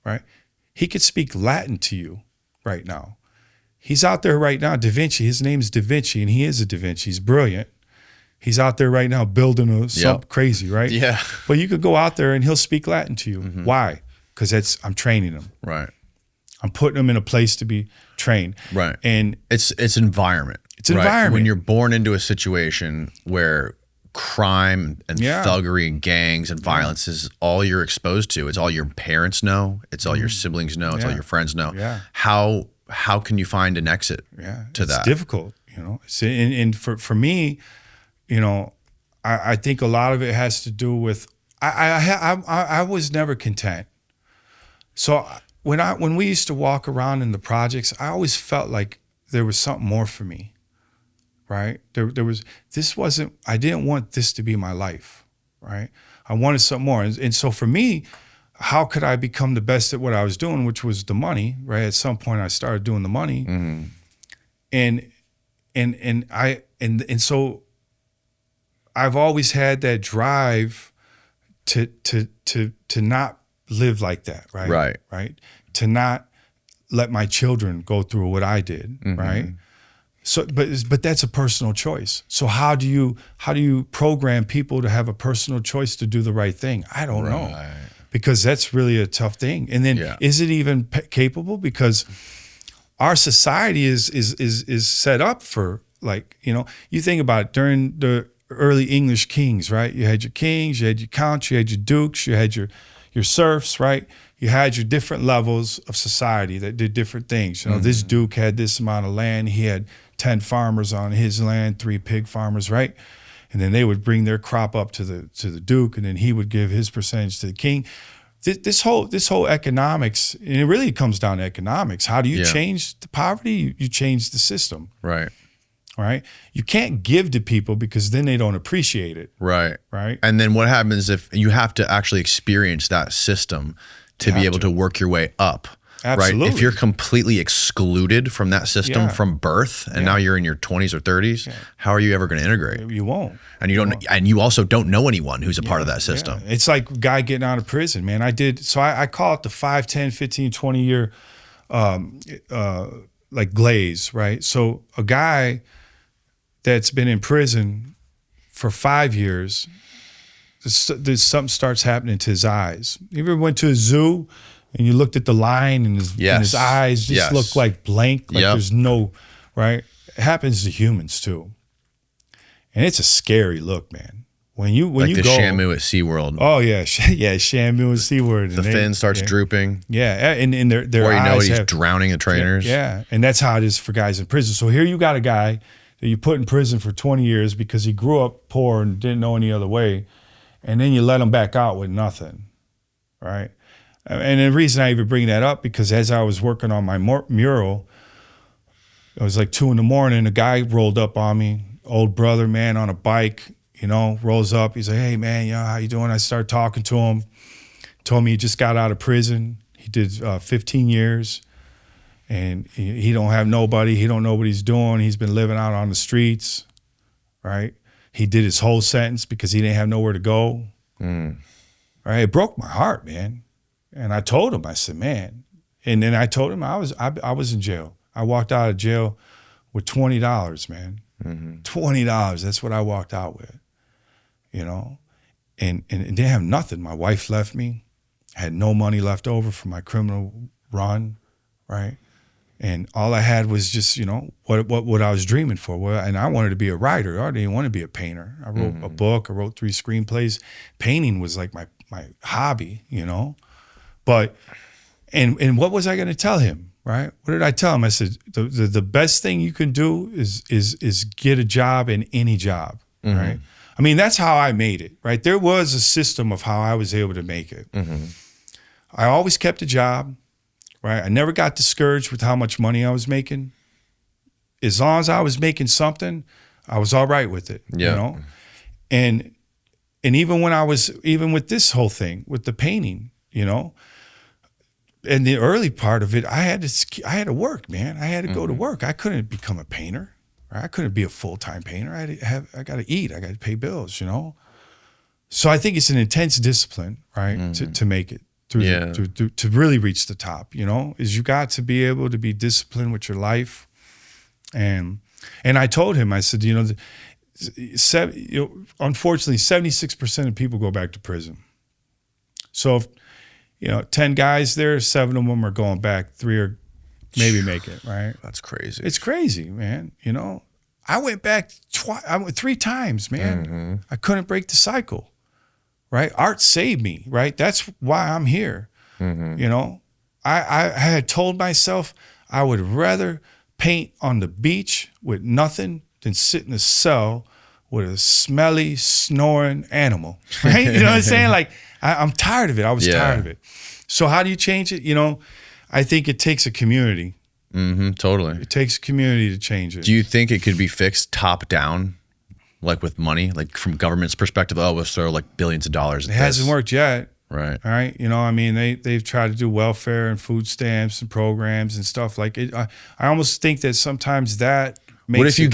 B: right? He could speak Latin to you right now. He's out there right now, Da Vinci, his name is Da Vinci, and he is a Da Vinci. He's brilliant. He's out there right now building something crazy, right? Yeah. But you could go out there and he'll speak Latin to you. Why? Because I'm training him. Right. I'm putting him in a place to be trained. Right. And
A: it's environment.
B: It's environment.
A: When you're born into a situation where crime and thuggery and gangs and violence is all you're exposed to. It's all your parents know. It's all your siblings know. It's all your friends know. Yeah. How can you find an exit to that?
B: It's difficult, And for me, I think a lot of it has to do with I was never content. So when we used to walk around in the projects, I always felt like there was something more for me. Right? I didn't want this to be my life, right? I wanted something more. And so for me, how could I become the best at what I was doing, which was the money, right? At some point I started doing the money. And so I've always had that drive to not live like that, right? Right. Right. To not let my children go through what I did, right? So, but that's a personal choice. So how do you program people to have a personal choice to do the right thing? I don't know, because that's really a tough thing. And then is it even capable? Because our society is set up for you think about it, during the early English kings, right? You had your kings, you had your counts, you had your dukes, you had your serfs, right? you had your different levels of society that did different things. You know, this Duke had this amount of land. He had 10 farmers on his land, 3 pig farmers, right? And then they would bring their crop up to the Duke, and then he would give his percentage to the king. This whole economics, and it really comes down to economics. How do you change the poverty? You change the system.
A: Right.
B: Right. You can't give to people because then they don't appreciate it.
A: Right.
B: Right.
A: And then what happens if you have to actually experience that system to be able to work your way up?
B: Absolutely.
A: Right. If you're completely excluded from that system from birth, and now you're in your 20s or 30s, how are you ever going to integrate?
B: You won't.
A: And you don't. And you also don't know anyone who's a part of that system.
B: Yeah. It's like a guy getting out of prison, man. I call it the 5, 10, 15, 20 year like glaze, right? So a guy that's been in prison for 5 years, there's something starts happening to his eyes. You ever went to a zoo and you looked at the line and his eyes just look like blank, like there's no, right? It happens to humans too. And it's a scary look, man. When you
A: like
B: you
A: the
B: go,
A: Shamu at SeaWorld.
B: Oh yeah, Shamu and SeaWorld.
A: The fin starts drooping.
B: Yeah, and their
A: or you know
B: eyes
A: he's
B: have,
A: drowning the trainers.
B: Yeah, and that's how it is for guys in prison. So here you got a guy that you put in prison for 20 years because he grew up poor and didn't know any other way, and then you let him back out with nothing, right? And the reason I even bring that up, because as I was working on my mural, it was like 2 a.m, a guy rolled up on me, old brother, man, on a bike, you know, rolls up. He's like, hey, man, you know, how you doing? I started talking to him, told me he just got out of prison. He did 15 years, and he don't have nobody. He don't know what he's doing. He's been living out on the streets, right? He did his whole sentence because he didn't have nowhere to go. Right? It broke my heart, man. And I told him, I said, man. And then I told him I was in jail. I walked out of jail with $20, man. $20. That's what I walked out with, you know. And didn't have nothing. My wife left me. I had no money left over for my criminal run, right? And all I had was just, you know, what I was dreaming for. Well, and I wanted to be a writer. I didn't want to be a painter. I wrote a book. I wrote 3 screenplays. Painting was like my hobby, you know. But and what was I going to tell him, right? What did I tell him? I said the best thing you can do is get a job in any job, right? I mean, that's how I made it, right? There was a system of how I was able to make it. I always kept a job, right? I never got discouraged with how much money I was making. As long as I was making something, I was all right with it, you know? And even with this whole thing, with the painting, you know, in the early part of it, I had to work, man. I had to go to work. I couldn't become a painter. Right? I couldn't be a full-time painter. I got to eat. I got to pay bills, you know? So I think it's an intense discipline, right? To make it to really reach the top, you know, is you got to be able to be disciplined with your life. And I told him, I said, you know, unfortunately, 76% of people go back to prison. So if, you know, 10 guys there, 7 of them are going back, 3 are maybe make it, right?
A: That's crazy.
B: It's crazy, man. You know, I went back 3 times, man. I couldn't break the cycle, right? Art saved me, right? That's why I'm here. You know, I had told myself I would rather paint on the beach with nothing than sit in a cell with a smelly, snoring animal, right? You know what I'm saying? Like, I'm tired of it. I was tired of it. So how do you change it? You know, I think it takes a community.
A: Totally.
B: It takes a community to change it.
A: Do you think it could be fixed top down, like with money, like from government's perspective? Oh, we'll throw like billions of dollars at
B: It hasn't worked yet.
A: Right.
B: All right. You know, I mean, they've tried to do welfare and food stamps and programs and stuff like it. I almost think that sometimes that makes
A: what if you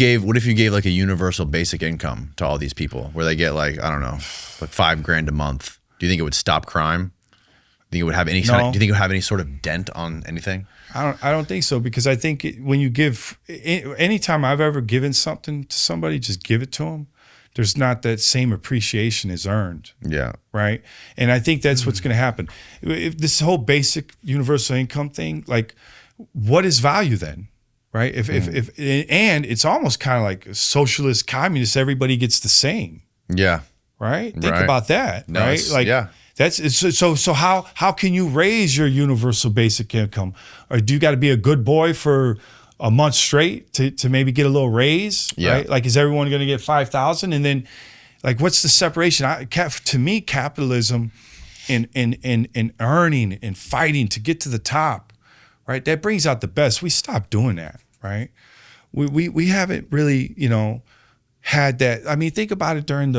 A: gave like a universal basic income to all these people where they get like, I don't know, like $5,000 a month? Do you think it would stop crime? Do you think it would have any do you think it would have any sort of dent on anything?
B: I don't think so, because I think when you give, anytime I've ever given something to somebody, just give it to them. There's not that same appreciation is earned. Yeah. Right. And I think that's what's going to happen. If this whole basic universal income thing, like, what is value then? Right. If and it's almost kind of like socialist, communist, everybody gets the same. Yeah. Right. Think about that. No, right. Like, So how can you raise your universal basic income? Or do you got to be a good boy for a month straight to maybe get a little raise?
A: Yeah.
B: Right? Like, is everyone going to get 5,000? And then, like, what's the separation? To me, capitalism and earning and fighting to get to the top, right? That brings out the best. We stopped doing that, right? We haven't really, had that. I mean, think about it during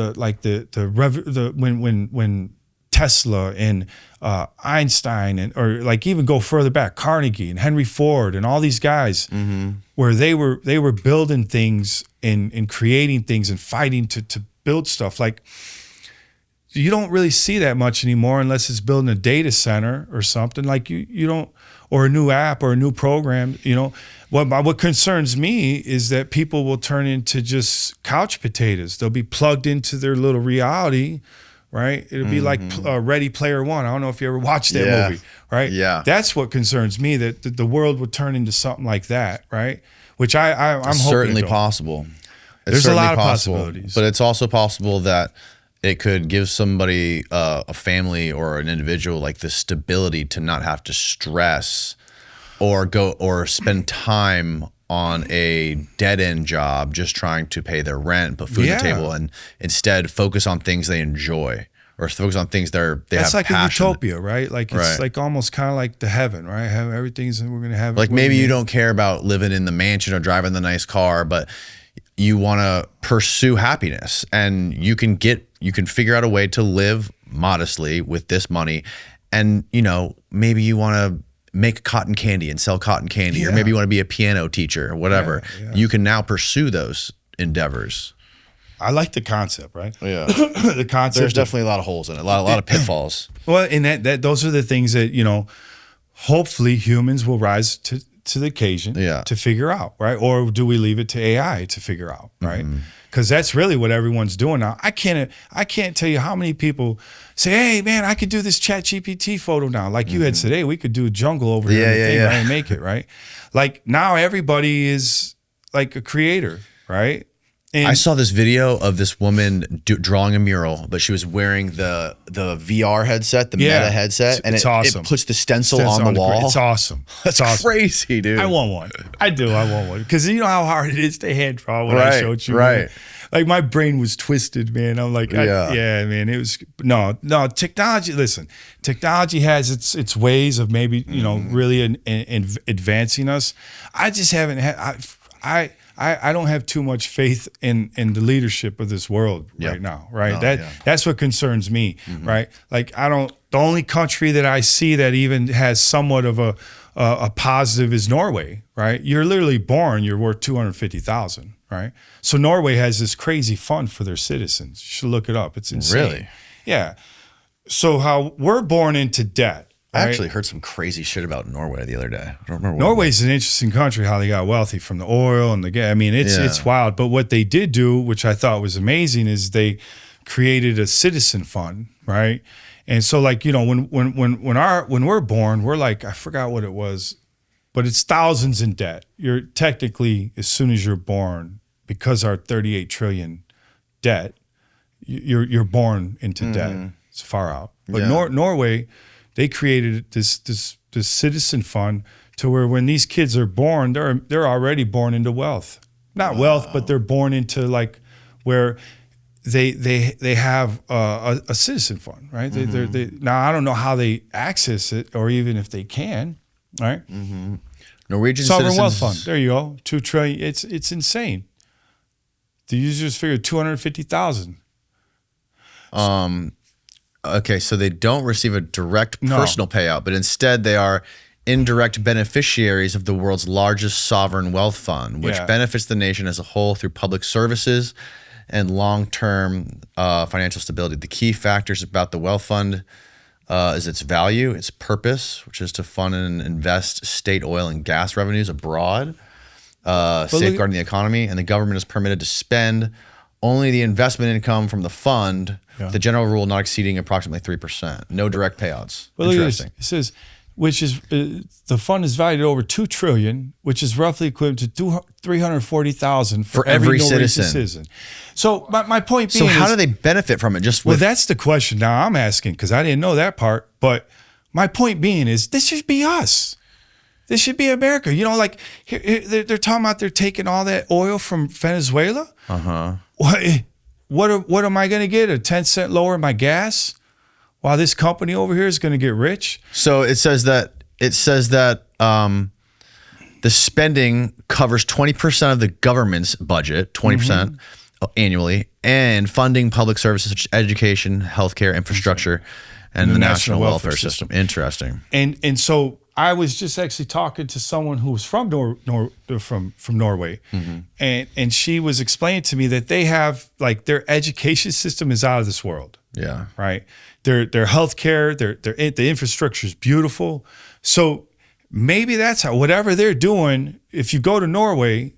B: when Tesla and Einstein or like even go further back, Carnegie and Henry Ford and all these guys, where they were building things and creating things and fighting to build stuff. Like, you don't really see that much anymore unless it's building a data center or something. Like you don't, or a new app or a new program. What concerns me is that people will turn into just couch potatoes. They'll be plugged into their little reality, right? It'll be like Ready Player One. I don't know if you ever watched that movie, right?
A: Yeah.
B: That's what concerns me, that the world would turn into something like that, right? Which I'm hoping
A: certainly possible.
B: There's a lot of possibilities.
A: But it's also possible that it could give somebody, a family or an individual, like the stability to not have to stress or spend time on a dead end job just trying to pay their rent, put food on the table, and instead focus on things they enjoy or focus on things they have passion.
B: That's like a utopia, right? Like it's like almost kind of like the heaven, right? Everything's we're gonna have.
A: Like maybe you don't care about living in the mansion or driving the nice car, but you want to pursue happiness, and you can figure out a way to live modestly with this money. And, maybe you want to make cotton candy and sell cotton candy, or maybe you want to be a piano teacher or whatever.
B: Yeah.
A: You can now pursue those endeavors.
B: I like the concept, right?
A: Yeah.
B: The concept.
A: There's definitely a lot of holes in it, a lot of pitfalls.
B: Well, and those are the things that, hopefully humans will rise to the occasion to figure out, right? Or do we leave it to AI to figure out, right? Because that's really what everyone's doing now. I can't tell you how many people say, "Hey, man, I could do this ChatGPT photo now." Like you had said, "Hey, we could do a jungle over here right, and make it," right? Like now everybody is like a creator, right? And
A: I saw this video of this woman drawing a mural, but she was wearing the VR headset, the Meta headset, and
B: awesome.
A: It puts the stencil on the wall.
B: It's awesome. It's awesome.
A: Crazy, dude.
B: I want one. I do. I want one because you know how hard it is to hand draw what I showed you.
A: Right.
B: Man. Like my brain was twisted, man. I'm like, man. It was no. Technology. Listen, technology has its ways of maybe really advancing us. I just haven't had. I don't have too much faith in the leadership of this world right now, right? That's what concerns me, right? Like the only country that I see that even has somewhat of a positive is Norway, right? You're literally born, you're worth $250,000, right? So Norway has this crazy fund for their citizens. You should look it up. It's insane.
A: Really?
B: Yeah. So how we're born into debt.
A: I actually heard some crazy shit about Norway the other day. I don't remember.
B: Norway's an interesting country, how they got wealthy from the oil and the gas. I mean, it's wild. But what they did do, which I thought was amazing, is they created a citizen fund, right? And so, like, when we're born, we're like, I forgot what it was, but it's thousands in debt. You're technically, as soon as you're born, because our 38 trillion debt, you're born into debt. It's far out. But Norway, they created this citizen fund to where when these kids are born, they're already born into wealth. Not wealth, but they're born into like where they have a citizen fund, right? They now I don't know how they access it or even if they can, right?
A: Norwegian
B: sovereign
A: citizens,
B: wealth fund. There you go, $2 trillion. It's insane. The users figured 250,000.
A: Okay, so they don't receive a direct personal payout, but instead they are indirect beneficiaries of the world's largest sovereign wealth fund, which benefits the nation as a whole through public services and long-term financial stability. The key factors about the wealth fund is its value, its purpose, which is to fund and invest state oil and gas revenues abroad, safeguarding the economy, and the government is permitted to spend only the investment income from the fund, the general rule not exceeding approximately 3%. No direct payouts.
B: Well,
A: Interesting.
B: It says which is the fund is valued at over $2 trillion, which is roughly equivalent to 340,000 for every Norwegian citizen. So my point being,
A: so how do they benefit from it? Just
B: well, that's the question now I'm asking, because I didn't know that part. But my point being is, this should be us. This should be America. You know, like they're talking about they're taking all that oil from Venezuela. What am I going to get? A 10-cent lower in my gas, while this company over here is going to get rich?
A: So it says that the spending covers 20% of the government's budget, 20% annually, and funding public services such as education, healthcare, infrastructure, and the national welfare system. Interesting.
B: And so I was just actually talking to someone who was from from Norway, and she was explaining to me that they have, like, their education system is out of this world.
A: Yeah.
B: Right. Their healthcare, the infrastructure is beautiful. So maybe that's how, whatever they're doing. If you go to Norway,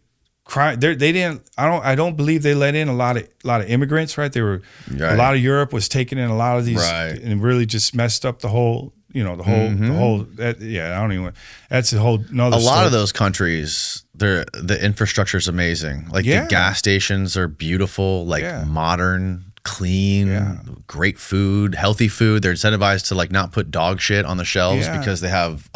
B: I don't believe they let in a lot of immigrants. Right. They were a lot of Europe was taking in a lot of these, and really just messed up the whole. You know, the whole. I don't even. That's a whole nother.
A: A lot of those countries, the infrastructure is amazing. Like the gas stations are beautiful, like modern, clean, great food, healthy food. They're incentivized to like not put dog shit on the shelves because they have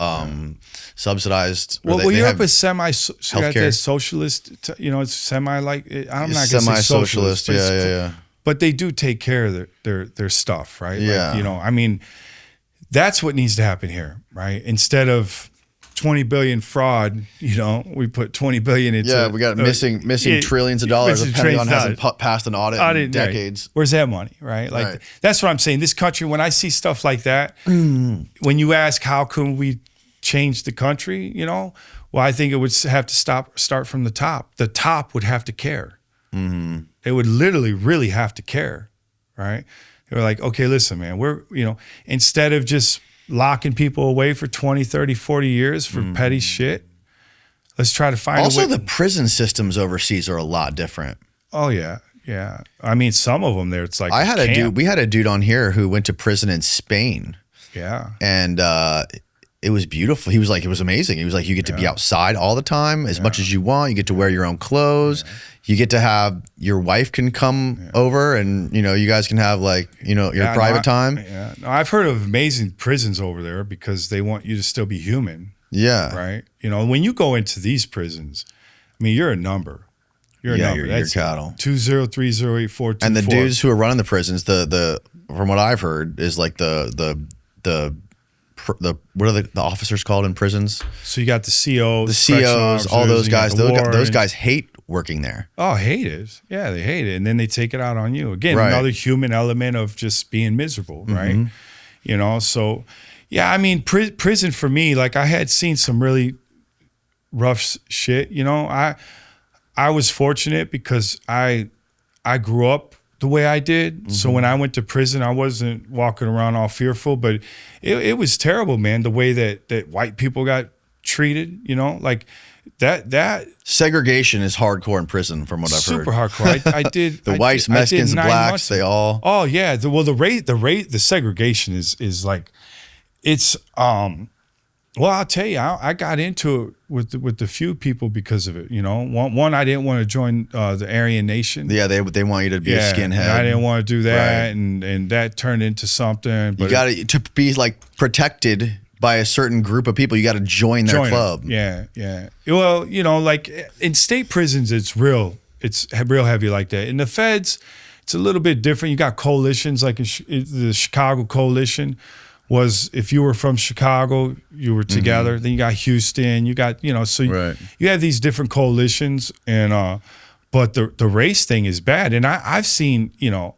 A: subsidized.
B: Well, Europe is semi-healthcare, socialist. You know, it's semi like I'm not going to say socialist.
A: Yeah.
B: But they do take care of their stuff, right?
A: Yeah.
B: Like, you know, I mean. That's what needs to happen here, right? Instead of 20 billion fraud, you know, we put 20 billion into.
A: We got missing trillions of dollars. The Pentagon hasn't passed an audit in decades.
B: Right. Where's that money, right? Like that's what I'm saying. This country, when I see stuff like that, when you ask how can we change the country, you know, well, I think it would have to start from the top. The top would have to care. They would literally, really have to care, right? They were like, okay, listen, man, instead of just locking people away for 20, 30, 40 years for petty shit, let's try to find a way.
A: Also, the prison systems overseas are a lot different.
B: Oh, yeah. Yeah. I mean, some of them there, it's like
A: we had a dude on here who went to prison in Spain.
B: Yeah.
A: And it was beautiful. He was like, it was amazing. He was like, you get to be outside all the time as much as you want. You get to wear your own clothes. You get to have, your wife can come over and, you know, you guys can have like, you know, your private time.
B: Yeah. No, I've heard of amazing prisons over there because they want you to still be human.
A: Yeah.
B: Right. You know, when you go into these prisons, I mean, you're a number. You're a number.
A: You're cattle.
B: 2030842.
A: And the dudes who are running the prisons, the from what I've heard is like the what are the officers called in prisons?
B: So you got the COs,
A: all those guys. Those guys hate working there.
B: Oh, hate it. Yeah, they hate it. And then they take it out on you. Again, another human element of just being miserable, right? You know, so, yeah, I mean, prison for me, like I had seen some really rough shit. You know, I was fortunate because I grew up the way I did. So when I went to prison, I wasn't walking around all fearful, but it was terrible, man, the way that white people got treated, you know, like that
A: segregation is hardcore in prison from what I've heard.
B: Super hardcore. I did
A: the whites, Mexicans, the blacks, they all.
B: Oh yeah. The segregation is like, it's, well, I'll tell you, I got into it with the few people because of it. You know, one I didn't want to join the Aryan Nation.
A: Yeah, they want you to be a skinhead.
B: And I didn't want to do that, and that turned into something. But
A: you got to be like protected by a certain group of people. You got to join their club.
B: Yeah. Well, you know, like in state prisons, it's real heavy like that. In the feds, it's a little bit different. You got coalitions like the Chicago Coalition. Was if you were from Chicago, you were together. Then you got Houston, you got, you know, so you have these different coalitions, and but the race thing is bad. And I've seen, you know,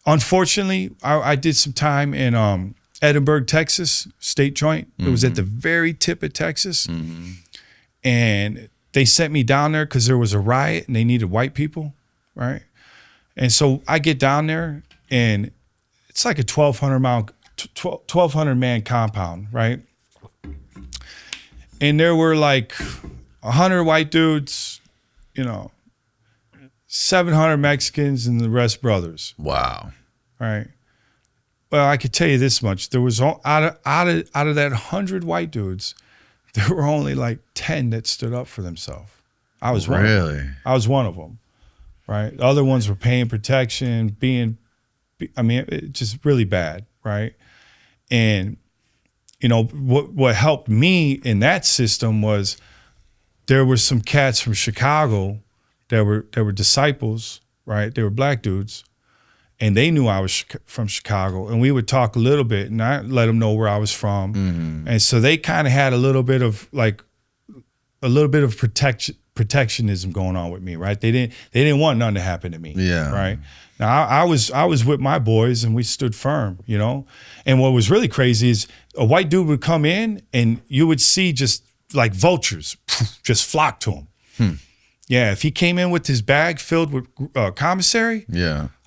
B: unfortunately, I did some time in Edinburgh, Texas, state joint. It was at the very tip of Texas, and they sent me down there because there was a riot and they needed white people, right? And so I get down there, and it's like a 1,200 man compound, right? And there were like 100 white dudes, you know, 700 Mexicans, and the rest brothers.
A: Wow.
B: Right. Well, I could tell you this much: there was out of that 100 white dudes, there were only like 10 that stood up for themselves. I was one.
A: Really?
B: I was one of them. Right. The other ones were paying protection, it just really bad. Right. And, what helped me in that system was there were some cats from Chicago that were disciples. Right. They were black dudes. And they knew I was from Chicago. And we would talk a little bit, and I let them know where I was from. Mm-hmm. And so they kind of had a little bit of protectionism going on with me, right? They didn't want nothing to happen to me.
A: Yeah.
B: Right. Now I was with my boys, and we stood firm, And what was really crazy is a white dude would come in, and you would see just like vultures just flock to him. Yeah, if he came in with his bag filled with commissary,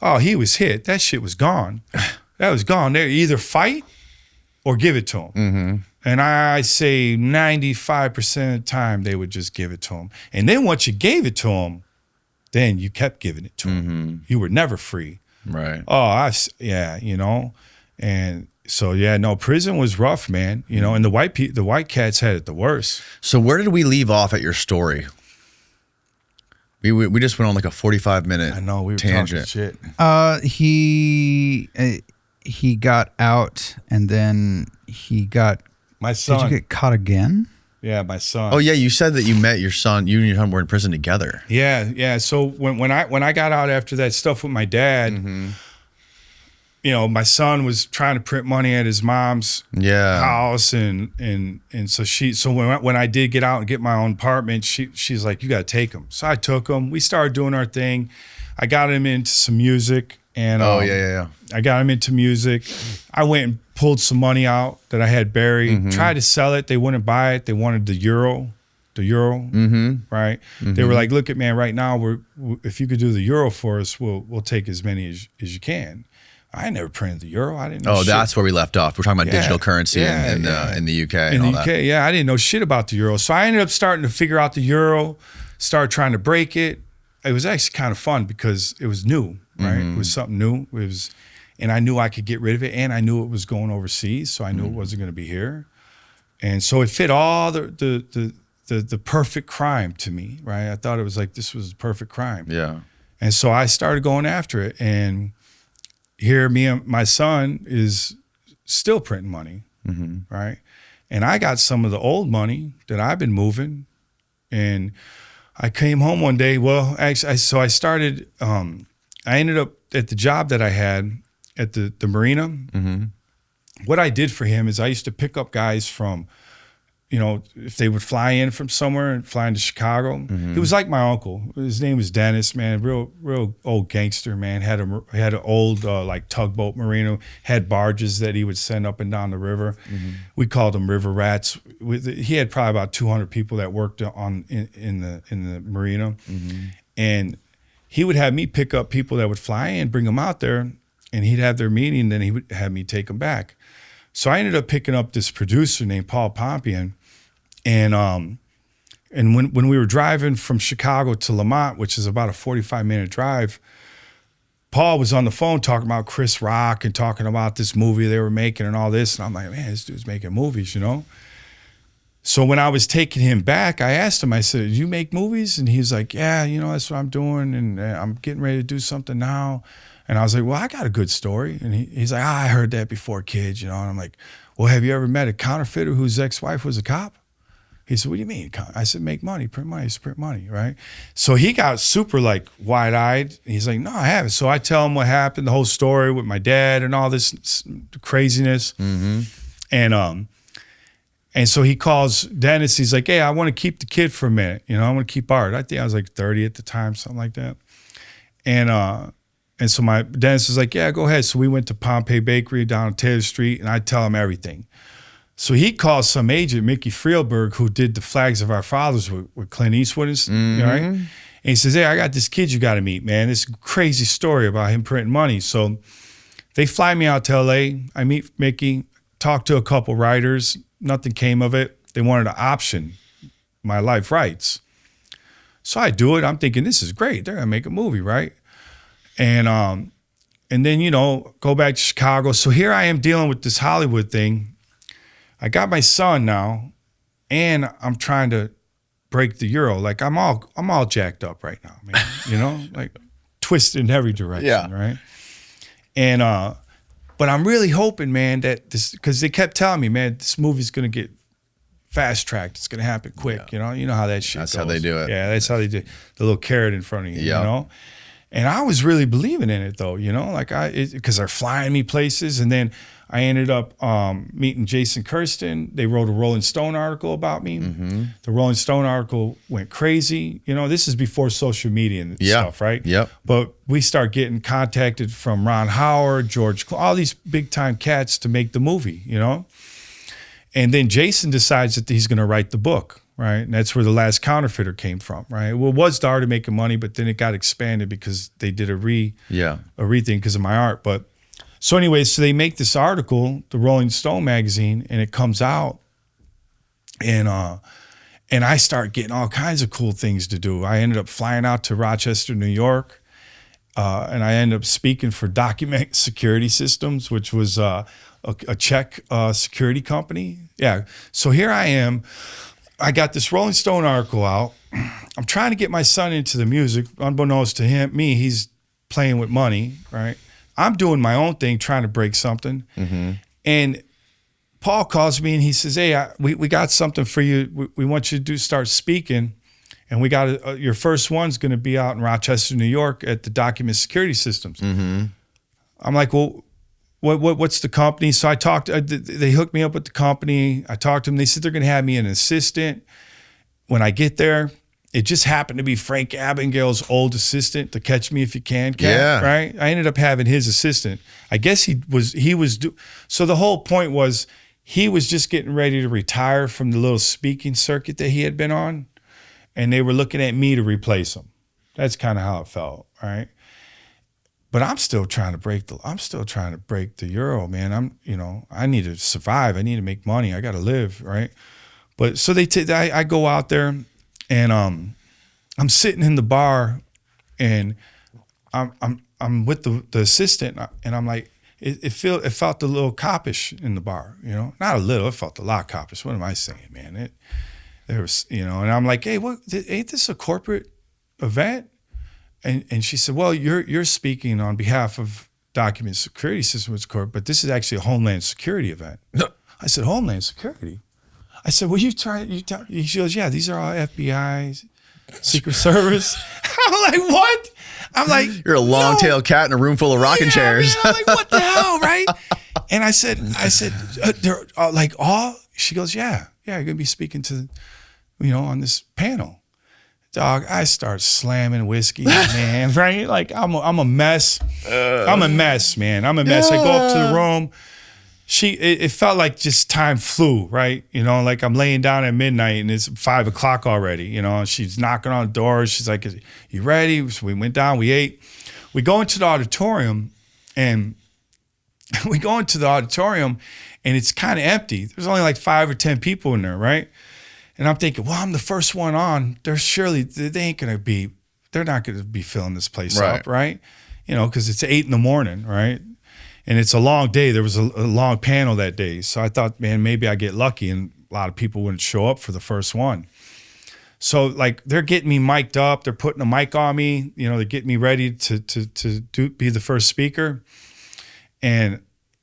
B: oh, he was hit. That shit was gone. That was gone. They either fight or give it to him. Mm-hmm. And I say 95% of the time they would just give it to him. And then once you gave it to him, then you kept giving it to him. You were never free.
A: Right.
B: Oh, And so, prison was rough, man. And the white cats had it the worst.
A: So where did we leave off at your story? We just went on like a 45-minute
B: I know, we were
A: tangent.
B: Talking shit.
C: He got out, and then he got.
B: My son.
C: Did you get caught again?
B: Yeah, my son.
A: Oh yeah, you said that you met your son. You and your son were in prison together.
B: Yeah. So when I got out after that stuff with my dad, my son was trying to print money at his mom's house, and so when I did get out and get my own apartment, she's like, you got to take him. So I took him. We started doing our thing. I got him into some music, and I got him into music. I went and pulled some money out that I had buried. Tried to sell it. They wouldn't buy it. They wanted the euro, right? They were like, look at man, right now if you could do the euro for us, we'll take as many as you can. I never printed the euro. I didn't know shit.
A: That's where we left off. We're talking about digital currency in the UK.
B: In the UK, I didn't know shit about the euro. So I ended up starting to figure out the euro, started trying to break it. It was actually kind of fun because it was new, right? It was something new. And I knew I could get rid of it, and I knew it was going overseas, so I knew it wasn't going to be here. And so it fit all the perfect crime to me, right? I thought it was like, this was the perfect crime.
A: Yeah.
B: And so I started going after it, and here, me and my son is still printing money, right? And I got some of the old money that I've been moving, and I came home one day. Well, actually, I started. I ended up at the job that I had at the marina. What I did for him is I used to pick up guys from, if they would fly in from somewhere and fly into Chicago. He was like my uncle. His name was Dennis, man. Real old gangster, man. Had an old like tugboat marina. Had barges that he would send up and down the river. We called them river rats. He had probably about 200 people that worked in the marina, and he would have me pick up people that would fly in, bring them out there, and he'd have their meeting. Then he would have me take them back. So I ended up picking up this producer named Paul Pompian. And when we were driving from Chicago to Lamont, which is about a 45-minute drive, Paul was on the phone talking about Chris Rock and talking about this movie they were making and all this. And I'm like, man, this dude's making movies, So when I was taking him back, I asked him, I said, do you make movies? And he's like, yeah, that's what I'm doing. And I'm getting ready to do something now. And I was like, well, I got a good story. And he's like, I heard that before, kids, And I'm like, well, have you ever met a counterfeiter whose ex-wife was a cop? He said, what do you mean? I said, make money, print money, print money, right? So he got super like wide-eyed. He's like, no, I haven't. So I tell him what happened, the whole story with my dad and all this craziness. And so he calls Dennis. He's like, hey, I want to keep the kid for a minute. I want to keep Art. I think I was like 30 at the time, something like that. And so my Dennis was like, yeah, go ahead. So we went to Pompeii Bakery down on Taylor Street, and I tell him everything. So he calls some agent, Mickey Frielberg, who did the Flags of Our Fathers with Clint Eastwood, right? And he says, hey, I got this kid you got to meet, man. This crazy story about him printing money. So they fly me out to L.A. I meet Mickey, talk to a couple writers. Nothing came of it. They wanted to option my life rights. So I do it. I'm thinking, this is great. They're going to make a movie, right? And And then, go back to Chicago. So here I am dealing with this Hollywood thing. I got my son now, and I'm trying to break the euro. Like I'm all jacked up right now, man. Like twisted in every direction, right? And but I'm really hoping, man, that this, because they kept telling me, man, this movie's gonna get fast tracked. It's gonna happen quick. You know how that shit
A: That's
B: goes.
A: how they do it.
B: Yeah, that's how they do it. The little carrot in front of you, you know? And I was really believing in it though, like because they're flying me places. And then I ended up meeting Jason Kirsten. They wrote a Rolling Stone article about me. Mm-hmm. The Rolling Stone article went crazy. This is before social media and stuff, right?
A: Yep.
B: But we start getting contacted from Ron Howard, George, all these big time cats to make the movie, And then Jason decides that he's going to write the book. Right. And that's where The Last Counterfeiter came from. Right. Well, it was the Art of Making Money, but then it got expanded because they did a re thing because of my art. But so anyway, so they make this article, the Rolling Stone magazine, and it comes out. And I start getting all kinds of cool things to do. I ended up flying out to Rochester, New York. And I ended up speaking for Document Security Systems, which was a Czech security company. Yeah. So here I am. I got this Rolling Stone article out. I'm trying to get my son into the music. Unbeknownst to me, he's playing with money, right? I'm doing my own thing, trying to break something. Mm-hmm. And Paul calls me and he says, hey, we got something for you. We want you to start speaking. And we got your first one's going to be out in Rochester, New York at the Document Security Systems. Mm-hmm. I'm like, well, what's the company? So I talked, they hooked me up with the company. I talked to them. They said they're going to have me an assistant. When I get there, it just happened to be Frank Abagnale's old assistant, to Catch Me If You Can. Right? I ended up having his assistant. I guess so the whole point was he was just getting ready to retire from the little speaking circuit that he had been on. And they were looking at me to replace him. That's kind of how it felt, right? But I'm still trying to break the euro, man. I need to survive. I need to make money. I got to live, right? But so I go out there, and I'm sitting in the bar, and I'm with the assistant, and I'm like, it felt a little coppish in the bar, not a little. It felt a lot coppish. What am I saying, man? There was, and I'm like, hey, ain't this a corporate event? And she said, well, you're speaking on behalf of Document Security Systems Corp, but this is actually a Homeland Security event. No. I said, Homeland Security? I said, well, she goes, yeah, these are all FBI, Secret Service. I'm like, what? I'm like,
A: you're a long-tailed cat in a room full of rocking chairs.
B: Man, I'm like, what the hell, right? And I said, they're like all. She goes, yeah, you're gonna be speaking to, on this panel. Dog, I start slamming whiskey, man, right? Like I'm a mess. I'm a mess, man. I'm a mess. I go up to the room. It felt like just time flew, right? Like I'm laying down at midnight and it's 5 o'clock already, she's knocking on the door. She's like, you ready? So we went down, we ate. We go into the auditorium and it's kind of empty. There's only like 5 or 10 people in there, right? And I'm thinking, well, I'm the first one on. They're not going to be filling this place up, right? Because it's 8 a.m, right? And it's a long day. There was a long panel that day. So I thought, man, maybe I get lucky and a lot of people wouldn't show up for the first one. So like they're getting me mic'd up. They're putting a mic on me. They're getting me ready to be the first speaker. And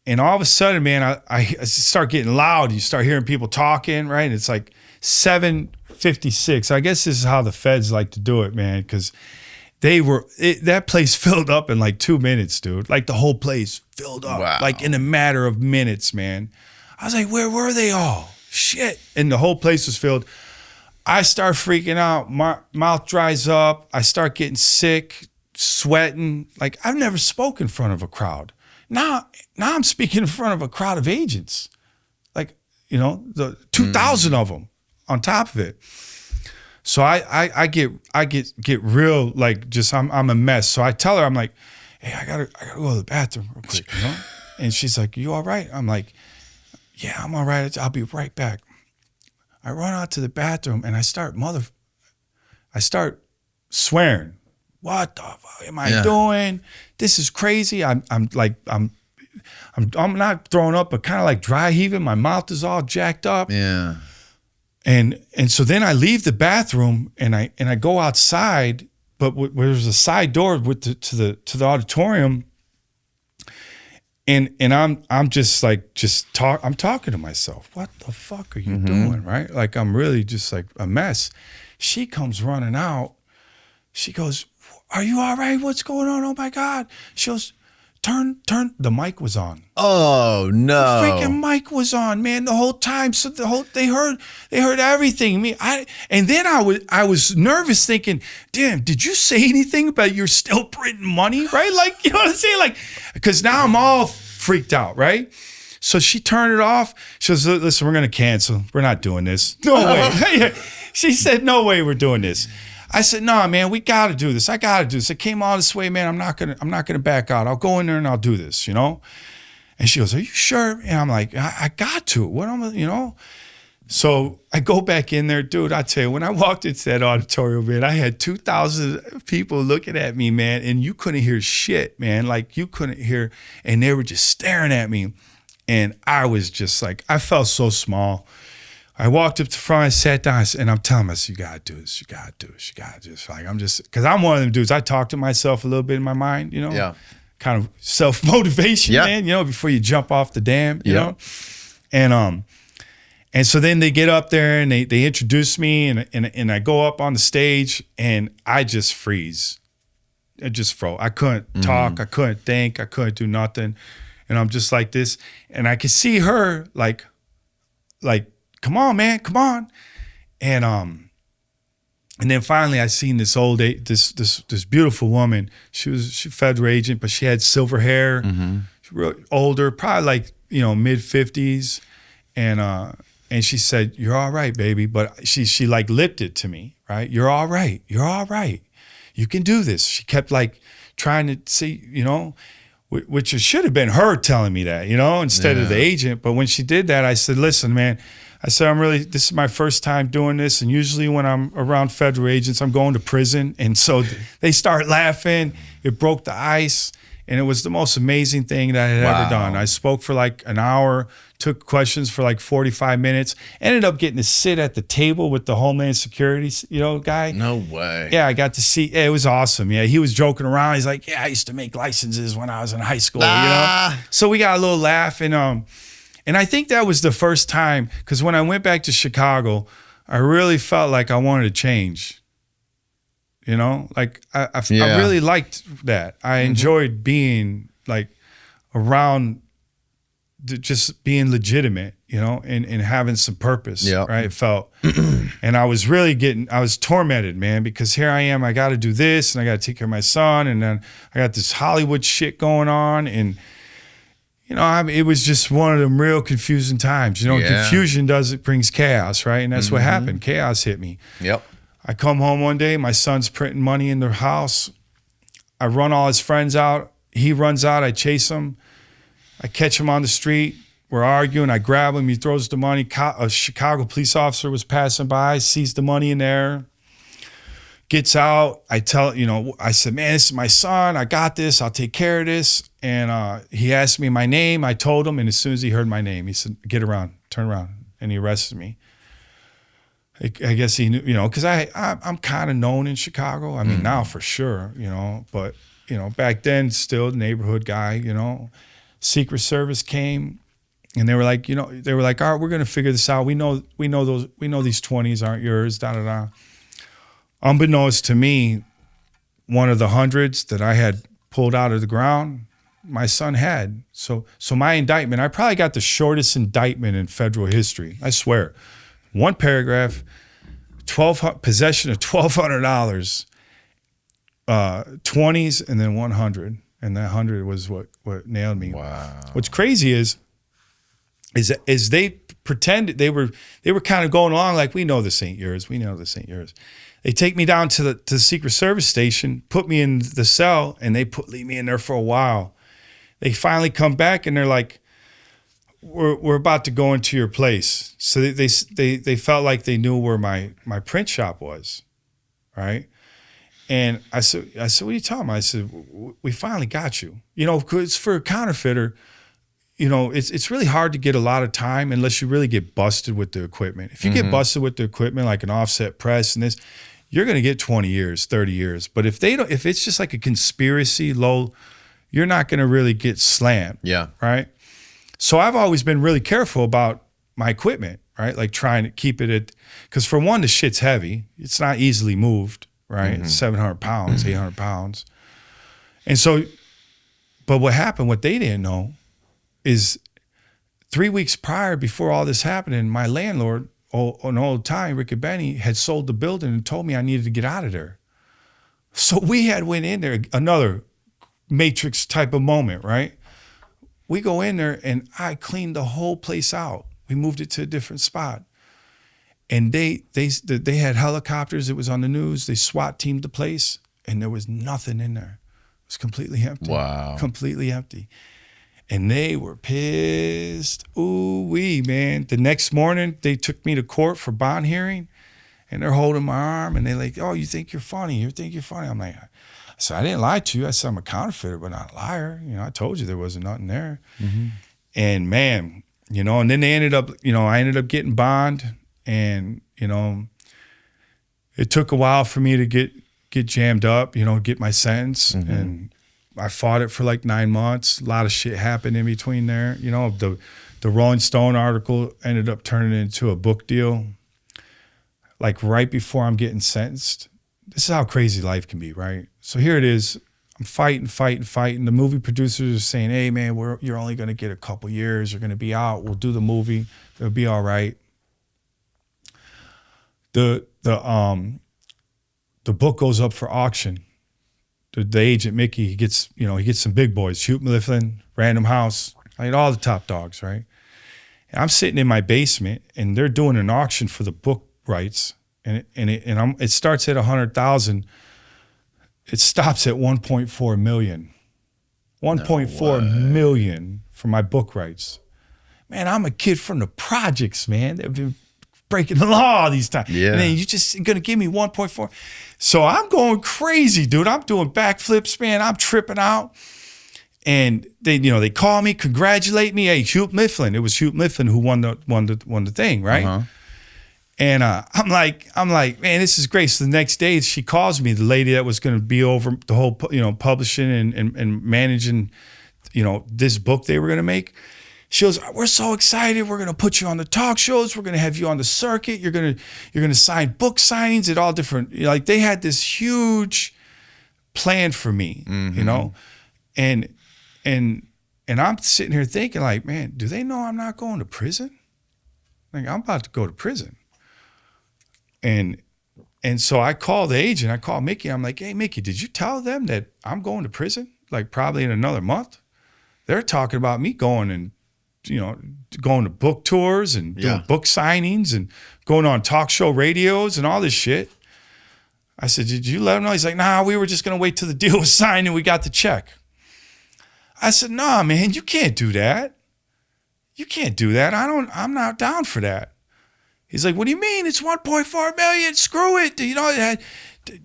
B: all of a sudden, man, I start getting loud. You start hearing people talking, right? And it's like 7:56. I guess this is how the feds like to do it, man, because that place filled up in like 2 minutes, dude. Like the whole place filled up, like in a matter of minutes, man. I was like, where were they all? Shit. And the whole place was filled. I start freaking out. My mouth dries up. I start getting sick, sweating. Like I've never spoken in front of a crowd. Now I'm speaking in front of a crowd of agents. Like, the 2,000 of them on top of it. So I get real, like, just I'm a mess. So I tell her, I'm like, hey, I gotta go to the bathroom real quick, And she's like, you all right? I'm like, yeah, I'm all right. I'll be right back. I run out to the bathroom and I start swearing, what the fuck am I doing? This is crazy. I'm not throwing up, but kind of like dry heaving. My mouth is all jacked up.
A: Yeah.
B: And so then I leave the bathroom and I go outside, but where there's a side door with to the auditorium. And I'm just like I'm talking to myself. What the fuck are you doing, right? Like I'm really just like a mess. She comes running out. She goes, "Are you all right? What's going on? Oh my God!" She goes, "Turn." The mic was on.
A: Oh no!
B: The freaking mic was on, man, the whole time. So they heard everything. And then I was nervous, thinking, "Damn, did you say anything about you're still printing money, right?" Like, you know what I'm saying? Like, because now I'm all freaked out, right? So she turned it off. She goes, "Listen, we're gonna cancel. We're not doing this. No way." She said, "No way, we're doing this." I said, "No, man, we got to do this. I got to do this. I came all this way, man. I'm not gonna back out. I'll go in there and I'll do this, you know." And she goes, "Are you sure?" And I'm like, I got to. What am I, you know? So I go back in there, dude. I tell you, when I walked into that auditorium, man, I had 2,000 people looking at me, man, and you couldn't hear shit, man. Like you couldn't hear, and they were just staring at me, and I was just like, I felt so small. I walked up to the front, I sat down, and I'm telling myself, "You gotta do this, you gotta do this, you gotta do this." Like because I'm one of them dudes. I talk to myself a little bit in my mind, you know.
A: Yeah.
B: Kind of self-motivation, man, you know, before you jump off the dam, you know? And so then they get up there and they introduce me and I go up on the stage and I just freeze. I just froze. I couldn't talk, I couldn't think, I couldn't do nothing. And I'm just like this. And I could see her like, "Come on, man, come on." And then finally, I seen this this beautiful woman. She was a federal agent, but she had silver hair. She was real older, probably like mid-50s, and she said, "You're all right, baby." But she like lipped it to me, right? "You're all right. You're all right. You can do this." She kept like trying to see, you know, which it should have been her telling me that, you know, instead of the agent. But when she did that, I said, "Listen, man." I said, this is my first time doing this. And usually when I'm around federal agents, I'm going to prison. And so they start laughing. It broke the ice. And it was the most amazing thing that I had ever done. I spoke for like an hour, took questions for like 45 minutes, ended up getting to sit at the table with the Homeland Security, you know, guy.
A: No way.
B: Yeah, I got to see. It was awesome. Yeah, he was joking around. He's like, "Yeah, I used to make licenses when I was in high school, you know?" So we got a little laugh. And I think that was the first time, because when I went back to Chicago, I really felt like I wanted to change. You know, like I really liked that. I enjoyed being like around, just being legitimate, you know, and having some purpose, right? It felt, and I was really I was tormented, man, because here I am, I got to do this and I got to take care of my son. And then I got this Hollywood shit going on. And, you know, it was just one of them real confusing times. You know, confusion brings chaos, right? And that's what happened. Chaos hit me.
A: Yep.
B: I come home one day, my son's printing money in their house. I run all his friends out. He runs out, I chase him. I catch him on the street. We're arguing. I grab him. He throws the money. A Chicago police officer was passing by, sees the money in there, gets out. I said, "Man, this is my son. I got this. I'll take care of this." And he asked me my name. I told him. And as soon as he heard my name, he said, "Get around, turn around." And he arrested me. I guess he knew, you know, because I'm kind of known in Chicago. I mean, now for sure, you know, but, you know, back then, still the neighborhood guy, you know. Secret Service came and they were like, "All right, we're going to figure this out. We know these 20s aren't yours, da, da, da." Unbeknownst to me, one of the hundreds that I had pulled out of the ground, my son had. So my indictment, I probably got the shortest indictment in federal history. I swear. One paragraph, possession of $1,200, 20s, and then 100. And that 100 was what nailed me.
A: Wow. What's
B: crazy is they pretended they were kind of going along like, "We know this ain't yours. We know this ain't yours." They take me down to the Secret Service station, put me in the cell, and they leave me in there for a while. They finally come back and they're like, we're about to go into your place. So they felt like they knew where my print shop was, right? And I said, what are you talking about? I said, we finally got you. You know, because for a counterfeiter, you know, it's really hard to get a lot of time unless you really get busted with the equipment. If you get busted with the equipment, like an offset press and this, you're going to get 20 years, 30 years. But if it's just like a conspiracy low, you're not going to really get slammed.
A: Yeah.
B: Right. So I've always been really careful about my equipment, right? Like trying to keep it at, because for one, the shit's heavy. It's not easily moved, right? It's 700 pounds, 800 pounds. And so, but what happened, what they didn't know is 3 weeks prior, before all this happening, my landlord, an old time, Ricky Benny, had sold the building and told me I needed to get out of there. So we went in there, another Matrix type of moment, right? We go in there and I cleaned the whole place out. We moved it to a different spot. And they had helicopters. It was on the news. They SWAT teamed the place and there was nothing in there. It was completely empty.
A: Wow.
B: Completely empty. And they were pissed. Ooh-wee, man. The next morning, they took me to court for bond hearing, and they're holding my arm, and they're like, oh, you think you're funny. You think you're funny. I'm like, I said, I didn't lie to you. I said, I'm a counterfeiter, but not a liar. You know, I told you there wasn't nothing there. And, man, you know, and then they ended up, you know, I ended up getting bond, and, you know, it took a while for me to get jammed up, you know, get my sentence, and I fought it for like 9 months. A lot of shit happened in between there. You know, the Rolling Stone article ended up turning into a book deal. Like right before I'm getting sentenced. This is how crazy life can be, right? So here it is. I'm fighting. The movie producers are saying, hey man, you're only gonna get a couple years. You're gonna be out. We'll do the movie. It'll be all right. The book goes up for auction. The agent Mickey, he gets some big boys, Hugh Mifflin, Random House, like all the top dogs, right? And I'm sitting in my basement, and they're doing an auction for the book rights, and it starts at 100,000. It stops at 1.4 million. 1.4 million for my book rights. Man, I'm a kid from the projects, man. They've been breaking the law all these times.
A: Yeah.
B: And then you just gonna give me 1.4. So I'm going crazy, dude. I'm doing backflips, man. I'm tripping out. And they call me, congratulate me. Hey, Hugh Mifflin. It was Hugh Mifflin who won the thing, right? And I'm like, man, this is great. So the next day she calls me, the lady that was gonna be over the whole, publishing and managing, this book they were gonna make. She goes, we're so excited. We're going to put you on the talk shows. We're going to have you on the circuit. You're going to sign book signings at all different, like they had this huge plan for me, and I'm sitting here thinking like, man, do they know I'm not going to prison? Like I'm about to go to prison. And so I call the agent, I call Mickey. I'm like, hey, Mickey, did you tell them that I'm going to prison? Like probably in another month. They're talking about me going and, going to book tours and doing book signings and going on talk show radios and all this shit. I said, did you let him know? He's like, nah, we were just going to wait till the deal was signed and we got the check. I said, nah, man, you can't do that. You can't do that. I'm not down for that. He's like, what do you mean? It's 1.4 million. Screw it.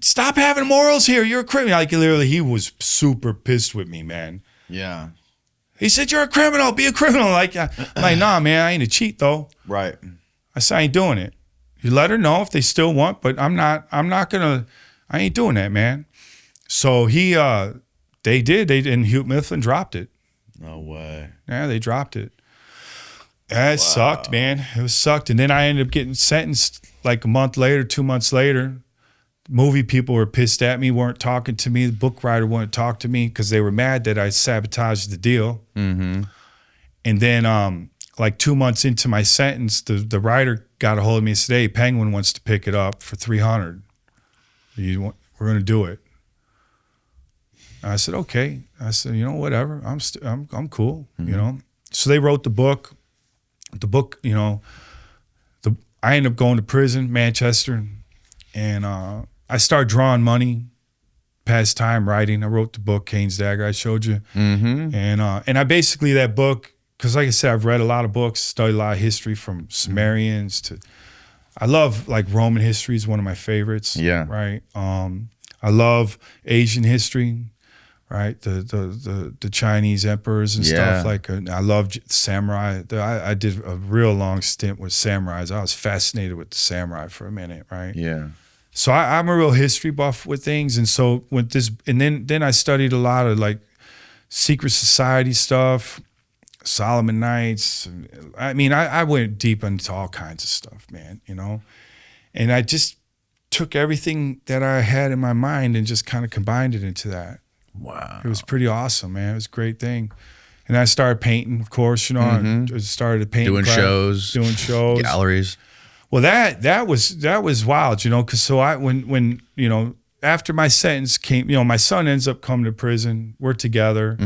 B: Stop having morals here. You're a criminal. Like literally, he was super pissed with me, man.
A: Yeah.
B: He said, you're a criminal, be a criminal. Like, I'm like, nah, man, I ain't a cheat though.
A: Right.
B: I said, I ain't doing it. You let her know if they still want, but I ain't doing that, man. So they did, and Hugh Mifflin dropped it.
A: No way.
B: Yeah, they dropped it. It sucked, man. It was sucked. And then I ended up getting sentenced like a month later, 2 months later. Movie people were pissed at me, weren't talking to me. The book writer wouldn't talk to me because they were mad that I sabotaged the deal. And then like 2 months into my sentence, the writer got a hold of me and said, hey, Penguin wants to pick it up for $300. We're going to do it. I said, okay. I said, whatever. I'm cool, So they wrote the book. The book, I ended up going to prison, Manchester, and I started drawing money, past time writing. I wrote the book, Kane's Dagger, I showed you. And I basically, that book, because like I said, I've read a lot of books, studied a lot of history from Sumerians to, I love like Roman history is one of my favorites.
A: Yeah.
B: Right. I love Asian history, right? The Chinese emperors and stuff. Like I love samurai. I did a real long stint with samurais. I was fascinated with the samurai for a minute, right?
A: Yeah.
B: So I'm a real history buff with things, and so with this, and then I studied a lot of like secret society stuff, Solomon Knights. I mean, I went deep into all kinds of stuff, man. You know, and I just took everything that I had in my mind and just kind of combined it into that.
A: Wow.
B: It was pretty awesome, man. It was a great thing. And I started painting, of course. You know, I started a painting
A: doing
B: class,
A: shows, galleries.
B: Well, that was wild, you know, because so when you know, after my sentence came, you know, my son ends up coming to prison. We're together.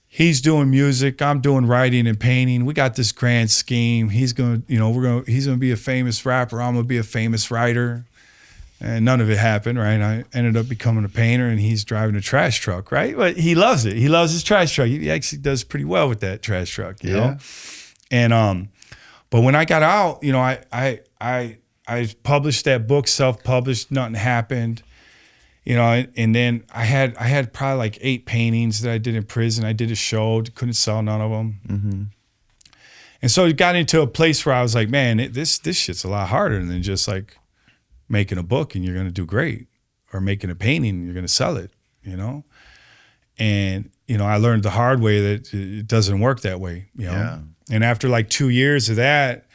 B: He's doing music. I'm doing writing and painting. We got this grand scheme. He's gonna, you know, he's gonna be a famous rapper. I'm gonna be a famous writer. And none of it happened, right? I ended up becoming a painter, and he's driving a trash truck, right? But he loves it. He loves his trash truck. He actually does pretty well with that trash truck, you know. And but when I got out, you know, I published that book, self-published. Nothing happened, you know. And then I had probably like 8 paintings that I did in prison. I did a show, couldn't sell none of them. And so it got into a place where I was like, man, this shit's a lot harder than just like making a book and you're gonna do great, or making a painting and you're gonna sell it, you know. And you know, I learned the hard way that it doesn't work that way, you know. And after like 2 years of that,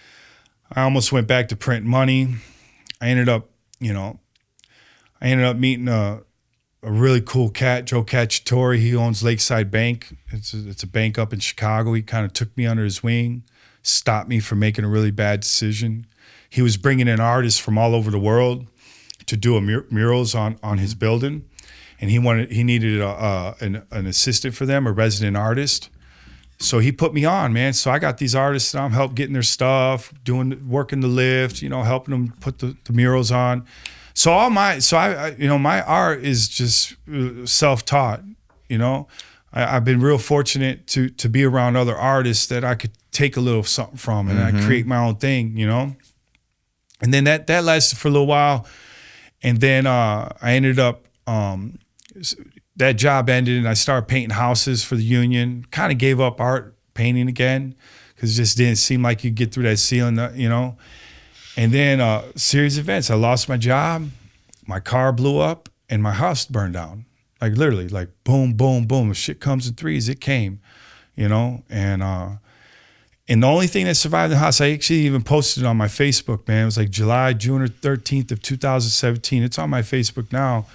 B: I almost went back to print money. I ended up meeting a really cool cat, Joe Cacciatore. He owns Lakeside Bank. It's a bank up in Chicago. He kind of took me under his wing, stopped me from making a really bad decision. He was bringing in artists from all over the world to do murals on his building, and he needed an assistant for them, a resident artist. So he put me on, man. So I got these artists, and I'm helping getting their stuff, working the lift, you know, helping them put the murals on. So my art is just self-taught, you know. I've been real fortunate to be around other artists that I could take a little something from, and I create my own thing, you know. And then that lasted for a little while, and then I ended up that job ended, and I started painting houses for the union. Kind of gave up art painting again because it just didn't seem like you get through that ceiling, you know. And then a series of events. I lost my job, my car blew up, and my house burned down. Like literally, like boom, boom, boom. If shit comes in threes, it came, you know. And the only thing that survived the house, I actually even posted it on my Facebook, man. It was like June or 13th of 2017. It's on my Facebook now.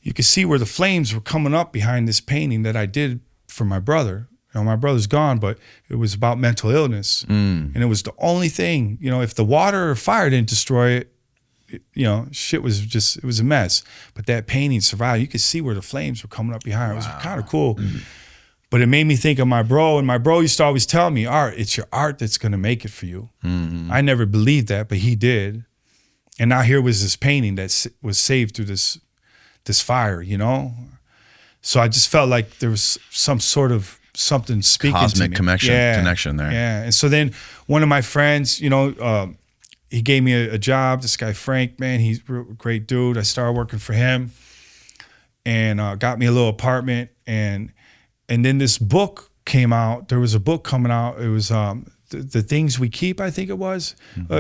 B: You could see where the flames were coming up behind this painting that I did for my brother. You know, my brother's gone, but it was about mental illness. And it was the only thing, you know, if the water or fire didn't destroy it, you know, shit was just, it was a mess. But that painting survived. You could see where the flames were coming up behind. It was kind of cool. But it made me think of my bro, and my bro used to always tell me, Art, it's your art that's going to make it for you. I never believed that, but he did. And now here was this painting that was saved through this fire, you know? So I just felt like there was some sort of something speaking
A: cosmic
B: to me.
A: connection there.
B: Yeah. And so then one of my friends, you know, he gave me a job. This guy, Frank, man, he's a great dude. I started working for him, and got me a little apartment. And then this book came out. There was a book coming out. It was the Things We Keep, I think it was.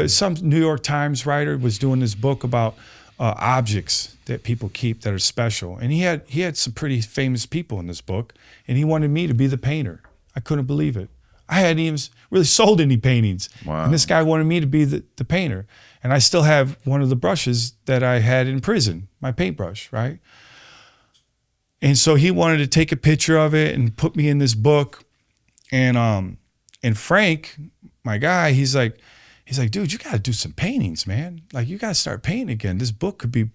B: Some New York Times writer was doing this book about objects that people keep that are special. And he had some pretty famous people in this book, and he wanted me to be the painter. I couldn't believe it. I hadn't even really sold any paintings.
A: Wow.
B: And this guy wanted me to be the painter. And I still have one of the brushes that I had in prison, my paintbrush, right? And so he wanted to take a picture of it and put me in this book. And Frank, my guy, he's like, dude, you got to do some paintings, man. Like, you got to start painting again. This book could be,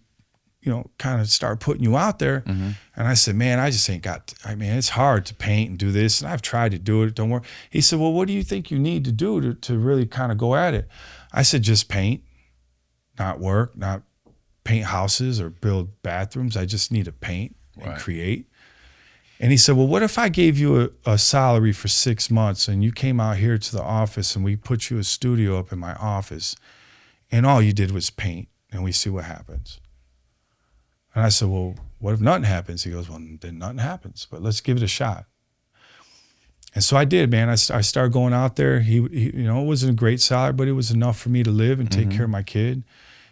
B: you know, kind of start putting you out there. And I said, man, I just ain't got, it's hard to paint and do this. And I've tried to do it. Don't work. He said, well, what do you think you need to do to really kind of go at it? I said, just paint, not work, not paint houses or build bathrooms. I just need to paint and create. And he said, well, what if I gave you a salary for 6 months and you came out here to the office and we put you a studio up in my office and all you did was paint and we see what happens? And I said, well, what if nothing happens? He goes, well, then nothing happens, but let's give it a shot. And so I did, man. I started going out there. He you know, it wasn't a great salary, but it was enough for me to live and take care of my kid.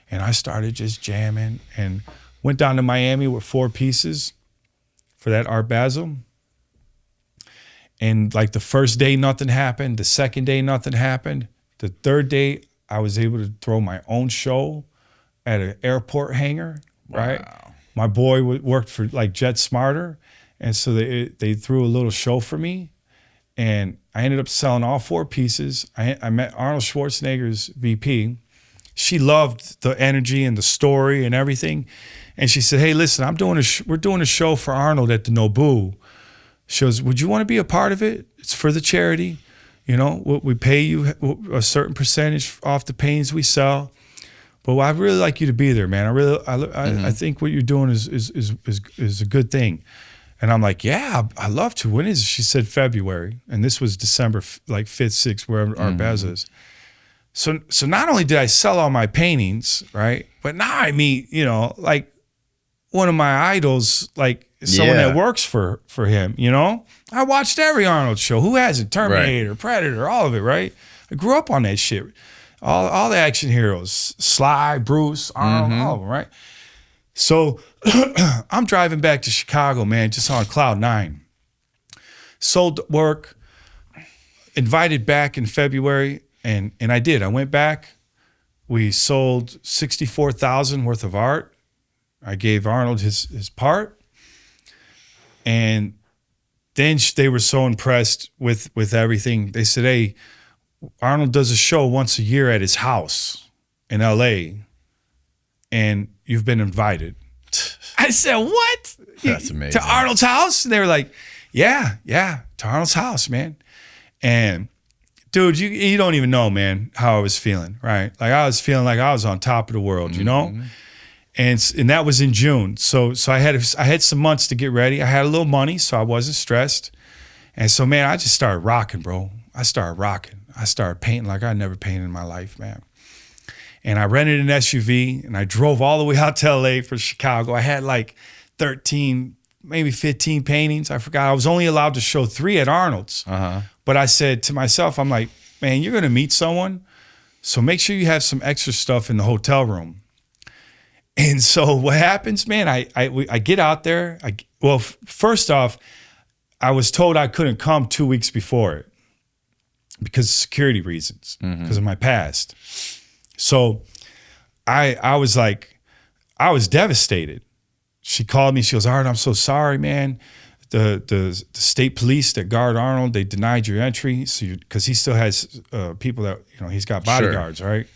B: And I started just jamming and went down to Miami with 4 pieces for that Art Basel. And like the first day, nothing happened. The second day, nothing happened. The third day, I was able to throw my own show at an airport hangar, right?
A: Wow.
B: My boy worked for like Jet Smarter. And so they threw a little show for me. And I ended up selling all 4 pieces. I met Arnold Schwarzenegger's VP. She loved the energy and the story and everything. And she said, hey, listen, we're doing a show for Arnold at the Nobu. She goes, would you want to be a part of it? It's for the charity. You know, we pay you a certain percentage off the paintings we sell. But I'd really like you to be there, man. I think what you're doing is a good thing. And I'm like, yeah, I'd love to. When is it? She said February. And this was December, like 5th, 6th, wherever Art Basel is. So not only did I sell all my paintings, right? But now I meet, you know, like one of my idols, like someone that works for him, you know? I watched every Arnold show. Who hasn't? Terminator, Predator, all of it, right? I grew up on that shit. All the action heroes, Sly, Bruce, Arnold, all of them, right? So I'm driving back to Chicago, man, just on cloud 9. Sold work, invited back in February, and I did. I went back. We sold $64,000 worth of art. I gave Arnold his part. And then they were so impressed with everything. They said, hey, Arnold does a show once a year at his house in LA, and you've been invited. I said, what?
A: That's amazing.
B: To Arnold's house? And they were like, yeah, to Arnold's house, man. And dude, you don't even know, man, how I was feeling, right? Like I was feeling like I was on top of the world, you know? And that was in June. So I had some months to get ready. I had a little money, so I wasn't stressed. And so, man, I just started rocking, bro. I started rocking. I started painting like I never painted in my life, man. And I rented an SUV, and I drove all the way out to LA from Chicago. I had like 13, maybe 15 paintings. I forgot. I was only allowed to show 3 at Arnold's. But I said to myself, I'm like, man, you're going to meet someone, so make sure you have some extra stuff in the hotel room. And so what happens, man, I get out there. First off, I was told I couldn't come 2 weeks before it because of security reasons, because of my past. So I was like, I was devastated. She called me. She goes, Art, I'm so sorry, man. The state police that guard Arnold, they denied your entry because he still has people that, you know, he's got bodyguards, right?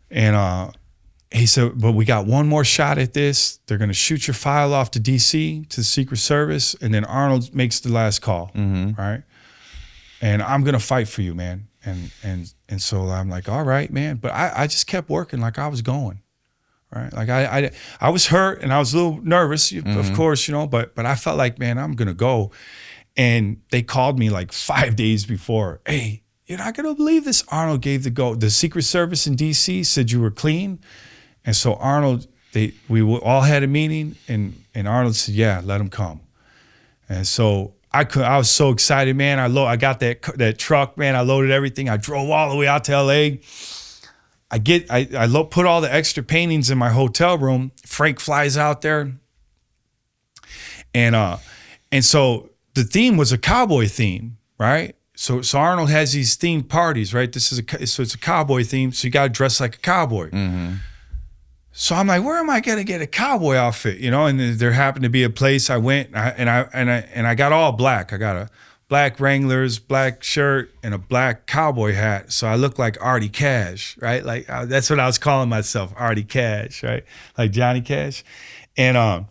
B: And he said, but we got one more shot at this. They're going to shoot your file off to DC, to the Secret Service, and then Arnold makes the last call, right? And I'm going to fight for you, man. And so I'm like, all right, man. But I just kept working like I was going, right? Like I was hurt and I was a little nervous, of course, you know, but I felt like, man, I'm going to go. And they called me like 5 days before. Hey, you're not going to believe this. Arnold gave the go. The Secret Service in DC said you were clean. And so Arnold, we all had a meeting, and Arnold said, yeah, let him come. And so I was so excited, man. I got that truck, man. I loaded everything. I drove all the way out to LA. I put all the extra paintings in my hotel room. Frank flies out there. And so the theme was a cowboy theme, right? So Arnold has these themed parties, right? So it's a cowboy theme. So you got to dress like a cowboy. So I'm like, where am I gonna get a cowboy outfit? You know, and there happened to be a place I went, and I got all black. I got a black Wranglers, black shirt, and a black cowboy hat. So I look like Artie Cash, right? Like that's what I was calling myself, Artie Cash, right? Like Johnny Cash. And I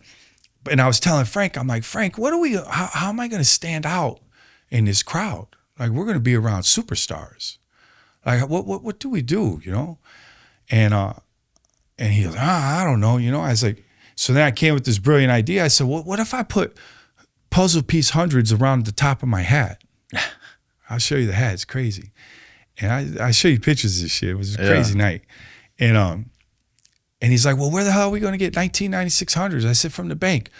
B: was telling Frank, I'm like, Frank, how am I gonna stand out in this crowd? Like we're gonna be around superstars. Like what do we do? You know, and he goes, I don't know, you know. I was like, so then I came with this brilliant idea. I said, well, what if I put puzzle piece hundreds around the top of my hat? I'll show you the hat. It's crazy. And I show you pictures of this shit. It was a crazy night. And And he's like, well, where the hell are we going to get 199600s? I said, from the bank.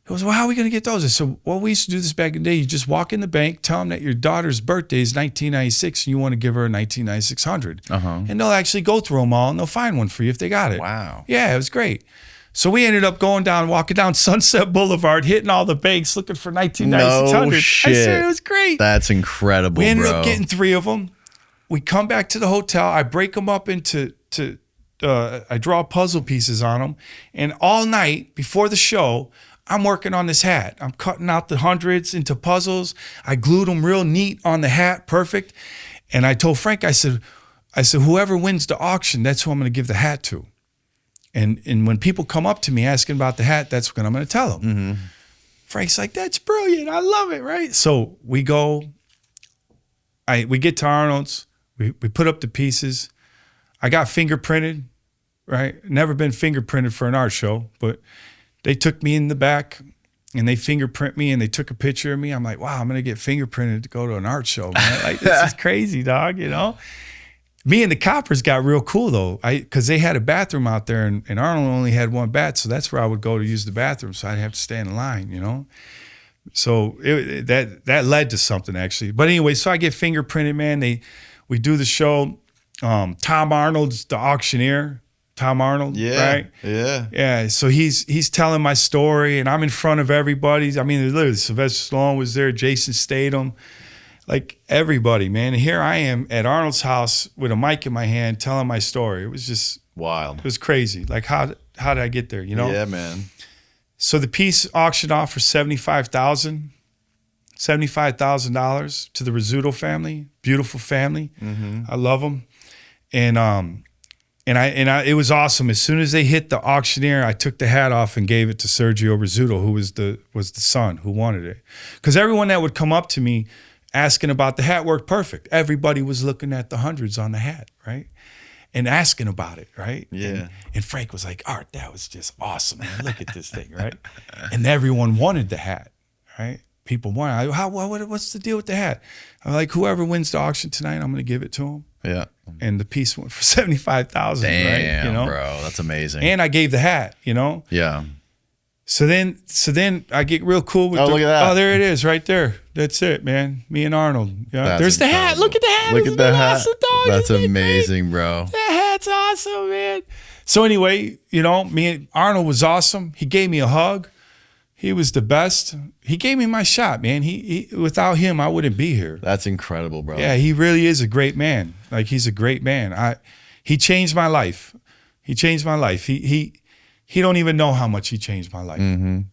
B: He goes, well, how are we going to get those? I said, well, we used to do this back in the day. You just walk in the bank, tell them that your daughter's birthday is 1996 and you want to give her a 199600. And they'll actually go through them all and they'll find one for you if they got it.
A: Wow.
B: Yeah, it was great. So we ended up walking down Sunset Boulevard, hitting all the banks looking for 199600.
A: No shit.
B: I said, it was great.
A: That's incredible,
B: We ended
A: bro.
B: up getting 3 of them. We come back to the hotel. I break them up into I draw puzzle pieces on them. And all night before the show, I'm working on this hat. I'm cutting out the hundreds into puzzles. I glued them real neat on the hat, perfect. And I told Frank, I said, whoever wins the auction, that's who I'm going to give the hat to. And when people come up to me asking about the hat, that's what I'm going to tell them. Frank's like, that's brilliant. I love it, right? So we go, we get to Arnold's. We put up the pieces. I got fingerprinted, right? Never been fingerprinted for an art show, but they took me in the back and they fingerprint me and they took a picture of me. I'm like, wow, I'm going to get fingerprinted to go to an art show, man. Like, this is crazy, dog, you know? Me and the coppers got real cool, though, because they had a bathroom out there and Arnold only had one bath, so that's where I would go to use the bathroom, so I'd have to stand in line, you know? So that led to something, actually. But anyway, so I get fingerprinted, man. We do the show. Tom Arnold's the auctioneer. Tom Arnold, right? Yeah. So he's telling my story, and I'm in front of everybody. I mean, literally, Sylvester Stallone was there, Jason Statham, like everybody, man. And here I am at Arnold's house with a mic in my hand, telling my story. It was just
A: wild.
B: It was crazy. Like, how did I get there? You know?
A: Yeah, man.
B: So the piece auctioned off for $75,000 to the Rizzuto family. Beautiful family. I love them. And it was awesome. As soon as they hit the auctioneer, I took the hat off and gave it to Sergio Rizzuto, who was the son who wanted it. Because everyone that would come up to me asking about the hat worked perfect. Everybody was looking at the hundreds on the hat, right? And asking about it, right?
A: Yeah.
B: And Frank was like, Art, that was just awesome, man. Look at this thing, right? And everyone wanted the hat, right? People wanted. What's the deal with the hat? I'm like, whoever wins the auction tonight, I'm going to give it to him.
A: Yeah.
B: And the piece went for $75,000.
A: Damn,
B: right? You know?
A: bro, that's amazing.
B: And I gave the hat, you know.
A: Yeah.
B: So then I get real cool with.
A: Look at that.
B: Oh, there it is, right there. That's it, man. Me and Arnold. Yeah. There's the hat. Look at the hat.
A: Look at the hat.
B: Awesome, dog?
A: That's amazing, bro.
B: That hat's awesome, man. So anyway, you know, me and Arnold was awesome. He gave me a hug. He was the best. He gave me my shot, man. He without him, I wouldn't be here.
A: That's incredible, bro.
B: Yeah, he really is a great man. Like, he's a great man. He changed my life. He changed my life. He don't even know how much he changed my life.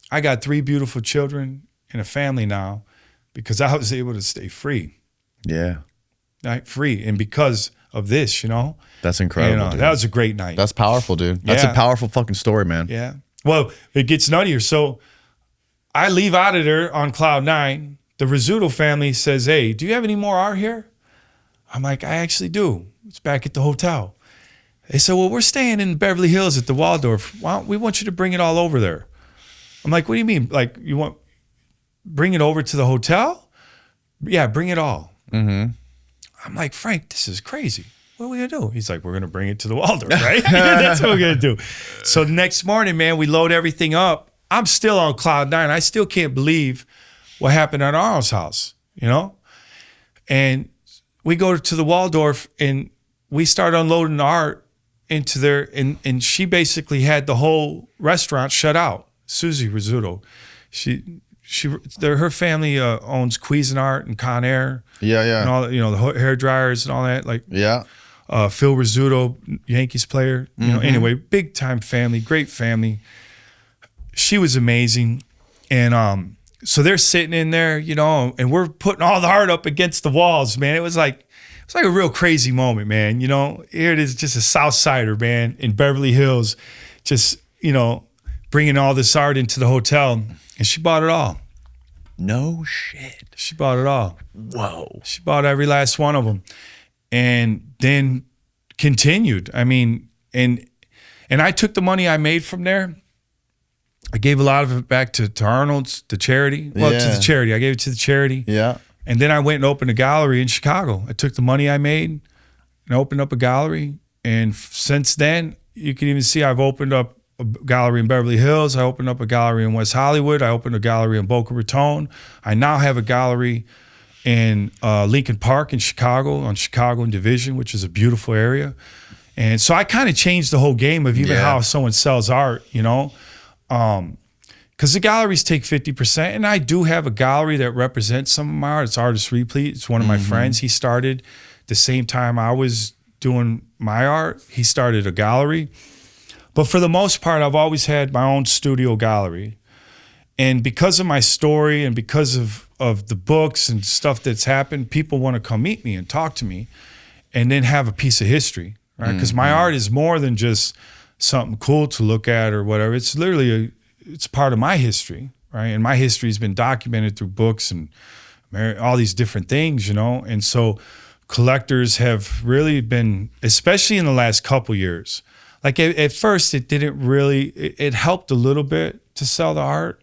B: I got 3 beautiful children and a family now because I was able to stay free.
A: Yeah.
B: Right? Free. And because of this, you know.
A: That's incredible, dude.
B: That was a great night.
A: That's powerful, dude. That's a powerful fucking story, man.
B: Yeah. Well, it gets nuttier. So I leave out of there on cloud 9. The Rizzuto family says, hey, do you have any more art here? I'm like, I actually do. It's back at the hotel. They said, well, we're staying in Beverly Hills at the Waldorf. We want you to bring it all over there. I'm like, what do you mean? Like, you want bring it over to the hotel? Yeah, bring it all. I'm like, Frank, this is crazy. What are we going to do? He's like, we're going to bring it to the Waldorf, right? That's what we're going to do. So the next morning, man, we load everything up. I'm still on cloud 9. I still can't believe what happened at Arnold's house, you know? And we go to the Waldorf and we start unloading the art into there. And she basically had the whole restaurant shut out. Susie Rizzuto. Her family owns Cuisinart and Conair.
A: Yeah.
B: And all, you know, the hair dryers and all that. Like,
A: yeah.
B: Phil Rizzuto, Yankees player. You know, anyway, big time family, great family. She was amazing. And so they're sitting in there, you know, and we're putting all the art up against the walls, man. It was like a real crazy moment, man. You know, here it is, just a South Sider, man, in Beverly Hills, just, you know, bringing all this art into the hotel. And she bought it all.
A: No shit.
B: She bought it all.
A: Whoa.
B: She bought every last one of them. And then continued. I mean, and I took the money I made from there. I gave a lot of it back to Arnold's, the charity. Well, to the charity. I gave it to the charity.
A: Yeah.
B: And then I went and opened a gallery in Chicago. I took the money I made and opened up a gallery. And since then, you can even see I've opened up a gallery in Beverly Hills. I opened up a gallery in West Hollywood. I opened a gallery in Boca Raton. I now have a gallery in Lincoln Park in Chicago, on Chicago and Division, which is a beautiful area. And so I kind of changed the whole game of even how someone sells art, you know, because the galleries take 50%. And I do have a gallery that represents some of my art. It's Artist Replete. It's one of my friends. He started the same time I was doing my art. He started a gallery. But for the most part, I've always had my own studio gallery. And because of my story and because of the books and stuff that's happened, people want to come meet me and talk to me and then have a piece of history, right? Because my art is more than just something cool to look at or whatever. It's literally, it's part of my history, right? And my history has been documented through books and all these different things, you know? And so collectors have really been, especially in the last couple years, like at first it didn't really, it helped a little bit to sell the art,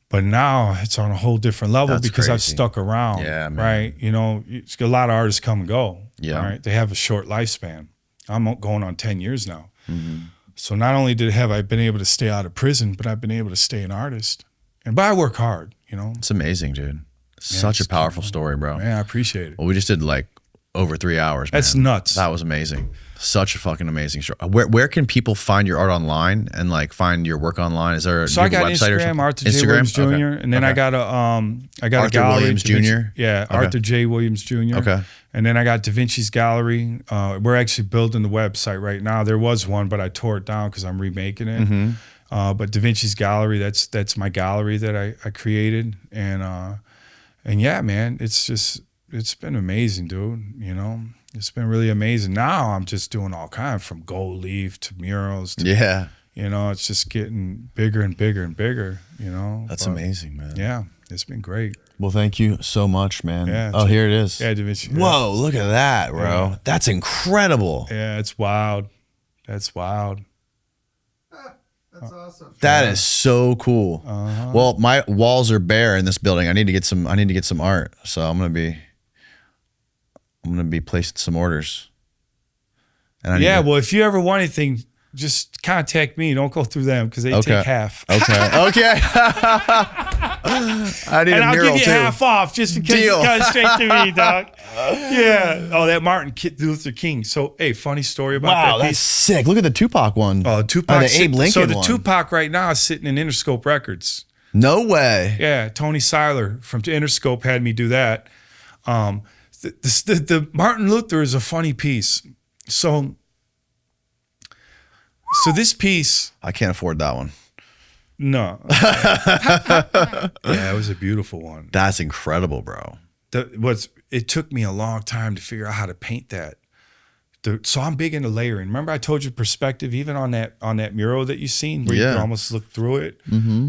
B: but now it's on a whole different level. That's because crazy. I've stuck around, right? You know, a lot of artists come and go, right? They have a short lifespan. I'm going on 10 years now. So not only have I been able to stay out of prison, but I've been able to stay an artist. But I work hard, you know?
A: It's amazing, dude. Such a powerful story, bro.
B: Yeah, I appreciate it.
A: Well, we just did like over 3 hours, man.
B: That's nuts.
A: That was amazing. Such a fucking amazing show. Where can people find your art online and like find your work online? Is there
B: I got
A: website
B: Instagram, Arthur J. Williams Jr. And then I got a
A: Arthur
B: gallery.
A: Williams Jr.
B: Arthur J. Williams Jr.
A: Okay.
B: And then I got Da Vinci's gallery. We're actually building the website right now. There was one, but I tore it down because I'm remaking it. But Da Vinci's gallery, that's my gallery that I created. And yeah, man, it's been amazing, dude. You know, it's been really amazing. Now I'm just doing all kinds, from gold leaf to murals. To, you know, it's just getting bigger and bigger and bigger, you know.
A: That's amazing, man.
B: Yeah, it's been great.
A: Well, thank you so much, man.
B: Yeah,
A: oh, here it is.
B: Yeah, Da Vinci.
A: Whoa, look at that, bro. Yeah. That's incredible.
B: Yeah, it's wild. That's wild.
C: That's awesome.
A: That is so cool. Well, my walls are bare in this building. I need to get some art. So I'm gonna be placing some orders. And
B: well, if you ever want anything, just contact me. Don't go through them because they take half.
A: Okay. I need
B: and
A: a
B: I'll
A: mural
B: give you
A: too.
B: half off just because you come straight to me, dog. Yeah. Oh, that Martin Luther King. So, hey, funny story about that.
A: Wow, that's sick. Look at the Tupac one.
B: Oh, Tupac.
A: The Abe Lincoln
B: So the
A: one.
B: Tupac right now is sitting in Interscope Records.
A: No way.
B: Yeah, Tony Seiler from Interscope had me do that. The Martin Luther is a funny piece. So this piece,
A: I can't afford that one.
B: No. Yeah, it was a beautiful one.
A: That's incredible, bro.
B: It took me a long time to figure out how to paint that. So I'm big into layering. Remember I told you perspective, even on that mural that you seen, where you can almost look through it.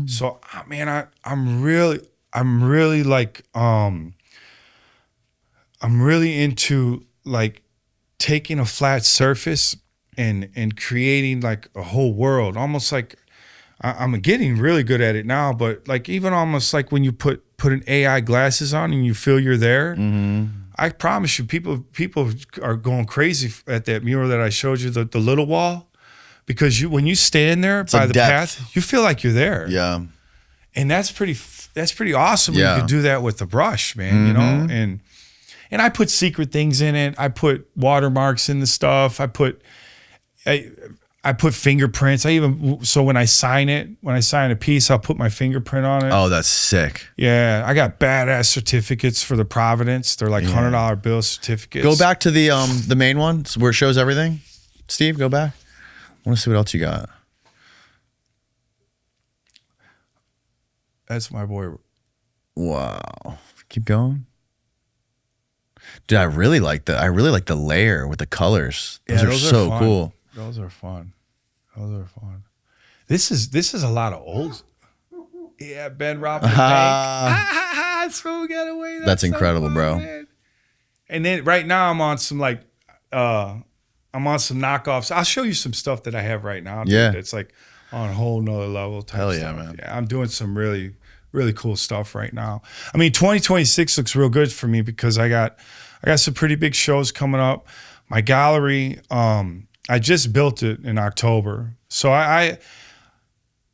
B: So man, I'm really like I'm really into like taking a flat surface and creating like a whole world, almost like I'm getting really good at it now, but like even almost like when you put an AI glasses on and you feel you're there, I promise you people are going crazy at that mural that I showed you, the little wall, because when you stand there by the path, you feel like you're there.
A: Yeah.
B: And that's pretty awesome when you can do that with the brush, man, you know? And I put secret things in it. I put watermarks in the stuff. I put fingerprints. So when I sign a piece, I'll put my fingerprint on it.
A: Oh, that's sick.
B: Yeah, I got badass certificates for the Providence. They're like $100 bill certificates.
A: Go back to the main one where it shows everything. Steve, go back. I want to see what else you got.
B: That's my boy.
A: Wow. Keep going. Dude, I really like the layer with the colors. Those are so cool.
B: Those are fun. This is a lot of old. Yeah, Ben robbed the bank. So get away.
A: That's incredible, bro.
B: Man. And then right now I'm on some knockoffs. I'll show you some stuff that I have right now.
A: Yeah,
B: it's like on a whole nother level.
A: Hell yeah,
B: stuff.
A: man.
B: Yeah, I'm doing some really, really cool stuff right now. I mean, 2026 looks real good for me because I got some pretty big shows coming up. My gallery I just built it in October. So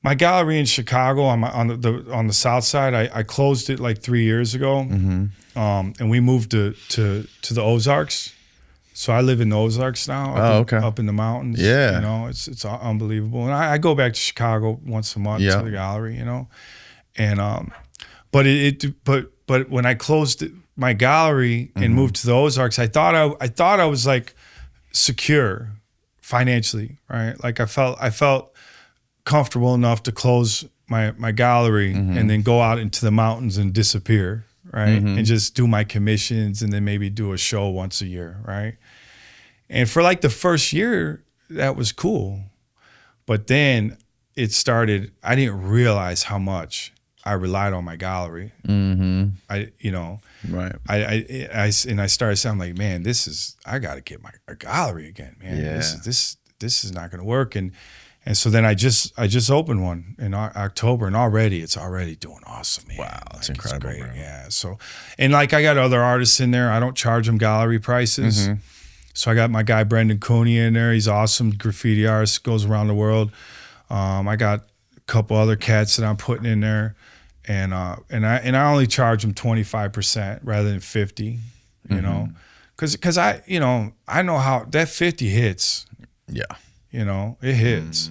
B: my gallery in Chicago on the south side, I closed it like 3 years ago, and we moved to the Ozarks. So I live in the Ozarks now. Up in the mountains.
A: Yeah,
B: you know, it's unbelievable. And I go back to Chicago once a month to the gallery. You know, and but when I closed my gallery and moved to the Ozarks, I thought I was like secure financially, right? Like I felt comfortable enough to close my gallery and then go out into the mountains and disappear, right? And just do my commissions and then maybe do a show once a year, right? And for like the first year, that was cool. But then it started, I didn't realize how much I relied on my gallery. I started sounding like, man, I got to get a gallery again, man.
A: Yeah.
B: This is not going to work. And so then I just opened one in October, and it's already doing awesome, man.
A: Wow, that's incredible,
B: great.
A: bro.
B: Yeah. So, and like I got other artists in there. I don't charge them gallery prices. So I got my guy Brendan Cooney in there. He's awesome, graffiti artist, goes around the world. I got a couple other cats that I'm putting in there, and I only charge them 25% rather than 50. You know, because I know how that 50 hits.
A: Yeah.
B: You know, it hits.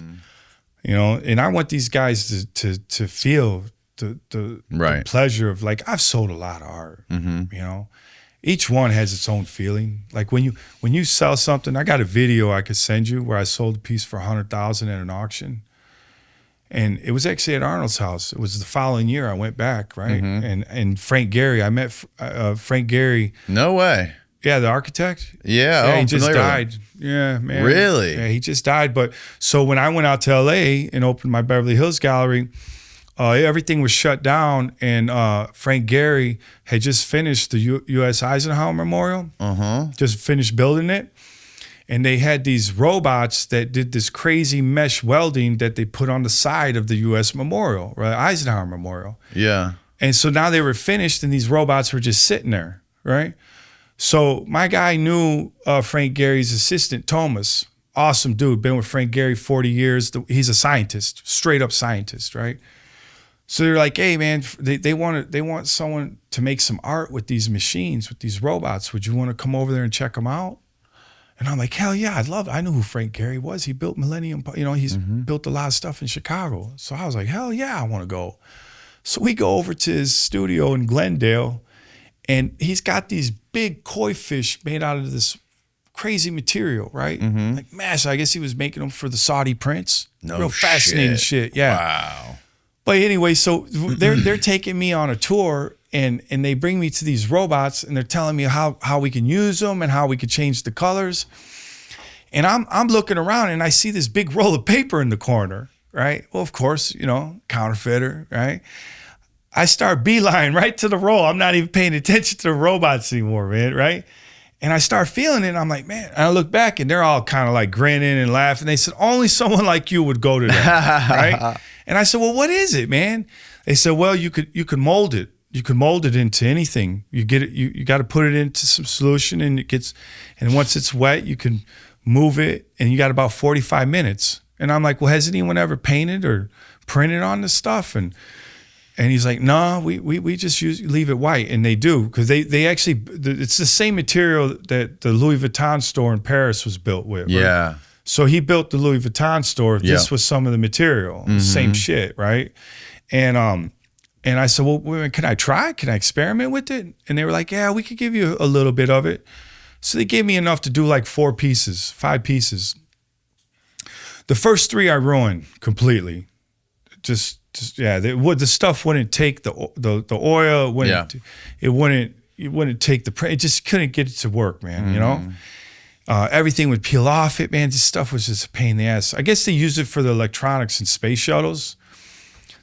B: You know, and I want these guys to feel the pleasure of, like, I've sold a lot of art. You know, each one has its own feeling. Like when you sell something, I got a video I could send you where I sold a piece for $100,000 at an auction, and it was actually at Arnold's house. It was the following year I went back, right? And Frank Gehry, I met Frank Gehry.
A: No way.
B: Yeah, the architect.
A: Yeah,
B: he just died. Yeah, man.
A: Really?
B: Yeah, he just died. But so when I went out to LA and opened my Beverly Hills gallery, everything was shut down, and Frank Gehry had just finished the U.S. Eisenhower Memorial. Just finished building it, and they had these robots that did this crazy mesh welding that they put on the side of the U.S. Memorial, right? Eisenhower Memorial.
A: Yeah.
B: And so now they were finished, and these robots were just sitting there, right? So my guy knew Frank Gehry's assistant, Thomas. Awesome dude, been with Frank Gehry 40 years. He's a scientist, straight up scientist, right? So they're like, hey man, they want someone to make some art with these machines, with these robots. Would you want to come over there and check them out? And I'm like, hell yeah, I'd love it. I knew who Frank Gehry was. He built Millennium, you know, he's built a lot of stuff in Chicago. So I was like, hell yeah, I want to go. So we go over to his studio in Glendale, and he's got these big koi fish made out of this crazy material, right? Like mesh. I guess he was making them for the Saudi prince. Real fascinating shit. Yeah.
A: Wow.
B: But anyway, so they're taking me on a tour, and they bring me to these robots, and they're telling me how we can use them and how we could change the colors. And I'm looking around, and I see this big roll of paper in the corner, right? Well, of course, you know, counterfeiter, right? I start beeline right to the roll. I'm not even paying attention to the robots anymore, man, right? And I start feeling it, and I'm like, man. And I look back, and they're all kind of like grinning and laughing. They said, only someone like you would go to that, right? And I said, well, what is it, man? They said, well, you could mold it. You can mold it into anything. You get it. You got to put it into some solution, and and once it's wet, you can move it, and you got about 45 minutes. And I'm like, well, has anyone ever painted or printed on this stuff? And he's like, no, we just leave it white. And they do, because they actually, it's the same material that the Louis Vuitton store in Paris was built with. Right?
A: Yeah.
B: So he built the Louis Vuitton store. This was some of the material, same shit, right? And I said, well, can I try? Can I experiment with it? And they were like, yeah, we could give you a little bit of it. So they gave me enough to do like 5 pieces. The first 3 I ruined completely. The stuff wouldn't take the oil. It wouldn't take the print. It just couldn't get it to work, man. You know, everything would peel off it, man. This stuff was just a pain in the ass. I guess they use it for the electronics in space shuttles.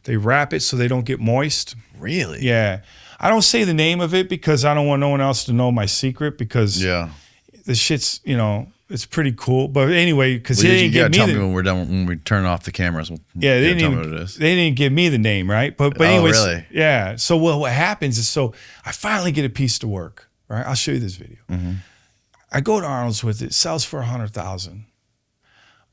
B: They wrap it so they don't get moist.
A: Really?
B: Yeah. I don't say the name of it because I don't want no one else to know my secret, because the shit's, you know, it's pretty cool. But anyway, because they didn't give me
A: tell me when we're done, when we turn off the cameras.
B: They didn't give me the name, right? But anyways,
A: really?
B: Yeah. So what happens is, so I finally get a piece to work, right? I'll show you this video. I go to Arnold's with it, sells for $100,000.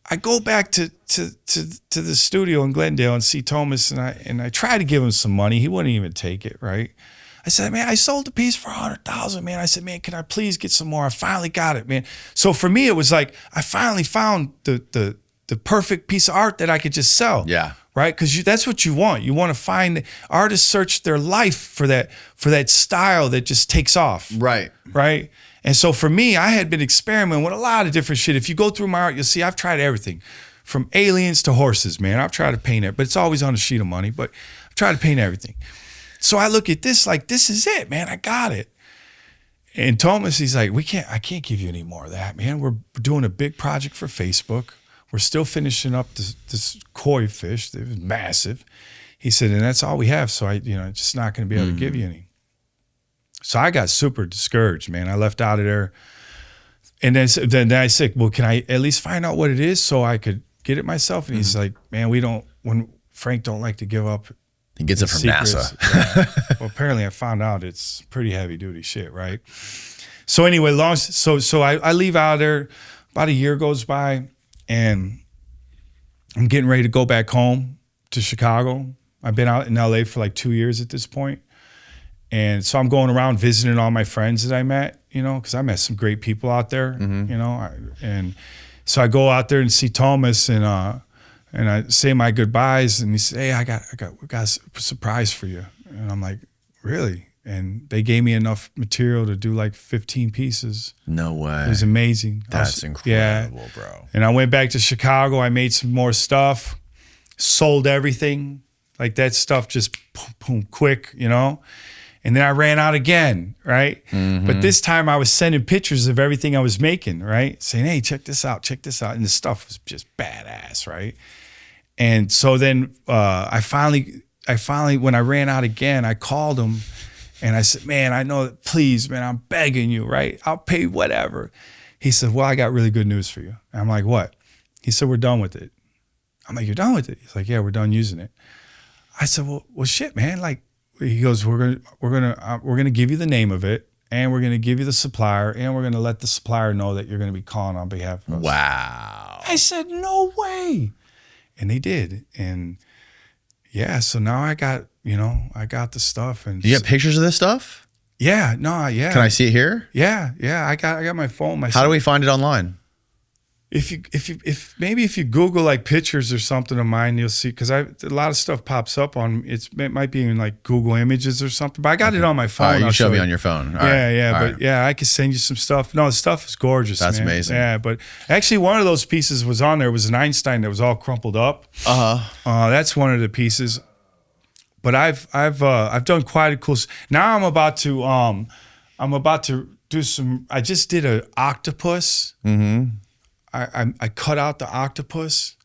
B: I go back to the studio in Glendale and see Thomas, and I try to give him some money. He wouldn't even take it, right? I said, man, I sold the piece for $100,000, man. I said, man, can I please get some more? I finally got it, man. So for me, it was like I finally found the perfect piece of art that I could just sell.
A: Yeah.
B: Right? Because that's what you want. You want to find artists search their life for that style that just takes off.
A: Right.
B: Right. And so for me, I had been experimenting with a lot of different shit. If you go through my art, you'll see I've tried everything from aliens to horses, man. I've tried to paint it, but it's always on a sheet of money. But I've tried to paint everything. So I look at this like, this is it, man. I got it. And Thomas, he's like, I can't give you any more of that, man. We're doing a big project for Facebook. We're still finishing up this koi fish. It was massive. He said, and that's all we have. So just not going to be able to give you any. So I got super discouraged, man. I left out of there. And then I said, well, can I at least find out what it is so I could get it myself? And he's like, man, when Frank don't like to give up.
A: He gets it from
B: secrets.
A: NASA.
B: Yeah. Well, apparently I found out it's pretty heavy duty shit, right? So anyway, so I leave out of there. About a year goes by, and I'm getting ready to go back home to Chicago. I've been out in LA for like 2 years at this point. And so I'm going around visiting all my friends that I met, because I met some great people out there, and so I go out there and see Thomas, and I say my goodbyes, and he said, hey, we got a surprise for you. And I'm like, really? And they gave me enough material to do like 15 pieces.
A: No way.
B: It was amazing.
A: That's incredible, bro.
B: And I went back to Chicago. I made some more stuff, sold everything. Like that stuff just boom, boom, quick, And then I ran out again, right? Mm-hmm. But this time I was sending pictures of everything I was making, right? Saying, hey, check this out. And the stuff was just badass, right? And so then I finally, when I ran out again, I called him and I said, man, I know, please, man, I'm begging you, right? I'll pay whatever. He said, well, I got really good news for you. And I'm like, what? He said, we're done with it. I'm like, you're done with it? He's like, yeah, we're done using it. I said, well, shit, man. Like, he goes, we're gonna give you the name of it, and we're gonna give you the supplier, and we're gonna let the supplier know that you're gonna be calling on behalf of us.
A: Wow.
B: I said, no way. And they did. And yeah, so now I got the stuff. And
A: do you have pictures of this stuff?
B: Yeah, no, yeah.
A: Can I see it here?
B: Yeah. I got my phone.
A: How do we find it online?
B: If you Google like pictures or something of mine, you'll see, because a lot of stuff pops up on it might be in like Google Images or something, but I got it on my phone.
A: All right, you show me on your phone. All right.
B: Yeah, I could send you some stuff. No, the stuff is gorgeous.
A: That's
B: man.
A: amazing.
B: Yeah, but actually one of those pieces was on there. It was an Einstein that was all crumpled up. That's one of the pieces. But I've done quite a cool. Now I'm about to do some. I just did an octopus. Mm-hmm. I cut out the octopus,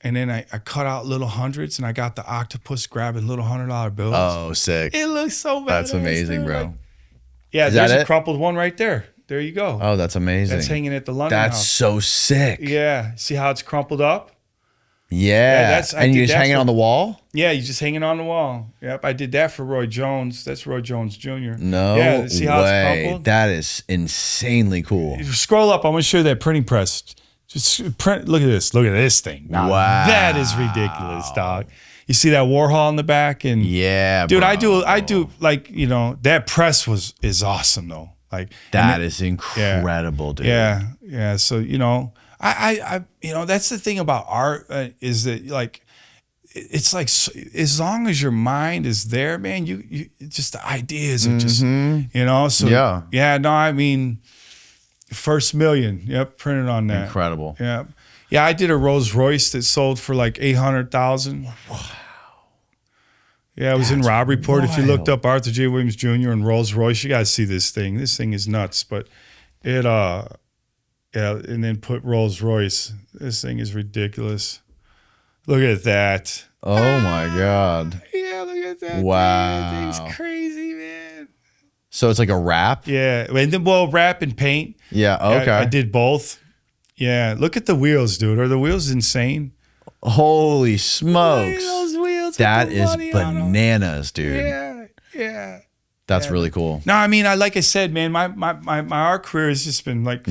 B: and then I cut out little hundreds, and I got the octopus grabbing little $100 bills.
A: Oh, sick.
B: It looks so bad.
A: That's amazing, bro.
B: Yeah, there's a crumpled one right there. There you go.
A: Oh, that's amazing.
B: That's hanging at the London House.
A: That's so sick.
B: Yeah. See how it's crumpled up?
A: Yeah. And you just hang it on the wall?
B: Yeah, you just hang it on the wall. Yep. I did that for Roy Jones. That's Roy Jones Jr.
A: No
B: see how
A: way.
B: It's crumpled?
A: That is insanely cool.
B: Scroll up. I'm going to show you that printing press. Just print. Look at this. Look at this thing. Now,
A: wow.
B: That is ridiculous, dog. You see that Warhol in the back? And
A: yeah,
B: dude,
A: bro.
B: I do like, that press is awesome though. Like
A: that is incredible, dude.
B: Yeah. So, I that's the thing about art is that like, it's like, as long as your mind is there, man, you just the ideas are just, so yeah. No, I mean, first million. Yep. Printed on that.
A: Incredible.
B: Yeah. Yeah. I did a Rolls Royce that sold for like 800,000. Wow. Yeah. It was in Robbery Report. If you looked up Arthur J. Williams Jr. and Rolls Royce, you got to see this thing. This thing is nuts, but it, and then put Rolls Royce. This thing is ridiculous. Look at that.
A: Oh my God.
B: Yeah. Look at that.
A: Wow.
B: That thing's crazy, man.
A: So it's like a wrap?
B: Yeah. And then, wrap and paint.
A: Yeah. Okay.
B: I did both. Yeah. Look at the wheels, dude. Are the wheels insane?
A: Holy smokes.
B: Look at those wheels.
A: That is bananas, dude.
B: Yeah.
A: That's really cool.
B: No, I mean, like I said, man, my art career has just been like,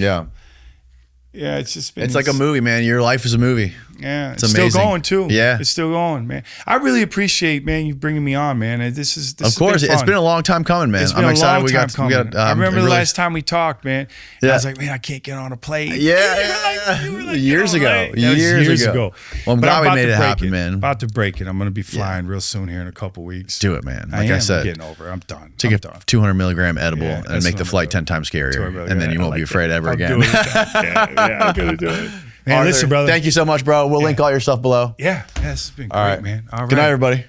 B: Yeah, it's just been.
A: It's like a movie, man. Your life is a movie.
B: Yeah, it's
A: amazing.
B: still going too.
A: Yeah,
B: it's still going, man. I really appreciate, man, you bringing me on, man. And this is
A: of course. It's been a long time coming, man.
B: I'm excited.
A: We got.
B: I remember the last time we talked, man. Yeah. I was like, man, I can't get on a plane.
A: Yeah,
B: you were like,
A: years ago.
B: Years ago.
A: Well, I'm glad we made it happen, man.
B: About to break it. I'm going to be flying real soon here in a couple weeks.
A: Do it, man. Like I said,
B: I'm getting over it. I'm done.
A: Take a 200 milligram edible and make the flight 10 times scarier, and then you won't be afraid ever again.
B: Yeah, I'm going to do it. Man,
A: Arthur,
B: listen, brother.
A: Thank you so much, bro. We'll link all your stuff below.
B: Yeah, this has been great, man. All right.
A: Good night, everybody.